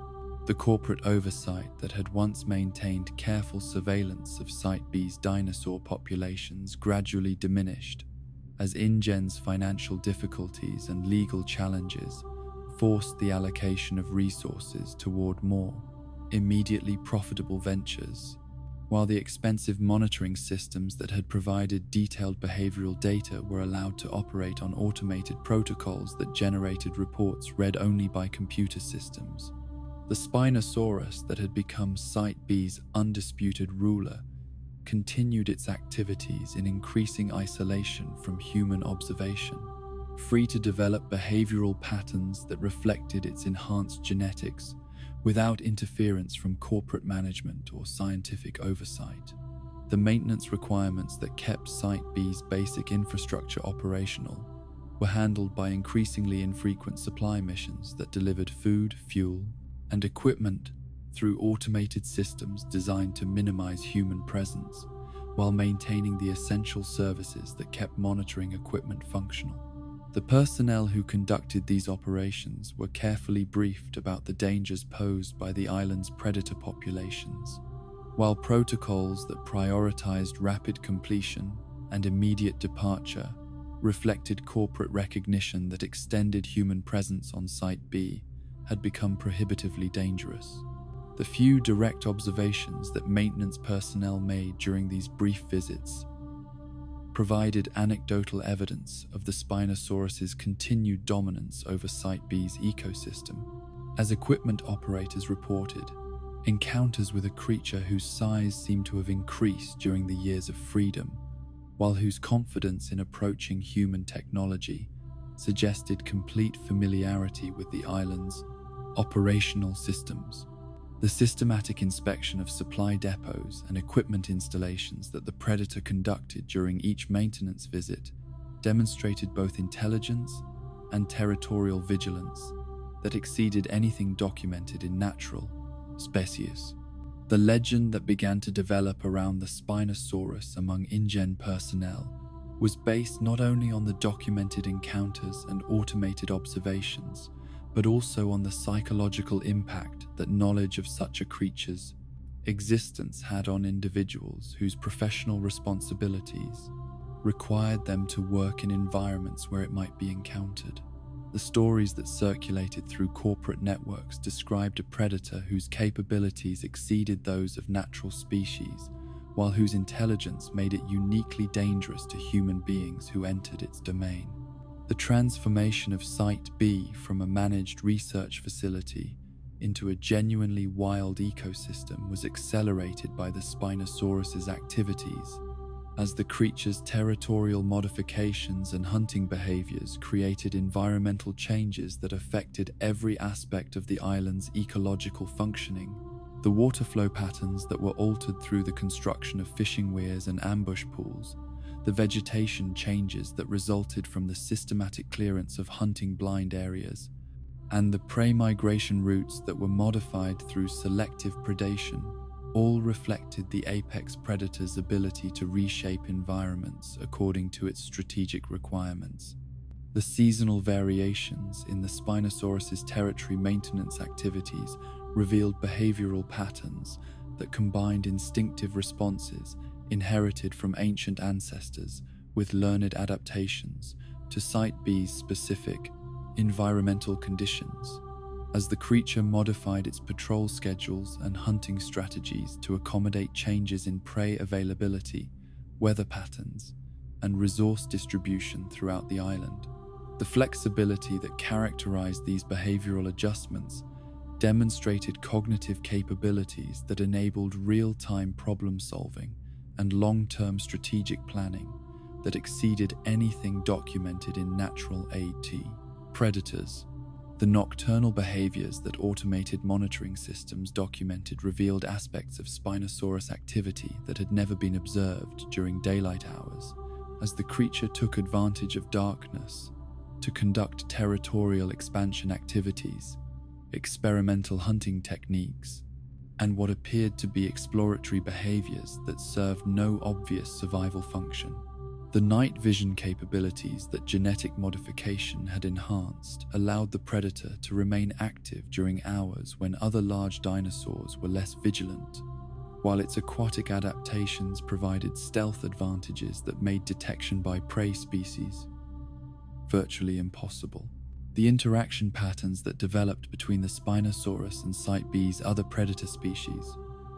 The corporate oversight that had once maintained careful surveillance of Site B's dinosaur populations gradually diminished as InGen's financial difficulties and legal challenges forced the allocation of resources toward more immediately profitable ventures, while the expensive monitoring systems that had provided detailed behavioral data were allowed to operate on automated protocols that generated reports read only by computer systems. The Spinosaurus that had become Site B's undisputed ruler continued its activities in increasing isolation from human observation, free to develop behavioral patterns that reflected its enhanced genetics without interference from corporate management or scientific oversight. The maintenance requirements that kept Site B's basic infrastructure operational were handled by increasingly infrequent supply missions that delivered food, fuel, and equipment through automated systems designed to minimize human presence, while maintaining the essential services that kept monitoring equipment functional. The personnel who conducted these operations were carefully briefed about the dangers posed by the island's predator populations, while protocols that prioritized rapid completion and immediate departure reflected corporate recognition that extended human presence on Site B had become prohibitively dangerous. The few direct observations that maintenance personnel made during these brief visits provided anecdotal evidence of the Spinosaurus's continued dominance over Site B's ecosystem. As equipment operators reported, encounters with a creature whose size seemed to have increased during the years of freedom, while whose confidence in approaching human technology suggested complete familiarity with the island's operational systems. The systematic inspection of supply depots and equipment installations that the predator conducted during each maintenance visit demonstrated both intelligence and territorial vigilance that exceeded anything documented in natural species. The legend that began to develop around the Spinosaurus among InGen personnel was based not only on the documented encounters and automated observations, but also on the psychological impact that knowledge of such a creature's existence had on individuals whose professional responsibilities required them to work in environments where it might be encountered. The stories that circulated through corporate networks described a predator whose capabilities exceeded those of natural species, while whose intelligence made it uniquely dangerous to human beings who entered its domain. The transformation of Site B from a managed research facility into a genuinely wild ecosystem was accelerated by the Spinosaurus's activities, as the creature's territorial modifications and hunting behaviors created environmental changes that affected every aspect of the island's ecological functioning. The water flow patterns that were altered through the construction of fishing weirs and ambush pools, the vegetation changes that resulted from the systematic clearance of hunting blind areas, and the prey migration routes that were modified through selective predation, all reflected the apex predator's ability to reshape environments according to its strategic requirements. The seasonal variations in the Spinosaurus's territory maintenance activities revealed behavioral patterns that combined instinctive responses inherited from ancient ancestors with learned adaptations to Site B's specific environmental conditions. As the creature modified its patrol schedules and hunting strategies to accommodate changes in prey availability, weather patterns, and resource distribution throughout the island. The flexibility that characterized these behavioral adjustments demonstrated cognitive capabilities that enabled real-time problem-solving and long-term strategic planning that exceeded anything documented in natural AT predators. The nocturnal behaviors that automated monitoring systems documented revealed aspects of Spinosaurus activity that had never been observed during daylight hours, as the creature took advantage of darkness to conduct territorial expansion activities. experimental hunting techniques, and what appeared to be exploratory behaviors that served no obvious survival function. The night vision capabilities that genetic modification had enhanced allowed the predator to remain active during hours when other large dinosaurs were less vigilant, while its aquatic adaptations provided stealth advantages that made detection by prey species virtually impossible. The interaction patterns that developed between the Spinosaurus and Site B's other predator species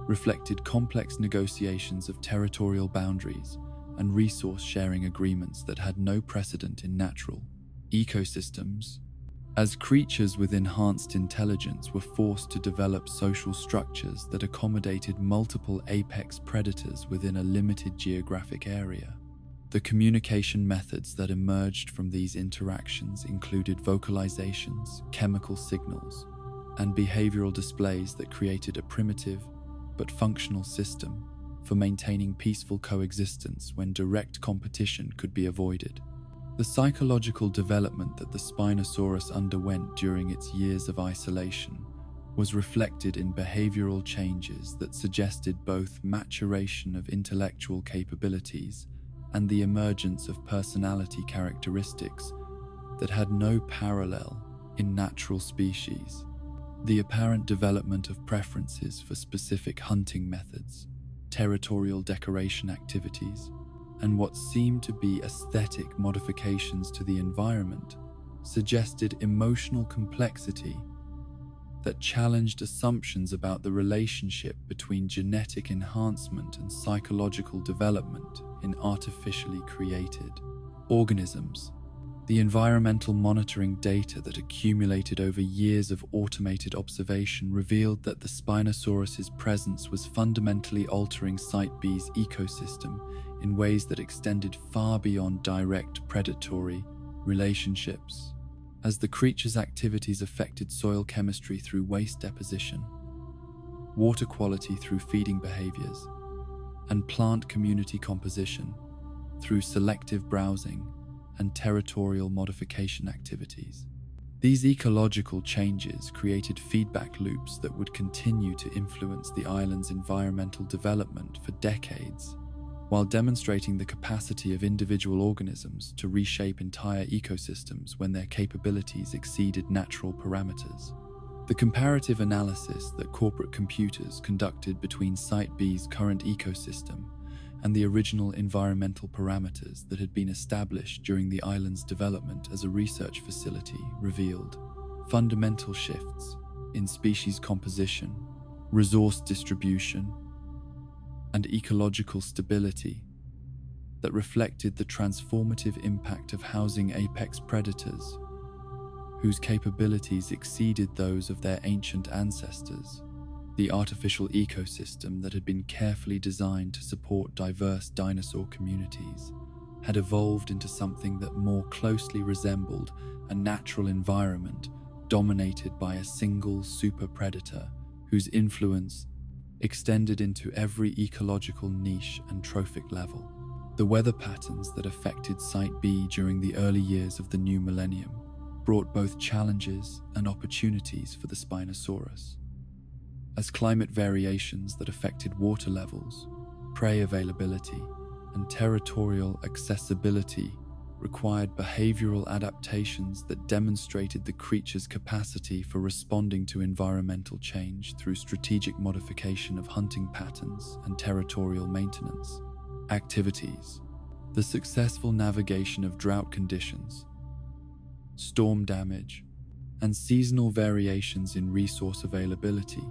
reflected complex negotiations of territorial boundaries and resource-sharing agreements that had no precedent in natural ecosystems. As creatures with enhanced intelligence were forced to develop social structures that accommodated multiple apex predators within a limited geographic area, the communication methods that emerged from these interactions included vocalizations, chemical signals, and behavioral displays that created a primitive but functional system for maintaining peaceful coexistence when direct competition could be avoided. The psychological development that the Spinosaurus underwent during its years of isolation was reflected in behavioral changes that suggested both maturation of intellectual capabilities and the emergence of personality characteristics that had no parallel in natural species. The apparent development of preferences for specific hunting methods, territorial decoration activities, and what seemed to be aesthetic modifications to the environment suggested emotional complexity that challenged assumptions about the relationship between genetic enhancement and psychological development in artificially created organisms. The environmental monitoring data that accumulated over years of automated observation revealed that the Spinosaurus's presence was fundamentally altering Site B's ecosystem in ways that extended far beyond direct predatory relationships. As the creature's activities affected soil chemistry through waste deposition, water quality through feeding behaviors, and plant community composition through selective browsing and territorial modification activities. These ecological changes created feedback loops that would continue to influence the island's environmental development for decades, while demonstrating the capacity of individual organisms to reshape entire ecosystems when their capabilities exceeded natural parameters. The comparative analysis that corporate computers conducted between Site B's current ecosystem and the original environmental parameters that had been established during the island's development as a research facility revealed fundamental shifts in species composition, resource distribution, and ecological stability that reflected the transformative impact of housing apex predators whose capabilities exceeded those of their ancient ancestors. The artificial ecosystem that had been carefully designed to support diverse dinosaur communities had evolved into something that more closely resembled a natural environment dominated by a single super predator whose influence extended into every ecological niche and trophic level. The weather patterns that affected Site B during the early years of the new millennium brought both challenges and opportunities for the Spinosaurus, as climate variations that affected water levels, prey availability, and territorial accessibility required behavioral adaptations that demonstrated the creature's capacity for responding to environmental change through strategic modification of hunting patterns and territorial maintenance activities. The successful navigation of drought conditions, storm damage, and seasonal variations in resource availability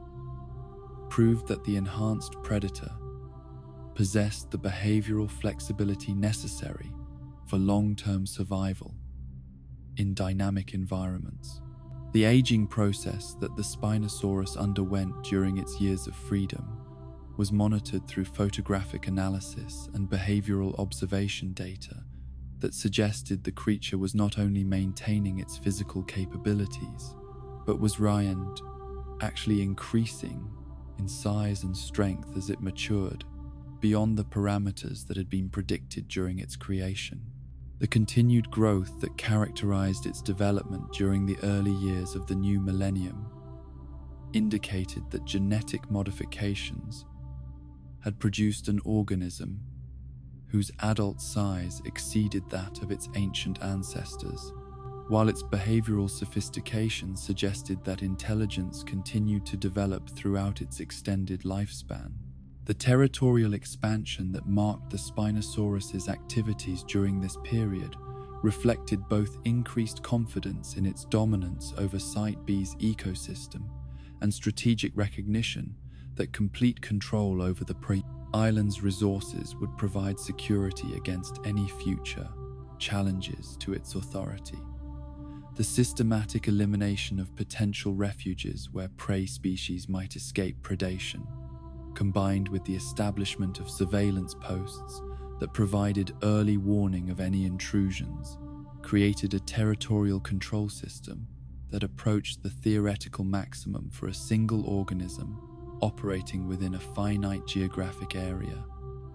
proved that the enhanced predator possessed the behavioral flexibility necessary for long-term survival in dynamic environments. The aging process that the Spinosaurus underwent during its years of freedom was monitored through photographic analysis and behavioral observation data that suggested the creature was not only maintaining its physical capabilities, but was actually increasing in size and strength as it matured beyond the parameters that had been predicted during its creation. The continued growth that characterized its development during the early years of the new millennium indicated that genetic modifications had produced an organism whose adult size exceeded that of its ancient ancestors, while its behavioral sophistication suggested that intelligence continued to develop throughout its extended lifespan. The territorial expansion that marked the Spinosaurus's activities during this period reflected both increased confidence in its dominance over Site B's ecosystem and strategic recognition that complete control over the island's resources would provide security against any future challenges to its authority. The systematic elimination of potential refuges where prey species might escape predation, combined with the establishment of surveillance posts that provided early warning of any intrusions, created a territorial control system that approached the theoretical maximum for a single organism operating within a finite geographic area.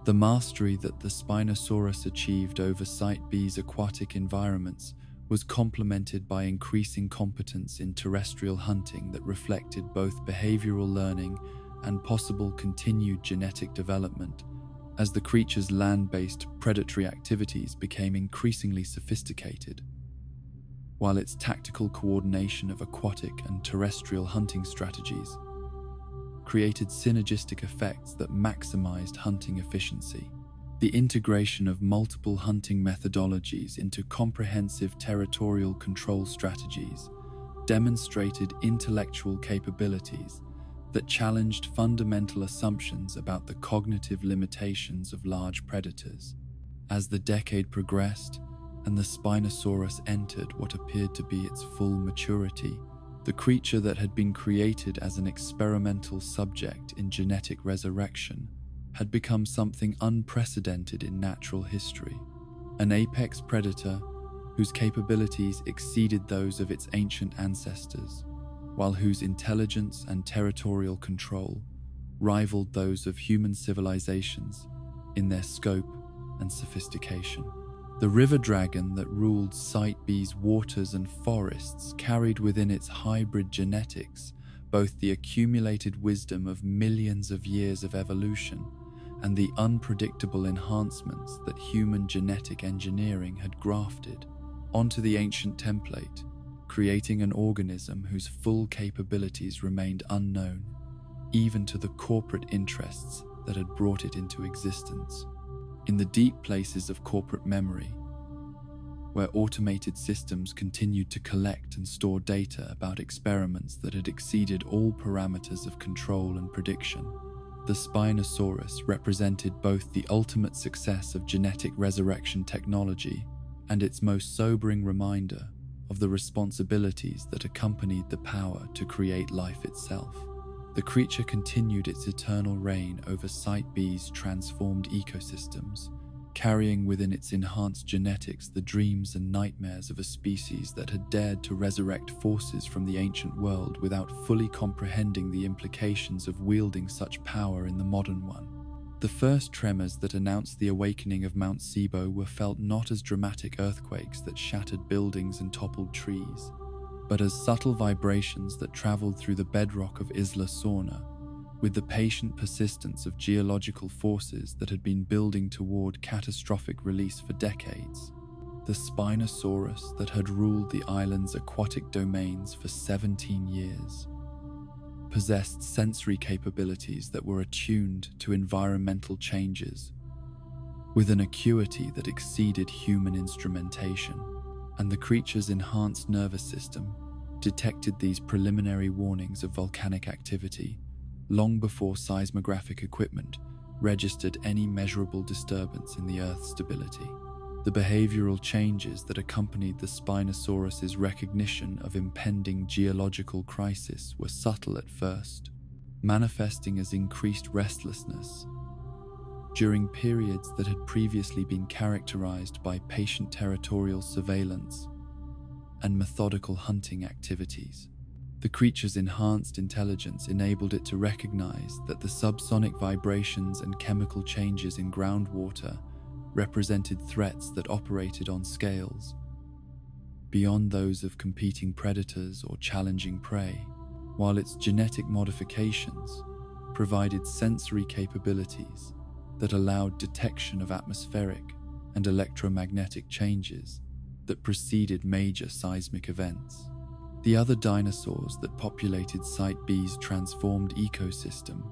The mastery that the Spinosaurus achieved over Site B's aquatic environments was complemented by increasing competence in terrestrial hunting that reflected both behavioral learning and possible continued genetic development, as the creature's land-based predatory activities became increasingly sophisticated, while its tactical coordination of aquatic and terrestrial hunting strategies created synergistic effects that maximized hunting efficiency. The integration of multiple hunting methodologies into comprehensive territorial control strategies demonstrated intellectual capabilities that challenged fundamental assumptions about the cognitive limitations of large predators. As the decade progressed and the Spinosaurus entered what appeared to be its full maturity, the creature that had been created as an experimental subject in genetic resurrection had become something unprecedented in natural history. An apex predator whose capabilities exceeded those of its ancient ancestors, while whose intelligence and territorial control rivaled those of human civilizations in their scope and sophistication. The river dragon that ruled Site B's waters and forests carried within its hybrid genetics both the accumulated wisdom of millions of years of evolution and the unpredictable enhancements that human genetic engineering had grafted onto the ancient template, creating an organism whose full capabilities remained unknown, even to the corporate interests that had brought it into existence. In the deep places of corporate memory, where automated systems continued to collect and store data about experiments that had exceeded all parameters of control and prediction, the Spinosaurus represented both the ultimate success of genetic resurrection technology and its most sobering reminder of the responsibilities that accompanied the power to create life itself. The creature continued its eternal reign over Site B's transformed ecosystems, carrying within its enhanced genetics the dreams and nightmares of a species that had dared to resurrect forces from the ancient world without fully comprehending the implications of wielding such power in the modern one. The first tremors that announced the awakening of Mount Sibo were felt not as dramatic earthquakes that shattered buildings and toppled trees, but as subtle vibrations that traveled through the bedrock of Isla Sorna, with the patient persistence of geological forces that had been building toward catastrophic release for decades. The Spinosaurus that had ruled the island's aquatic domains for 17 years possessed sensory capabilities that were attuned to environmental changes, with an acuity that exceeded human instrumentation, and the creature's enhanced nervous system detected these preliminary warnings of volcanic activity long before seismographic equipment registered any measurable disturbance in the Earth's stability. The behavioral changes that accompanied the Spinosaurus's recognition of impending geological crisis were subtle at first, manifesting as increased restlessness during periods that had previously been characterized by patient territorial surveillance and methodical hunting activities. The creature's enhanced intelligence enabled it to recognize that the subsonic vibrations and chemical changes in groundwater represented threats that operated on scales beyond those of competing predators or challenging prey. while its genetic modifications provided sensory capabilities that allowed detection of atmospheric and electromagnetic changes that preceded major seismic events. The other dinosaurs that populated Site B's transformed ecosystem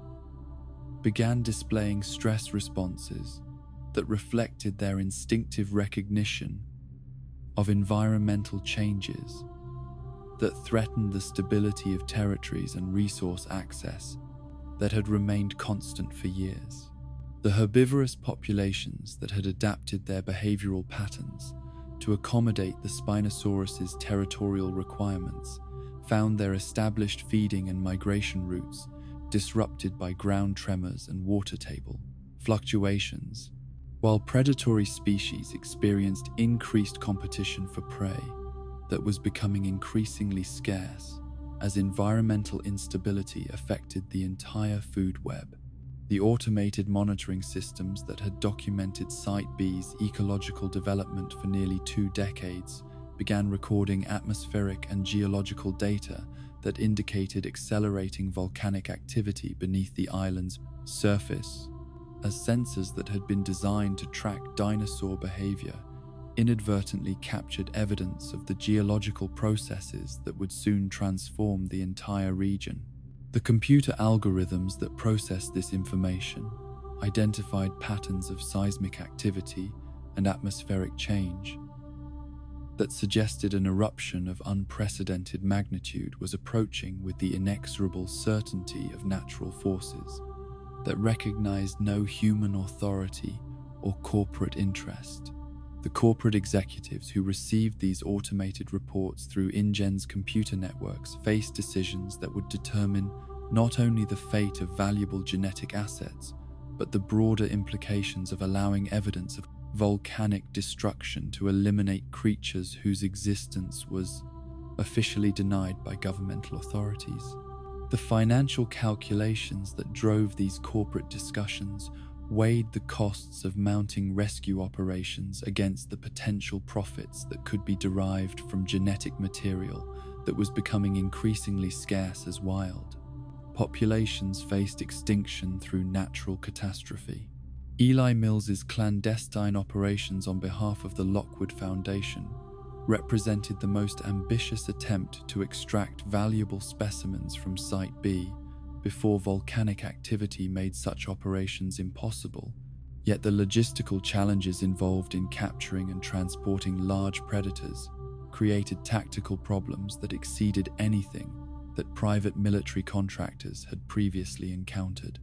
began displaying stress responses that reflected their instinctive recognition of environmental changes that threatened the stability of territories and resource access that had remained constant for years. The herbivorous populations that had adapted their behavioral patterns to accommodate the Spinosaurus's territorial requirements found their established feeding and migration routes disrupted by ground tremors and water table fluctuations, while predatory species experienced increased competition for prey that was becoming increasingly scarce as environmental instability affected the entire food web. The automated monitoring systems that had documented Site B's ecological development for nearly 2 decades began recording atmospheric and geological data that indicated accelerating volcanic activity beneath the island's surface, as sensors that had been designed to track dinosaur behavior inadvertently captured evidence of the geological processes that would soon transform the entire region. The computer algorithms that processed this information identified patterns of seismic activity and atmospheric change that suggested an eruption of unprecedented magnitude was approaching with the inexorable certainty of natural forces that recognized no human authority or corporate interest. The corporate executives who received these automated reports through InGen's computer networks faced decisions that would determine not only the fate of valuable genetic assets, but the broader implications of allowing evidence of volcanic destruction to eliminate creatures whose existence was officially denied by governmental authorities. The financial calculations that drove these corporate discussions weighed the costs of mounting rescue operations against the potential profits that could be derived from genetic material that was becoming increasingly scarce as wild. Populations faced extinction through natural catastrophe. Eli Mills's clandestine operations on behalf of the Lockwood Foundation represented the most ambitious attempt to extract valuable specimens from Site B before volcanic activity made such operations impossible, yet the logistical challenges involved in capturing and transporting large predators created tactical problems that exceeded anything that private military contractors had previously encountered.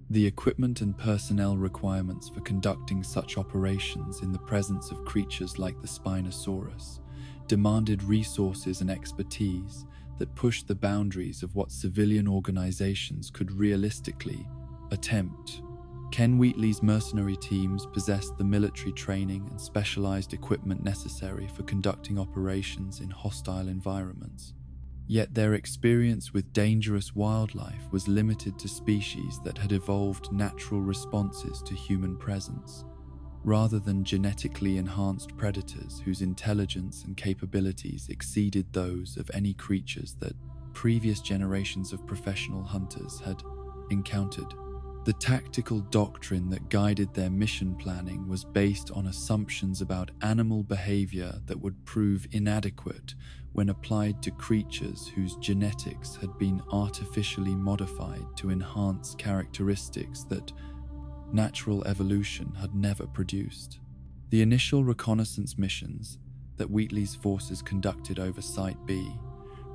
The equipment and personnel requirements for conducting such operations in the presence of creatures like the Spinosaurus demanded resources and expertise that pushed the boundaries of what civilian organizations could realistically attempt. Ken Wheatley's mercenary teams possessed the military training and specialized equipment necessary for conducting operations in hostile environments. Yet their experience with dangerous wildlife was limited to species that had evolved natural responses to human presence, rather than genetically enhanced predators whose intelligence and capabilities exceeded those of any creatures that previous generations of professional hunters had encountered. The tactical doctrine that guided their mission planning was based on assumptions about animal behavior that would prove inadequate when applied to creatures whose genetics had been artificially modified to enhance characteristics that natural evolution had never produced. The initial reconnaissance missions that Wheatley's forces conducted over Site B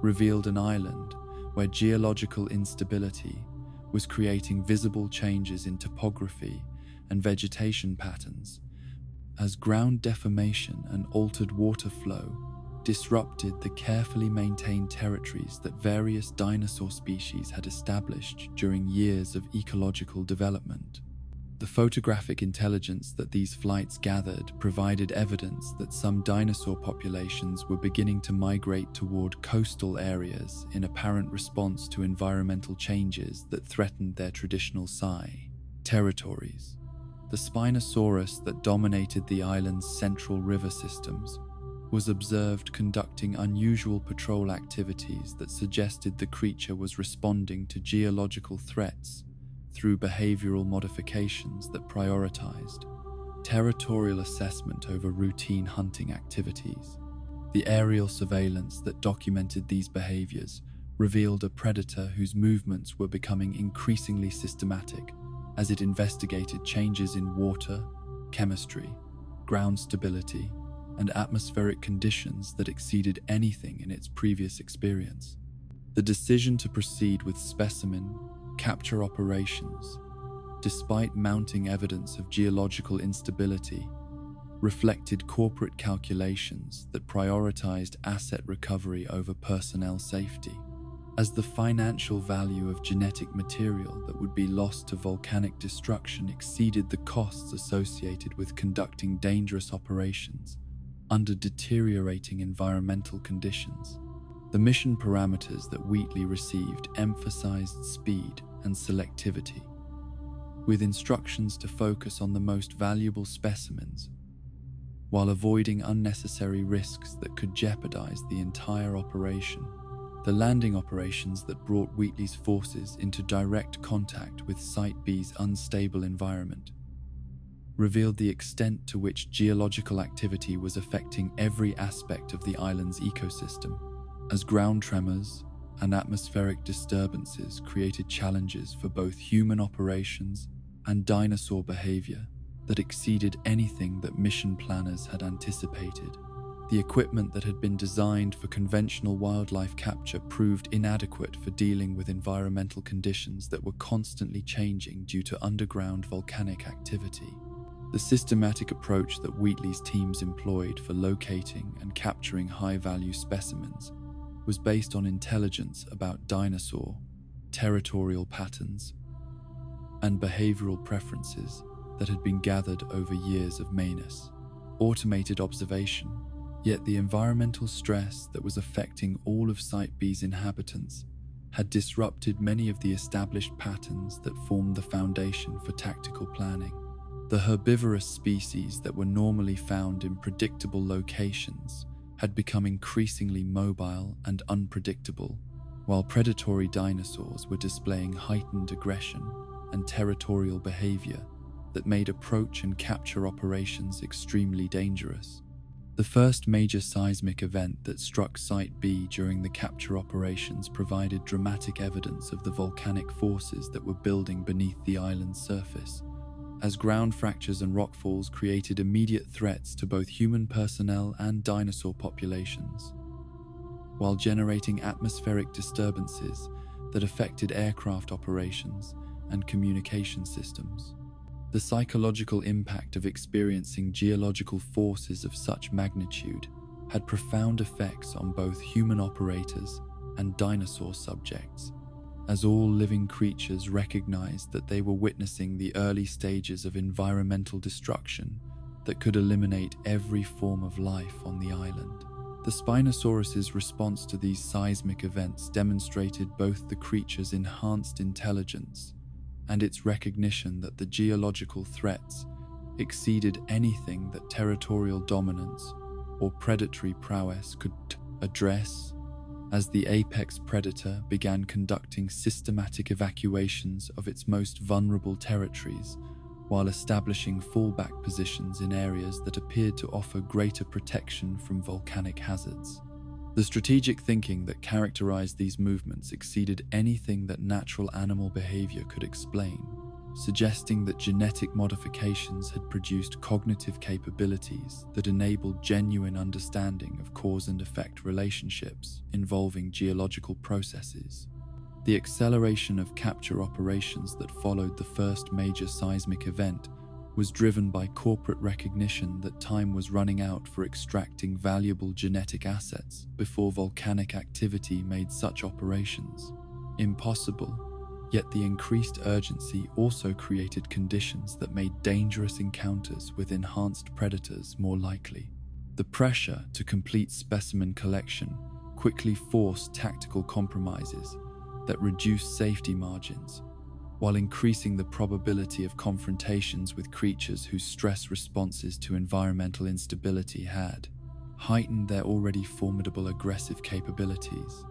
revealed an island where geological instability was creating visible changes in topography and vegetation patterns, as ground deformation and altered water flow disrupted the carefully maintained territories that various dinosaur species had established during years of ecological development. The photographic intelligence that these flights gathered provided evidence that some dinosaur populations were beginning to migrate toward coastal areas in apparent response to environmental changes that threatened their traditional territories. The Spinosaurus that dominated the island's central river systems was observed conducting unusual patrol activities that suggested the creature was responding to geological threats through behavioral modifications that prioritized territorial assessment over routine hunting activities. The aerial surveillance that documented these behaviors revealed a predator whose movements were becoming increasingly systematic as it investigated changes in water, chemistry, ground stability, and atmospheric conditions that exceeded anything in its previous experience. The decision to proceed with specimen capture operations, despite mounting evidence of geological instability, reflected corporate calculations that prioritized asset recovery over personnel safety. As the financial value of genetic material that would be lost to volcanic destruction exceeded the costs associated with conducting dangerous operations under deteriorating environmental conditions, the mission parameters that Wheatley received emphasized speed and selectivity, with instructions to focus on the most valuable specimens, while avoiding unnecessary risks that could jeopardize the entire operation. The landing operations that brought Wheatley's forces into direct contact with Site B's unstable environment revealed the extent to which geological activity was affecting every aspect of the island's ecosystem, as ground tremors and atmospheric disturbances created challenges for both human operations and dinosaur behavior that exceeded anything that mission planners had anticipated. The equipment that had been designed for conventional wildlife capture proved inadequate for dealing with environmental conditions that were constantly changing due to underground volcanic activity. The systematic approach that Wheatley's teams employed for locating and capturing high-value specimens was based on intelligence about dinosaur, territorial patterns, and behavioral preferences that had been gathered over years of automated observation. Yet the environmental stress that was affecting all of Site B's inhabitants had disrupted many of the established patterns that formed the foundation for tactical planning. The herbivorous species that were normally found in predictable locations had become increasingly mobile and unpredictable, while predatory dinosaurs were displaying heightened aggression and territorial behavior that made approach and capture operations extremely dangerous. The first major seismic event that struck Site B during the capture operations provided dramatic evidence of the volcanic forces that were building beneath the island's surface, as ground fractures and rockfalls created immediate threats to both human personnel and dinosaur populations, while generating atmospheric disturbances that affected aircraft operations and communication systems. The psychological impact of experiencing geological forces of such magnitude had profound effects on both human operators and dinosaur subjects, as all living creatures recognized that they were witnessing the early stages of environmental destruction that could eliminate every form of life on the island. The Spinosaurus's response to these seismic events demonstrated both the creature's enhanced intelligence and its recognition that the geological threats exceeded anything that territorial dominance or predatory prowess could address, as the apex predator began conducting systematic evacuations of its most vulnerable territories while establishing fallback positions in areas that appeared to offer greater protection from volcanic hazards. The strategic thinking that characterized these movements exceeded anything that natural animal behavior could explain, suggesting that genetic modifications had produced cognitive capabilities that enabled genuine understanding of cause and effect relationships involving geological processes. The acceleration of capture operations that followed the first major seismic event was driven by corporate recognition that time was running out for extracting valuable genetic assets before volcanic activity made such operations impossible. Yet the increased urgency also created conditions that made dangerous encounters with enhanced predators more likely. The pressure to complete specimen collection quickly forced tactical compromises that reduced safety margins, while increasing the probability of confrontations with creatures whose stress responses to environmental instability had heightened their already formidable aggressive capabilities.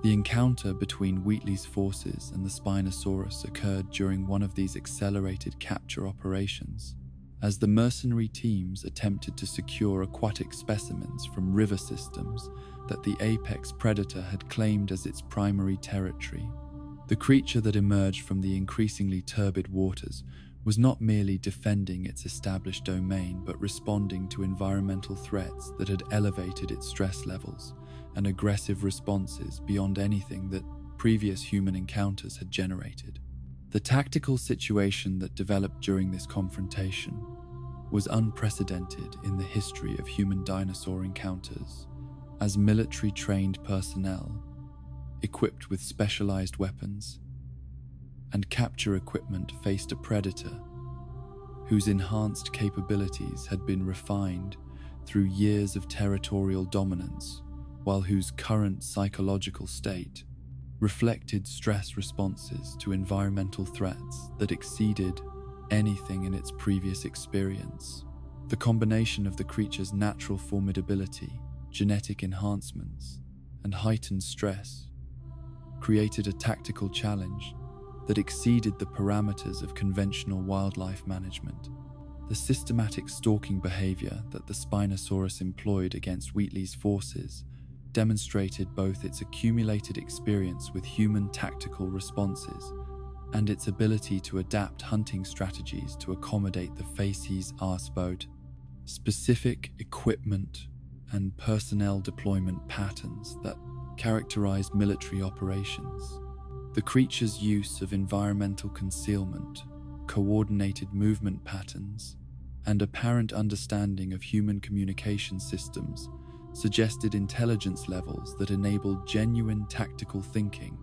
The encounter between Wheatley's forces and the Spinosaurus occurred during one of these accelerated capture operations, as the mercenary teams attempted to secure aquatic specimens from river systems that the apex predator had claimed as its primary territory. The creature that emerged from the increasingly turbid waters was not merely defending its established domain, but responding to environmental threats that had elevated its stress levels and aggressive responses beyond anything that previous human encounters had generated. The tactical situation that developed during this confrontation was unprecedented in the history of human-dinosaur encounters, as military-trained personnel, equipped with specialized weapons and capture equipment, faced a predator whose enhanced capabilities had been refined through years of territorial dominance, while whose current psychological state reflected stress responses to environmental threats that exceeded anything in its previous experience. The combination of the creature's natural formidability, genetic enhancements, and heightened stress created a tactical challenge that exceeded the parameters of conventional wildlife management. The systematic stalking behavior that the Spinosaurus employed against Wheatley's forces demonstrated both its accumulated experience with human tactical responses and its ability to adapt hunting strategies to accommodate the facies arseboat, specific equipment and personnel deployment patterns that characterized military operations. The creature's use of environmental concealment, coordinated movement patterns, and apparent understanding of human communication systems suggested intelligence levels that enabled genuine tactical thinking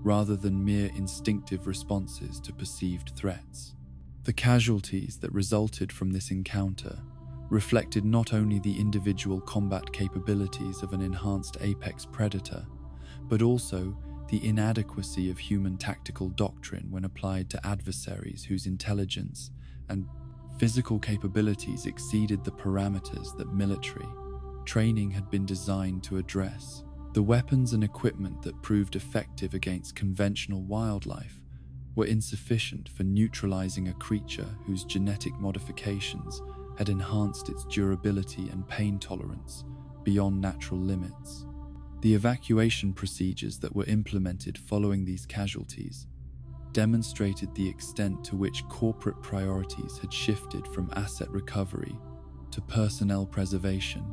rather than mere instinctive responses to perceived threats. The casualties that resulted from this encounter reflected not only the individual combat capabilities of an enhanced apex predator, but also the inadequacy of human tactical doctrine when applied to adversaries whose intelligence and physical capabilities exceeded the parameters that military training had been designed to address. The weapons and equipment that proved effective against conventional wildlife were insufficient for neutralizing a creature whose genetic modifications had enhanced its durability and pain tolerance beyond natural limits. The evacuation procedures that were implemented following these casualties demonstrated the extent to which corporate priorities had shifted from asset recovery to personnel preservation,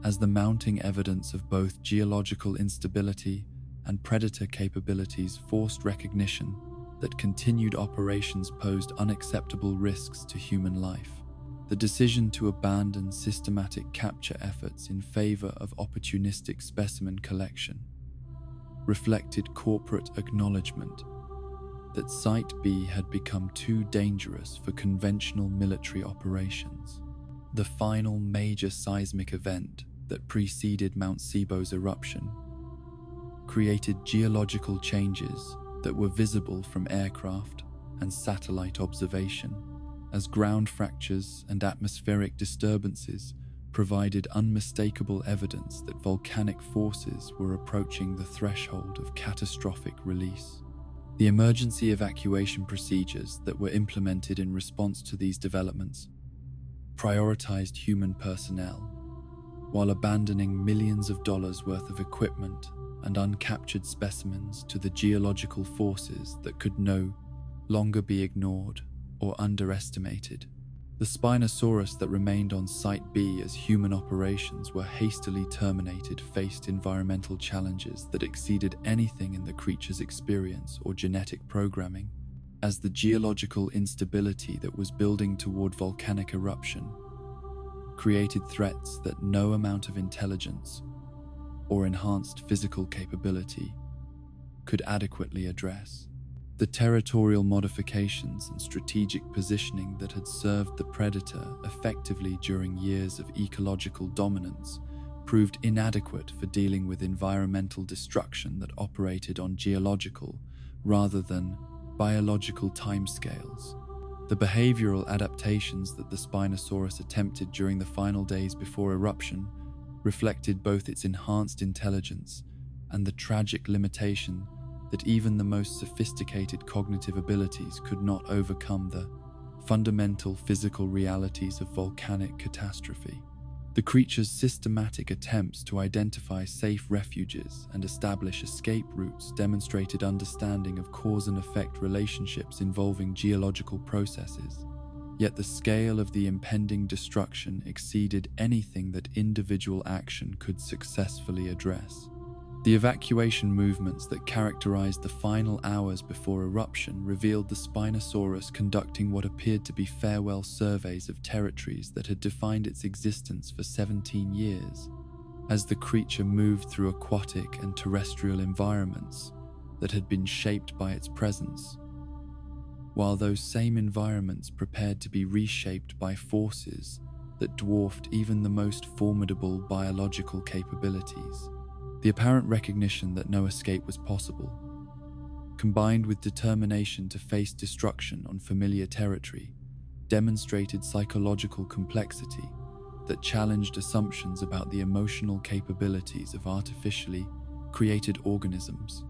as the mounting evidence of both geological instability and predator capabilities forced recognition that continued operations posed unacceptable risks to human life. The decision to abandon systematic capture efforts in favor of opportunistic specimen collection reflected corporate acknowledgement that Site B had become too dangerous for conventional military operations. The final major seismic event that preceded Mount Sibo's eruption created geological changes that were visible from aircraft and satellite observation, as ground fractures and atmospheric disturbances provided unmistakable evidence that volcanic forces were approaching the threshold of catastrophic release. The emergency evacuation procedures that were implemented in response to these developments prioritized human personnel, while abandoning millions of dollars worth of equipment and uncaptured specimens to the geological forces that could no longer be ignored or underestimated. The Spinosaurus that remained on Site B as human operations were hastily terminated faced environmental challenges that exceeded anything in the creature's experience or genetic programming, as the geological instability that was building toward volcanic eruption created threats that no amount of intelligence or enhanced physical capability could adequately address. The territorial modifications and strategic positioning that had served the predator effectively during years of ecological dominance proved inadequate for dealing with environmental destruction that operated on geological rather than biological timescales. The behavioral adaptations that the Spinosaurus attempted during the final days before eruption reflected both its enhanced intelligence and the tragic limitation that even the most sophisticated cognitive abilities could not overcome the fundamental physical realities of volcanic catastrophe. The creature's systematic attempts to identify safe refuges and establish escape routes demonstrated understanding of cause and effect relationships involving geological processes. Yet the scale of the impending destruction exceeded anything that individual action could successfully address. The evacuation movements that characterized the final hours before eruption revealed the Spinosaurus conducting what appeared to be farewell surveys of territories that had defined its existence for 17 years, as the creature moved through aquatic and terrestrial environments that had been shaped by its presence, while those same environments prepared to be reshaped by forces that dwarfed even the most formidable biological capabilities. The apparent recognition that no escape was possible, combined with determination to face destruction on familiar territory, demonstrated psychological complexity that challenged assumptions about the emotional capabilities of artificially created organisms.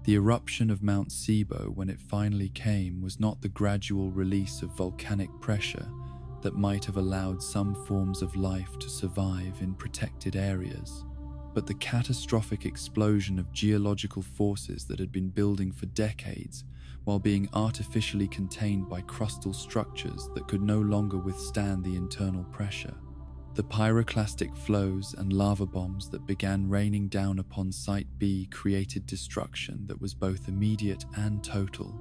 The eruption of Mount Sibo, when it finally came, was not the gradual release of volcanic pressure that might have allowed some forms of life to survive in protected areas, but the catastrophic explosion of geological forces that had been building for decades while being artificially contained by crustal structures that could no longer withstand the internal pressure. The pyroclastic flows and lava bombs that began raining down upon Site B created destruction that was both immediate and total,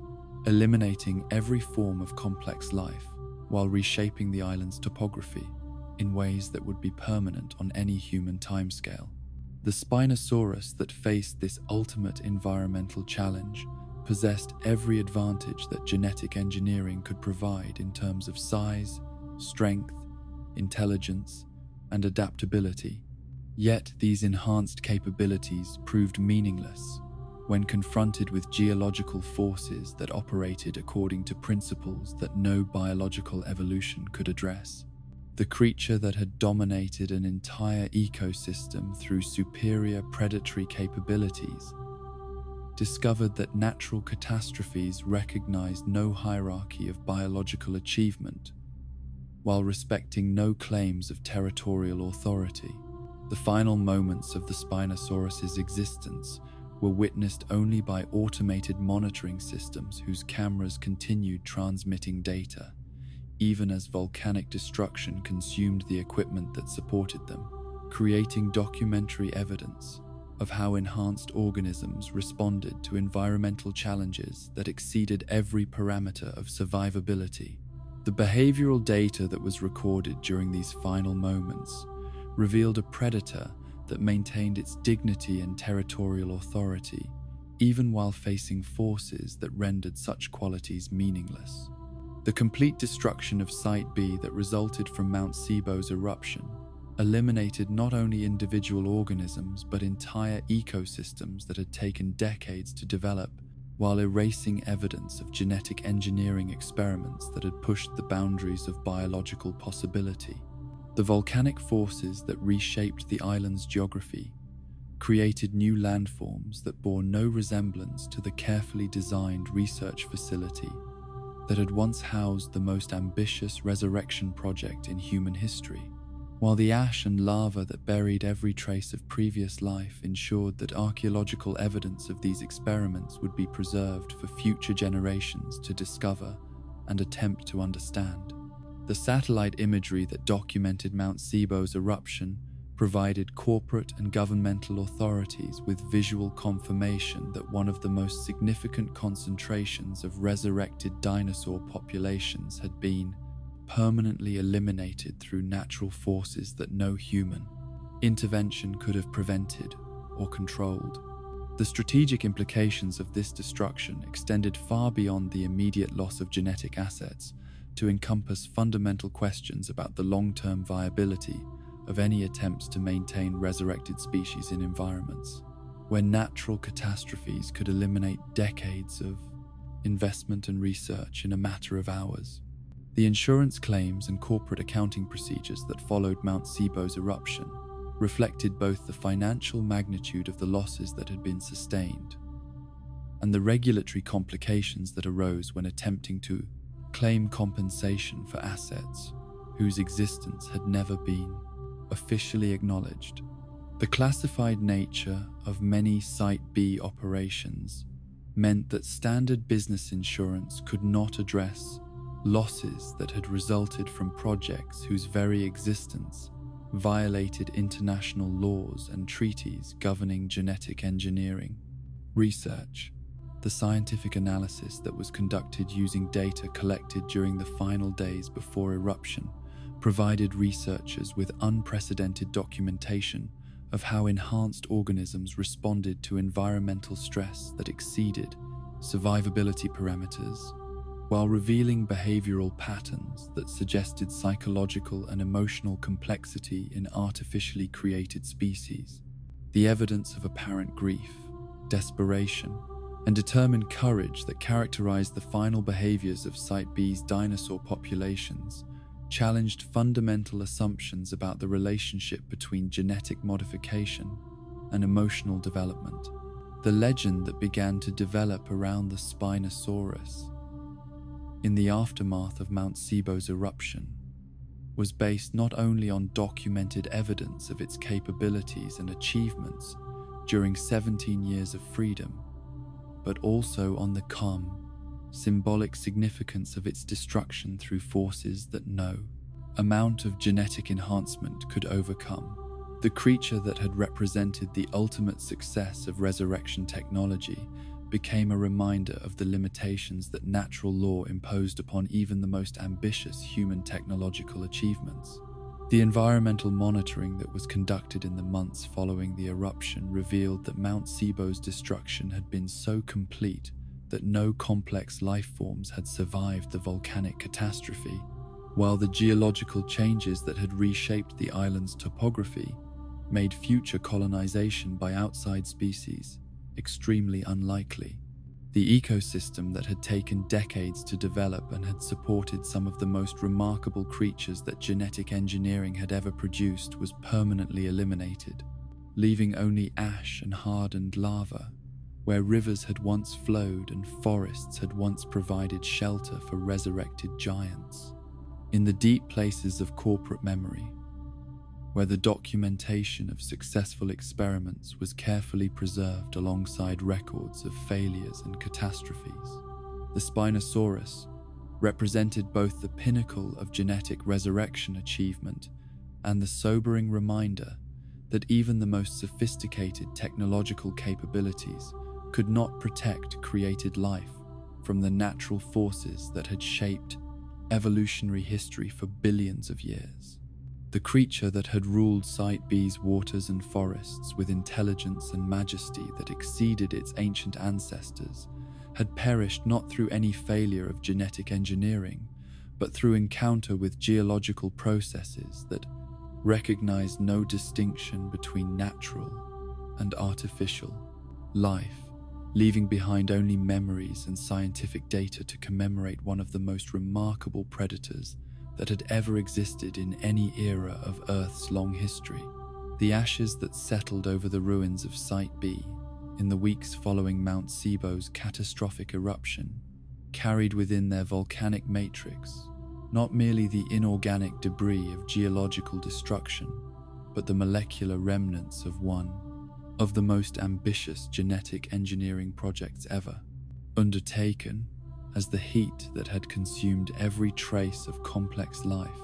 eliminating every form of complex life while reshaping the island's topography in ways that would be permanent on any human timescale. The Spinosaurus that faced this ultimate environmental challenge possessed every advantage that genetic engineering could provide in terms of size, strength, intelligence, and adaptability. Yet these enhanced capabilities proved meaningless when confronted with geological forces that operated according to principles that no biological evolution could address. The creature that had dominated an entire ecosystem through superior predatory capabilities discovered that natural catastrophes recognized no hierarchy of biological achievement, while respecting no claims of territorial authority. The final moments of the Spinosaurus's existence were witnessed only by automated monitoring systems whose cameras continued transmitting data, even as volcanic destruction consumed the equipment that supported them, creating documentary evidence of how enhanced organisms responded to environmental challenges that exceeded every parameter of survivability. The behavioral data that was recorded during these final moments revealed a predator that maintained its dignity and territorial authority, even while facing forces that rendered such qualities meaningless. The complete destruction of Site B that resulted from Mount Sibo's eruption eliminated not only individual organisms but entire ecosystems that had taken decades to develop, while erasing evidence of genetic engineering experiments that had pushed the boundaries of biological possibility. The volcanic forces that reshaped the island's geography created new landforms that bore no resemblance to the carefully designed research facility that had once housed the most ambitious resurrection project in human history, while the ash and lava that buried every trace of previous life ensured that archaeological evidence of these experiments would be preserved for future generations to discover and attempt to understand. The satellite imagery that documented Mount Sibo's eruption provided corporate and governmental authorities with visual confirmation that one of the most significant concentrations of resurrected dinosaur populations had been permanently eliminated through natural forces that no human intervention could have prevented or controlled. The strategic implications of this destruction extended far beyond the immediate loss of genetic assets to encompass fundamental questions about the long-term viability of any attempts to maintain resurrected species in environments where natural catastrophes could eliminate decades of investment and research in a matter of hours. The insurance claims and corporate accounting procedures that followed Mount Sibo's eruption reflected both the financial magnitude of the losses that had been sustained and the regulatory complications that arose when attempting to claim compensation for assets whose existence had never been officially acknowledged. The classified nature of many Site B operations meant that standard business insurance could not address losses that had resulted from projects whose very existence violated international laws and treaties governing genetic engineering. Research, the scientific analysis that was conducted using data collected during the final days before eruption, provided researchers with unprecedented documentation of how enhanced organisms responded to environmental stress that exceeded survivability parameters, while revealing behavioral patterns that suggested psychological and emotional complexity in artificially created species. The evidence of apparent grief, desperation, and determined courage that characterized the final behaviors of Site B's dinosaur populations challenged fundamental assumptions about the relationship between genetic modification and emotional development. The legend that began to develop around the Spinosaurus in the aftermath of Mount Sibo's eruption was based not only on documented evidence of its capabilities and achievements during 17 years of freedom, but also on the calm, symbolic significance of its destruction through forces that no amount of genetic enhancement could overcome. The creature that had represented the ultimate success of resurrection technology became a reminder of the limitations that natural law imposed upon even the most ambitious human technological achievements. The environmental monitoring that was conducted in the months following the eruption revealed that Mount Sibo's destruction had been so complete that no complex life forms had survived the volcanic catastrophe, while the geological changes that had reshaped the island's topography made future colonization by outside species extremely unlikely. The ecosystem that had taken decades to develop and had supported some of the most remarkable creatures that genetic engineering had ever produced was permanently eliminated, leaving only ash and hardened lava, where rivers had once flowed and forests had once provided shelter for resurrected giants. In the deep places of corporate memory, where the documentation of successful experiments was carefully preserved alongside records of failures and catastrophes, the Spinosaurus represented both the pinnacle of genetic resurrection achievement and the sobering reminder that even the most sophisticated technological capabilities could not protect created life from the natural forces that had shaped evolutionary history for billions of years. The creature that had ruled Site B's waters and forests with intelligence and majesty that exceeded its ancient ancestors had perished not through any failure of genetic engineering, but through encounter with geological processes that recognized no distinction between natural and artificial life, leaving behind only memories and scientific data to commemorate one of the most remarkable predators that had ever existed in any era of Earth's long history. The ashes that settled over the ruins of Site B in the weeks following Mount Sibo's catastrophic eruption carried within their volcanic matrix not merely the inorganic debris of geological destruction, but the molecular remnants of one of the most ambitious genetic engineering projects ever undertaken, as the heat that had consumed every trace of complex life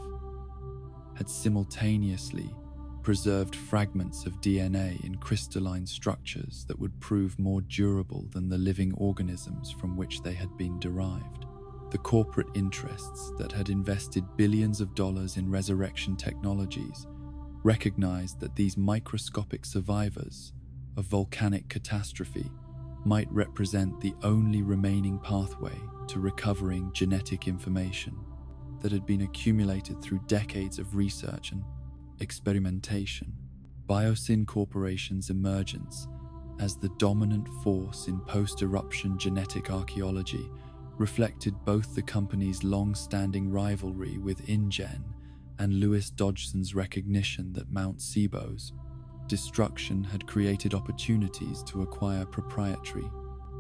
had simultaneously preserved fragments of DNA in crystalline structures that would prove more durable than the living organisms from which they had been derived. The corporate interests that had invested billions of dollars in resurrection technologies recognized that these microscopic survivors of volcanic catastrophe might represent the only remaining pathway to recovering genetic information that had been accumulated through decades of research and experimentation. Biosyn Corporation's emergence as the dominant force in post-eruption genetic archaeology reflected both the company's long-standing rivalry with InGen and Lewis Dodgson's recognition that Mount Sibo's destruction had created opportunities to acquire proprietary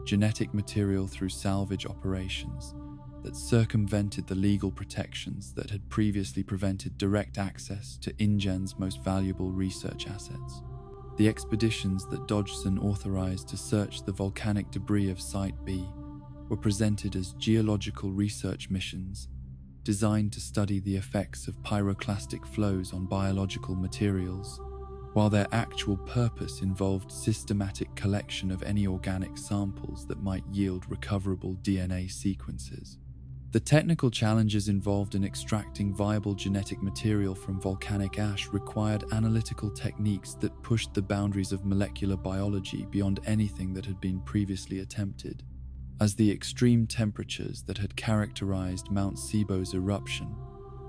genetic material through salvage operations that circumvented the legal protections that had previously prevented direct access to InGen's most valuable research assets. The expeditions that Dodgson authorized to search the volcanic debris of Site B were presented as geological research missions designed to study the effects of pyroclastic flows on biological materials, while their actual purpose involved systematic collection of any organic samples that might yield recoverable DNA sequences. The technical challenges involved in extracting viable genetic material from volcanic ash required analytical techniques that pushed the boundaries of molecular biology beyond anything that had been previously attempted, as the extreme temperatures that had characterized Mount Sibo's eruption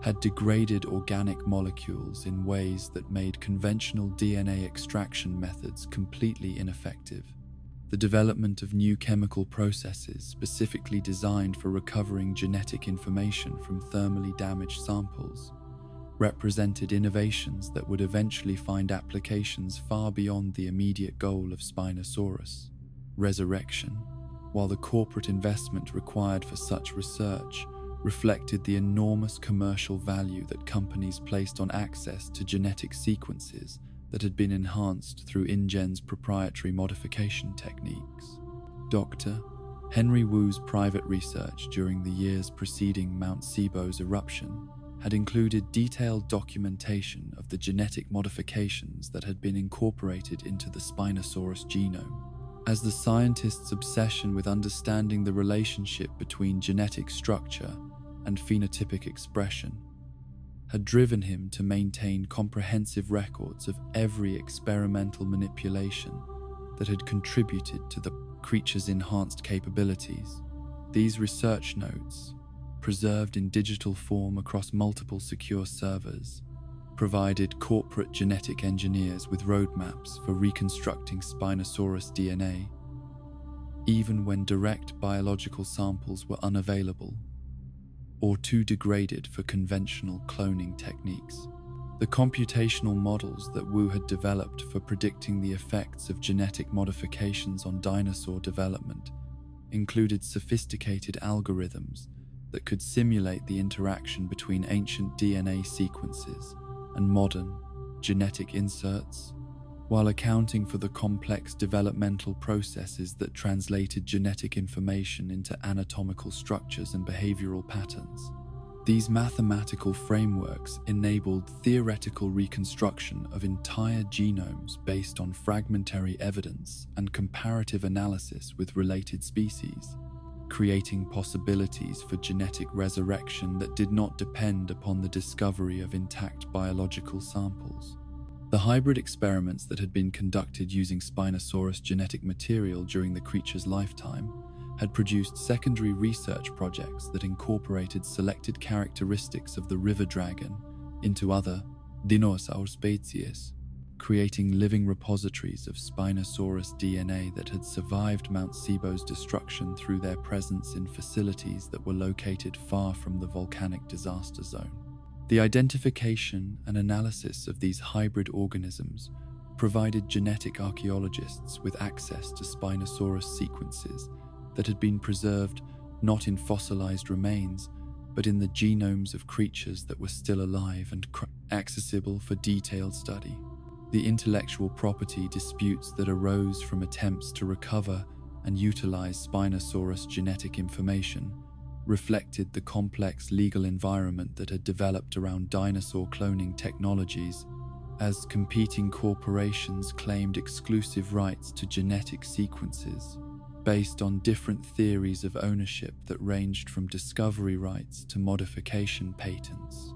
had degraded organic molecules in ways that made conventional DNA extraction methods completely ineffective. The development of new chemical processes specifically designed for recovering genetic information from thermally damaged samples represented innovations that would eventually find applications far beyond the immediate goal of Spinosaurus, resurrection, while the corporate investment required for such research reflected the enormous commercial value that companies placed on access to genetic sequences that had been enhanced through InGen's proprietary modification techniques. Dr. Henry Wu's private research during the years preceding Mount Sibo's eruption had included detailed documentation of the genetic modifications that had been incorporated into the Spinosaurus genome. As the scientist's obsession with understanding the relationship between genetic structure and phenotypic expression had driven him to maintain comprehensive records of every experimental manipulation that had contributed to the creature's enhanced capabilities. These research notes, preserved in digital form across multiple secure servers, provided corporate genetic engineers with roadmaps for reconstructing Spinosaurus DNA, even when direct biological samples were unavailable or too degraded for conventional cloning techniques. The computational models that Wu had developed for predicting the effects of genetic modifications on dinosaur development included sophisticated algorithms that could simulate the interaction between ancient DNA sequences and modern genetic inserts, while accounting for the complex developmental processes that translated genetic information into anatomical structures and behavioral patterns. These mathematical frameworks enabled theoretical reconstruction of entire genomes based on fragmentary evidence and comparative analysis with related species, creating possibilities for genetic resurrection that did not depend upon the discovery of intact biological samples. The hybrid experiments that had been conducted using Spinosaurus genetic material during the creature's lifetime had produced secondary research projects that incorporated selected characteristics of the river dragon into other Dinosaur species, creating living repositories of Spinosaurus DNA that had survived Mount Sibo's destruction through their presence in facilities that were located far from the volcanic disaster zone. The identification and analysis of these hybrid organisms provided genetic archaeologists with access to Spinosaurus sequences that had been preserved not in fossilized remains, but in the genomes of creatures that were still alive and accessible for detailed study. The intellectual property disputes that arose from attempts to recover and utilize Spinosaurus genetic information reflected the complex legal environment that had developed around dinosaur cloning technologies, as competing corporations claimed exclusive rights to genetic sequences based on different theories of ownership that ranged from discovery rights to modification patents.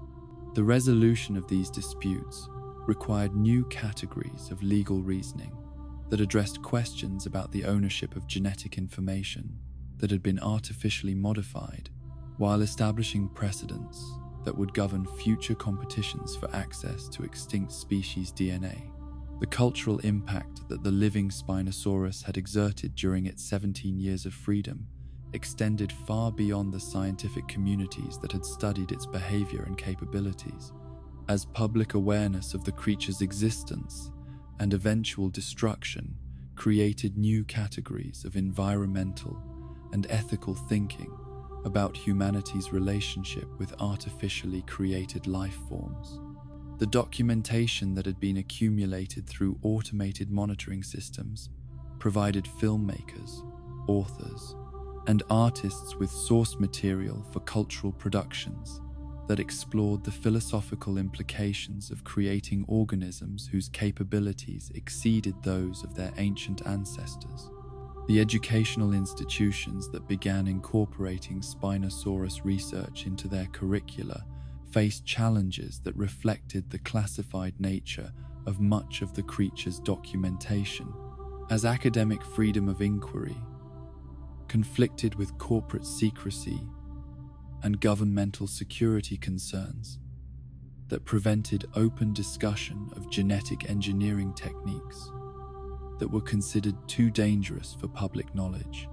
The resolution of these disputes required new categories of legal reasoning that addressed questions about the ownership of genetic information that had been artificially modified, while establishing precedents that would govern future competitions for access to extinct species DNA. The cultural impact that the living Spinosaurus had exerted during its 17 years of freedom extended far beyond the scientific communities that had studied its behavior and capabilities, as public awareness of the creature's existence and eventual destruction created new categories of environmental and ethical thinking about humanity's relationship with artificially created life forms. The documentation that had been accumulated through automated monitoring systems provided filmmakers, authors, and artists with source material for cultural productions that explored the philosophical implications of creating organisms whose capabilities exceeded those of their ancient ancestors. The educational institutions that began incorporating Spinosaurus research into their curricula faced challenges that reflected the classified nature of much of the creature's documentation, as academic freedom of inquiry conflicted with corporate secrecy and governmental security concerns that prevented open discussion of genetic engineering techniques that were considered too dangerous for public knowledge.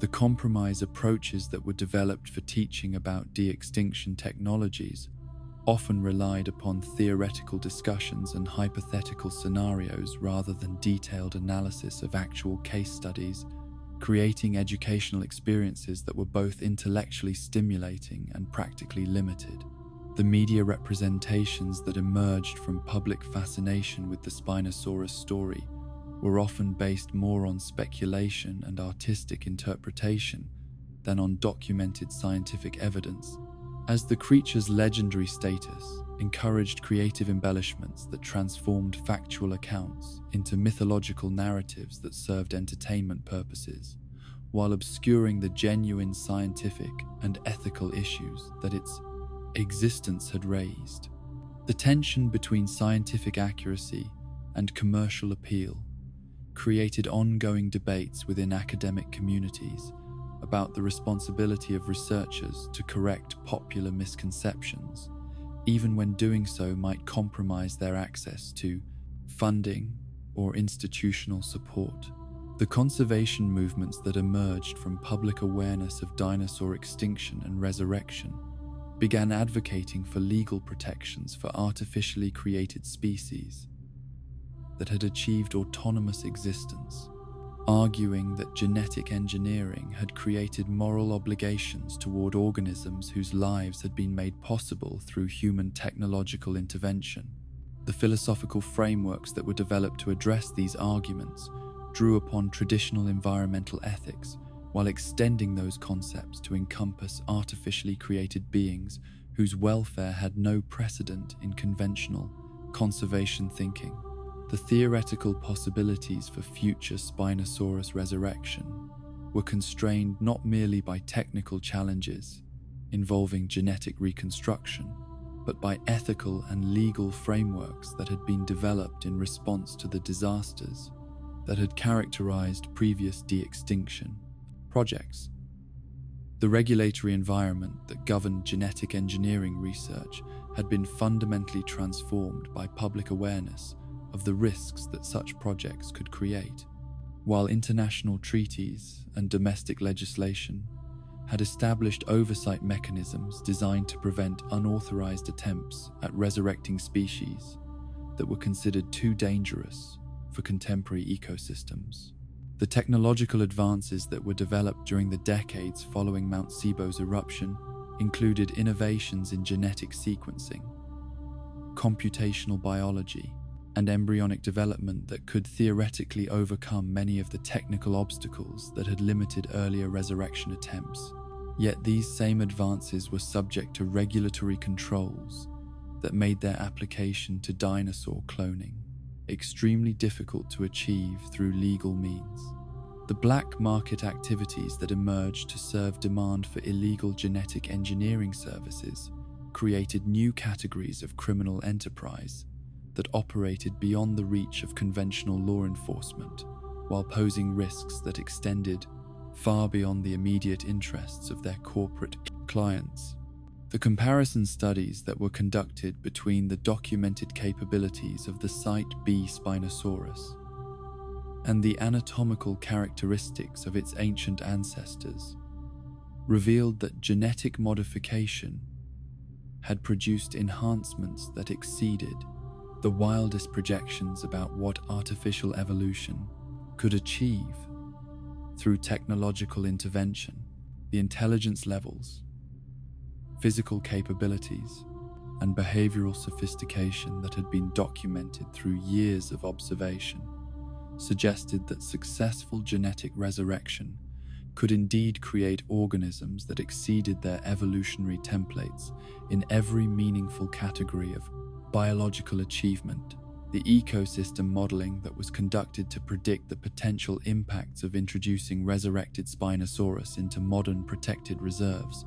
The compromise approaches that were developed for teaching about de-extinction technologies often relied upon theoretical discussions and hypothetical scenarios rather than detailed analysis of actual case studies, creating educational experiences that were both intellectually stimulating and practically limited. The media representations that emerged from public fascination with the Spinosaurus story were often based more on speculation and artistic interpretation than on documented scientific evidence, as the creature's legendary status encouraged creative embellishments that transformed factual accounts into mythological narratives that served entertainment purposes, while obscuring the genuine scientific and ethical issues that its existence had raised. The tension between scientific accuracy and commercial appeal created ongoing debates within academic communities about the responsibility of researchers to correct popular misconceptions, even when doing so might compromise their access to funding or institutional support. The conservation movements that emerged from public awareness of dinosaur extinction and resurrection began advocating for legal protections for artificially created species that had achieved autonomous existence, arguing that genetic engineering had created moral obligations toward organisms whose lives had been made possible through human technological intervention. The philosophical frameworks that were developed to address these arguments drew upon traditional environmental ethics while extending those concepts to encompass artificially created beings whose welfare had no precedent in conventional conservation thinking. The theoretical possibilities for future Spinosaurus resurrection were constrained not merely by technical challenges involving genetic reconstruction, but by ethical and legal frameworks that had been developed in response to the disasters that had characterized previous de-extinction projects. The regulatory environment that governed genetic engineering research had been fundamentally transformed by public awareness of the risks that such projects could create, while international treaties and domestic legislation had established oversight mechanisms designed to prevent unauthorized attempts at resurrecting species that were considered too dangerous for contemporary ecosystems. The technological advances that were developed during the decades following Mount Sibo's eruption included innovations in genetic sequencing, computational biology, and embryonic development that could theoretically overcome many of the technical obstacles that had limited earlier resurrection attempts. Yet these same advances were subject to regulatory controls that made their application to dinosaur cloning extremely difficult to achieve through legal means. The black market activities that emerged to serve demand for illegal genetic engineering services created new categories of criminal enterprise that operated beyond the reach of conventional law enforcement, while posing risks that extended far beyond the immediate interests of their corporate clients. The comparison studies that were conducted between the documented capabilities of the Site B Spinosaurus and the anatomical characteristics of its ancient ancestors revealed that genetic modification had produced enhancements that exceeded the wildest projections about what artificial evolution could achieve through technological intervention, the intelligence levels, physical capabilities, and behavioral sophistication that had been documented through years of observation suggested that successful genetic resurrection could indeed create organisms that exceeded their evolutionary templates in every meaningful category of biological achievement. The ecosystem modeling that was conducted to predict the potential impacts of introducing resurrected Spinosaurus into modern protected reserves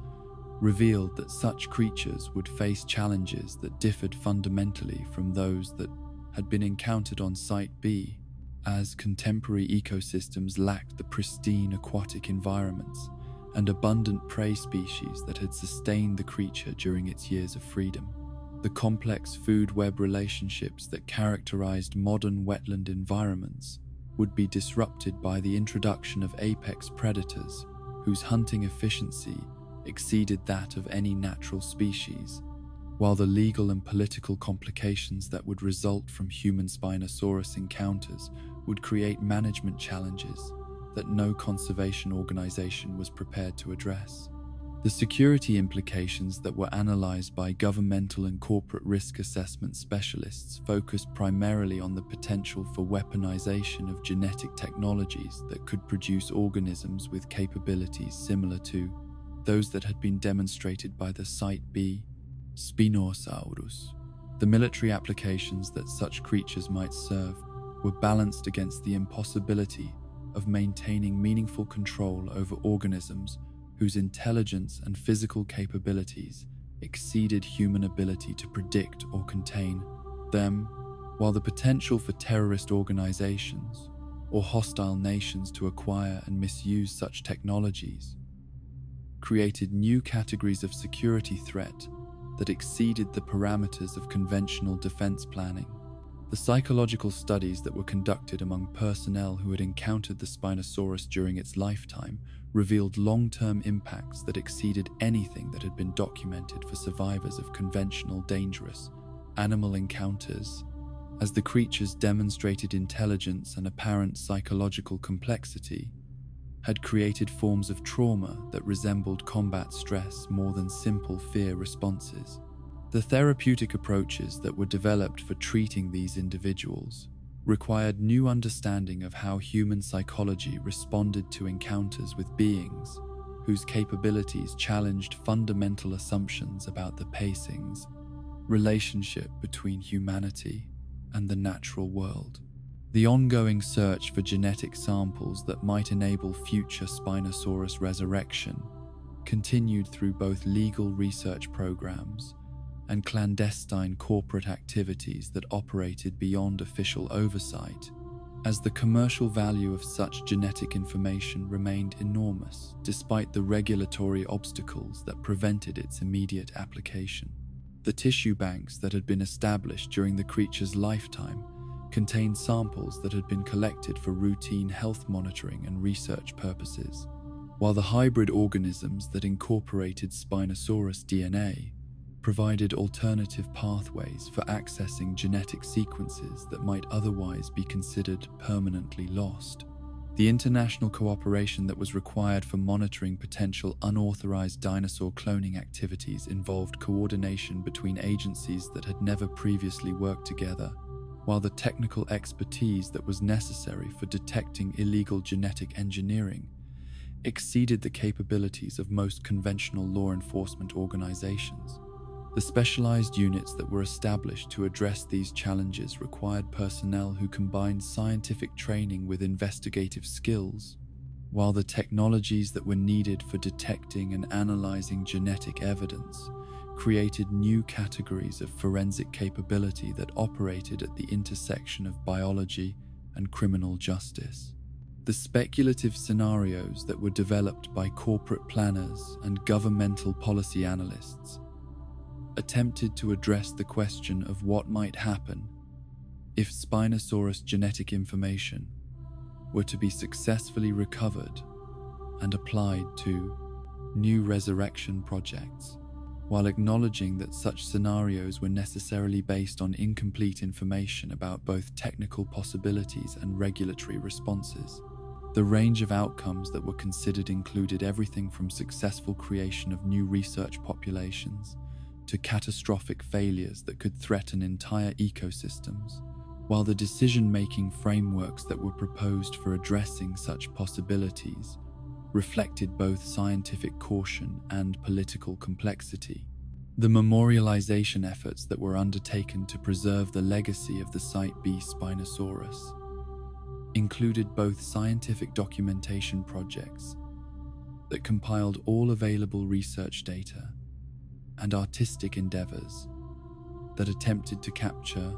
revealed that such creatures would face challenges that differed fundamentally from those that had been encountered on Site B, as contemporary ecosystems lacked the pristine aquatic environments and abundant prey species that had sustained the creature during its years of freedom. The complex food web relationships that characterized modern wetland environments would be disrupted by the introduction of apex predators whose hunting efficiency exceeded that of any natural species, while the legal and political complications that would result from human Spinosaurus encounters would create management challenges that no conservation organization was prepared to address. The security implications that were analyzed by governmental and corporate risk assessment specialists focused primarily on the potential for weaponization of genetic technologies that could produce organisms with capabilities similar to those that had been demonstrated by the Site B Spinosaurus. The military applications that such creatures might serve were balanced against the impossibility of maintaining meaningful control over organisms whose intelligence and physical capabilities exceeded human ability to predict or contain them, while the potential for terrorist organizations or hostile nations to acquire and misuse such technologies created new categories of security threat that exceeded the parameters of conventional defense planning. The psychological studies that were conducted among personnel who had encountered the Spinosaurus during its lifetime revealed long-term impacts that exceeded anything that had been documented for survivors of conventional dangerous animal encounters, as the creatures demonstrated intelligence and apparent psychological complexity, had created forms of trauma that resembled combat stress more than simple fear responses. The therapeutic approaches that were developed for treating these individuals required new understanding of how human psychology responded to encounters with beings whose capabilities challenged fundamental assumptions about the pacings, relationship between humanity and the natural world. The ongoing search for genetic samples that might enable future Spinosaurus resurrection continued through both legal research programs and clandestine corporate activities that operated beyond official oversight, as the commercial value of such genetic information remained enormous despite the regulatory obstacles that prevented its immediate application. The tissue banks that had been established during the creature's lifetime contained samples that had been collected for routine health monitoring and research purposes, while the hybrid organisms that incorporated Spinosaurus DNA provided alternative pathways for accessing genetic sequences that might otherwise be considered permanently lost. The international cooperation that was required for monitoring potential unauthorized dinosaur cloning activities involved coordination between agencies that had never previously worked together, while the technical expertise that was necessary for detecting illegal genetic engineering exceeded the capabilities of most conventional law enforcement organizations. The specialized units that were established to address these challenges required personnel who combined scientific training with investigative skills, while the technologies that were needed for detecting and analyzing genetic evidence created new categories of forensic capability that operated at the intersection of biology and criminal justice. The speculative scenarios that were developed by corporate planners and governmental policy analysts attempted to address the question of what might happen if Spinosaurus genetic information were to be successfully recovered and applied to new resurrection projects. while acknowledging that such scenarios were necessarily based on incomplete information about both technical possibilities and regulatory responses. The range of outcomes that were considered included everything from successful creation of new research populations to catastrophic failures that could threaten entire ecosystems, while the decision-making frameworks that were proposed for addressing such possibilities reflected both scientific caution and political complexity. The memorialization efforts that were undertaken to preserve the legacy of the Site B Spinosaurus included both scientific documentation projects that compiled all available research data and artistic endeavors that attempted to capture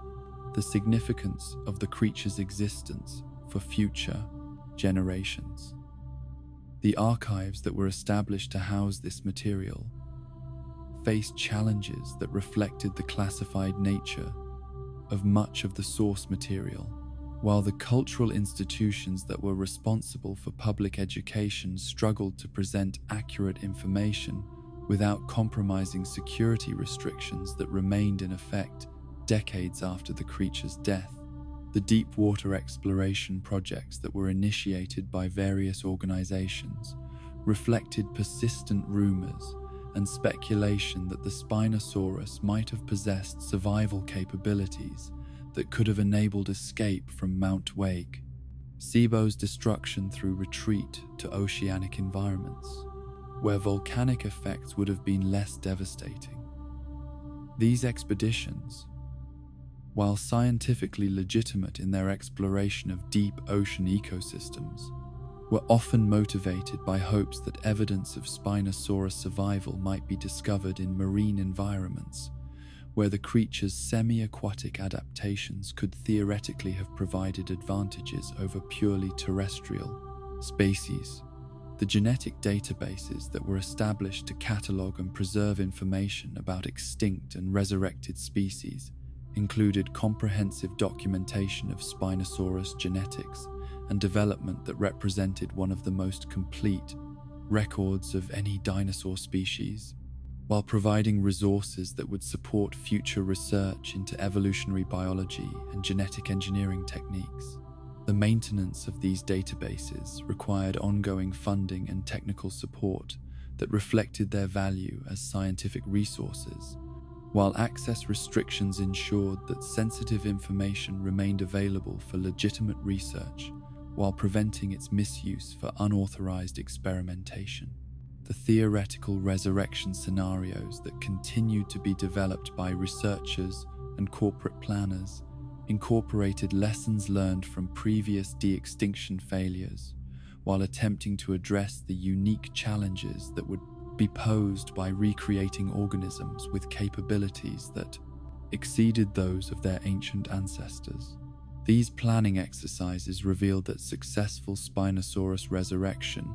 the significance of the creature's existence for future generations. The archives that were established to house this material faced challenges that reflected the classified nature of much of the source material, while the cultural institutions that were responsible for public education struggled to present accurate information without compromising security restrictions that remained in effect decades after the creature's death. The deep water exploration projects that were initiated by various organizations reflected persistent rumors and speculation that the Spinosaurus might have possessed survival capabilities that could have enabled escape from Mount Wake, SIBO's destruction through retreat to oceanic environments, where volcanic effects would have been less devastating. These expeditions, while scientifically legitimate in their exploration of deep ocean ecosystems, were often motivated by hopes that evidence of Spinosaurus survival might be discovered in marine environments, where the creature's semi-aquatic adaptations could theoretically have provided advantages over purely terrestrial species. The genetic databases that were established to catalog and preserve information about extinct and resurrected species included comprehensive documentation of Spinosaurus genetics and development that represented one of the most complete records of any dinosaur species, while providing resources that would support future research into evolutionary biology and genetic engineering techniques. The maintenance of these databases required ongoing funding and technical support that reflected their value as scientific resources, while access restrictions ensured that sensitive information remained available for legitimate research while preventing its misuse for unauthorized experimentation. The theoretical resurrection scenarios that continued to be developed by researchers and corporate planners incorporated lessons learned from previous de-extinction failures while attempting to address the unique challenges that would be posed by recreating organisms with capabilities that exceeded those of their ancient ancestors. These planning exercises revealed that successful Spinosaurus resurrection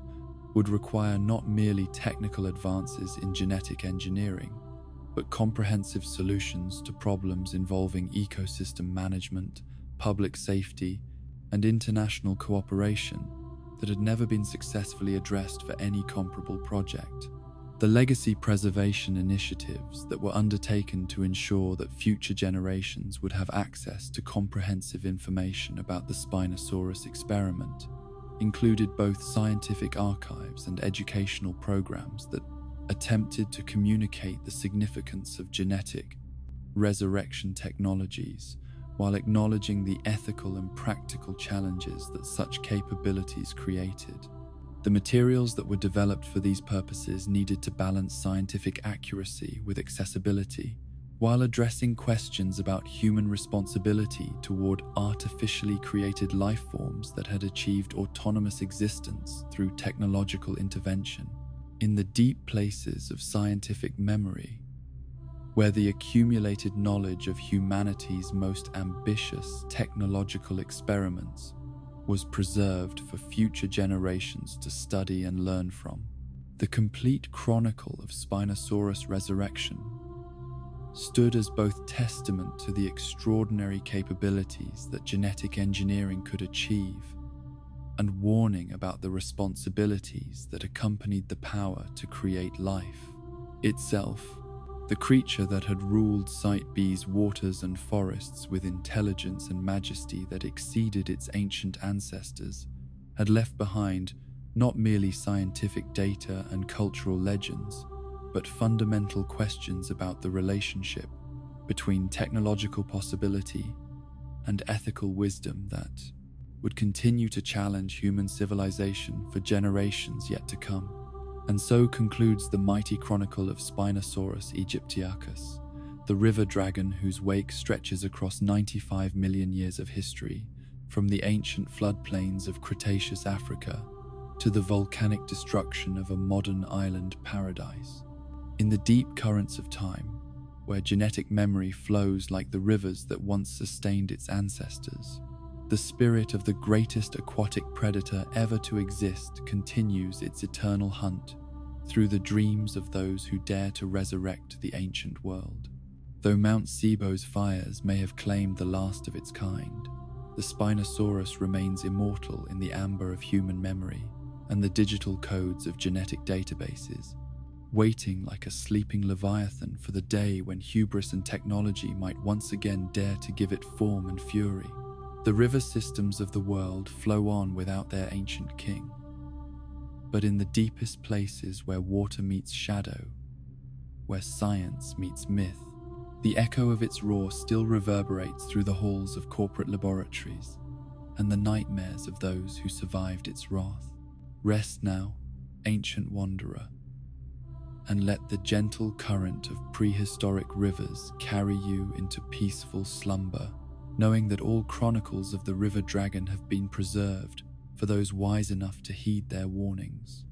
would require not merely technical advances in genetic engineering, but comprehensive solutions to problems involving ecosystem management, public safety, and international cooperation that had never been successfully addressed for any comparable project. The legacy preservation initiatives that were undertaken to ensure that future generations would have access to comprehensive information about the Spinosaurus experiment included both scientific archives and educational programs that attempted to communicate the significance of genetic resurrection technologies while acknowledging the ethical and practical challenges that such capabilities created. The materials that were developed for these purposes needed to balance scientific accuracy with accessibility, while addressing questions about human responsibility toward artificially created life forms that had achieved autonomous existence through technological intervention. In the deep places of scientific memory, where the accumulated knowledge of humanity's most ambitious technological experiments was preserved for future generations to study and learn from. The complete chronicle of Spinosaurus resurrection stood as both testament to the extraordinary capabilities that genetic engineering could achieve and warning about the responsibilities that accompanied the power to create life itself. The creature that had ruled Site B's waters and forests with intelligence and majesty that exceeded its ancient ancestors had left behind not merely scientific data and cultural legends, but fundamental questions about the relationship between technological possibility and ethical wisdom that would continue to challenge human civilization for generations yet to come. And so concludes the mighty chronicle of Spinosaurus aegyptiacus, the river dragon whose wake stretches across 95 million years of history, from the ancient floodplains of Cretaceous Africa to the volcanic destruction of a modern island paradise. In the deep currents of time, where genetic memory flows like the rivers that once sustained its ancestors, the spirit of the greatest aquatic predator ever to exist continues its eternal hunt through the dreams of those who dare to resurrect the ancient world. Though Mount Sibo's fires may have claimed the last of its kind, the Spinosaurus remains immortal in the amber of human memory and the digital codes of genetic databases, waiting like a sleeping leviathan for the day when hubris and technology might once again dare to give it form and fury. The river systems of the world flow on without their ancient king. But in the deepest places where water meets shadow, where science meets myth, the echo of its roar still reverberates through the halls of corporate laboratories and the nightmares of those who survived its wrath. Rest now, ancient wanderer, and let the gentle current of prehistoric rivers carry you into peaceful slumber, knowing that all chronicles of the river dragon have been preserved for those wise enough to heed their warnings.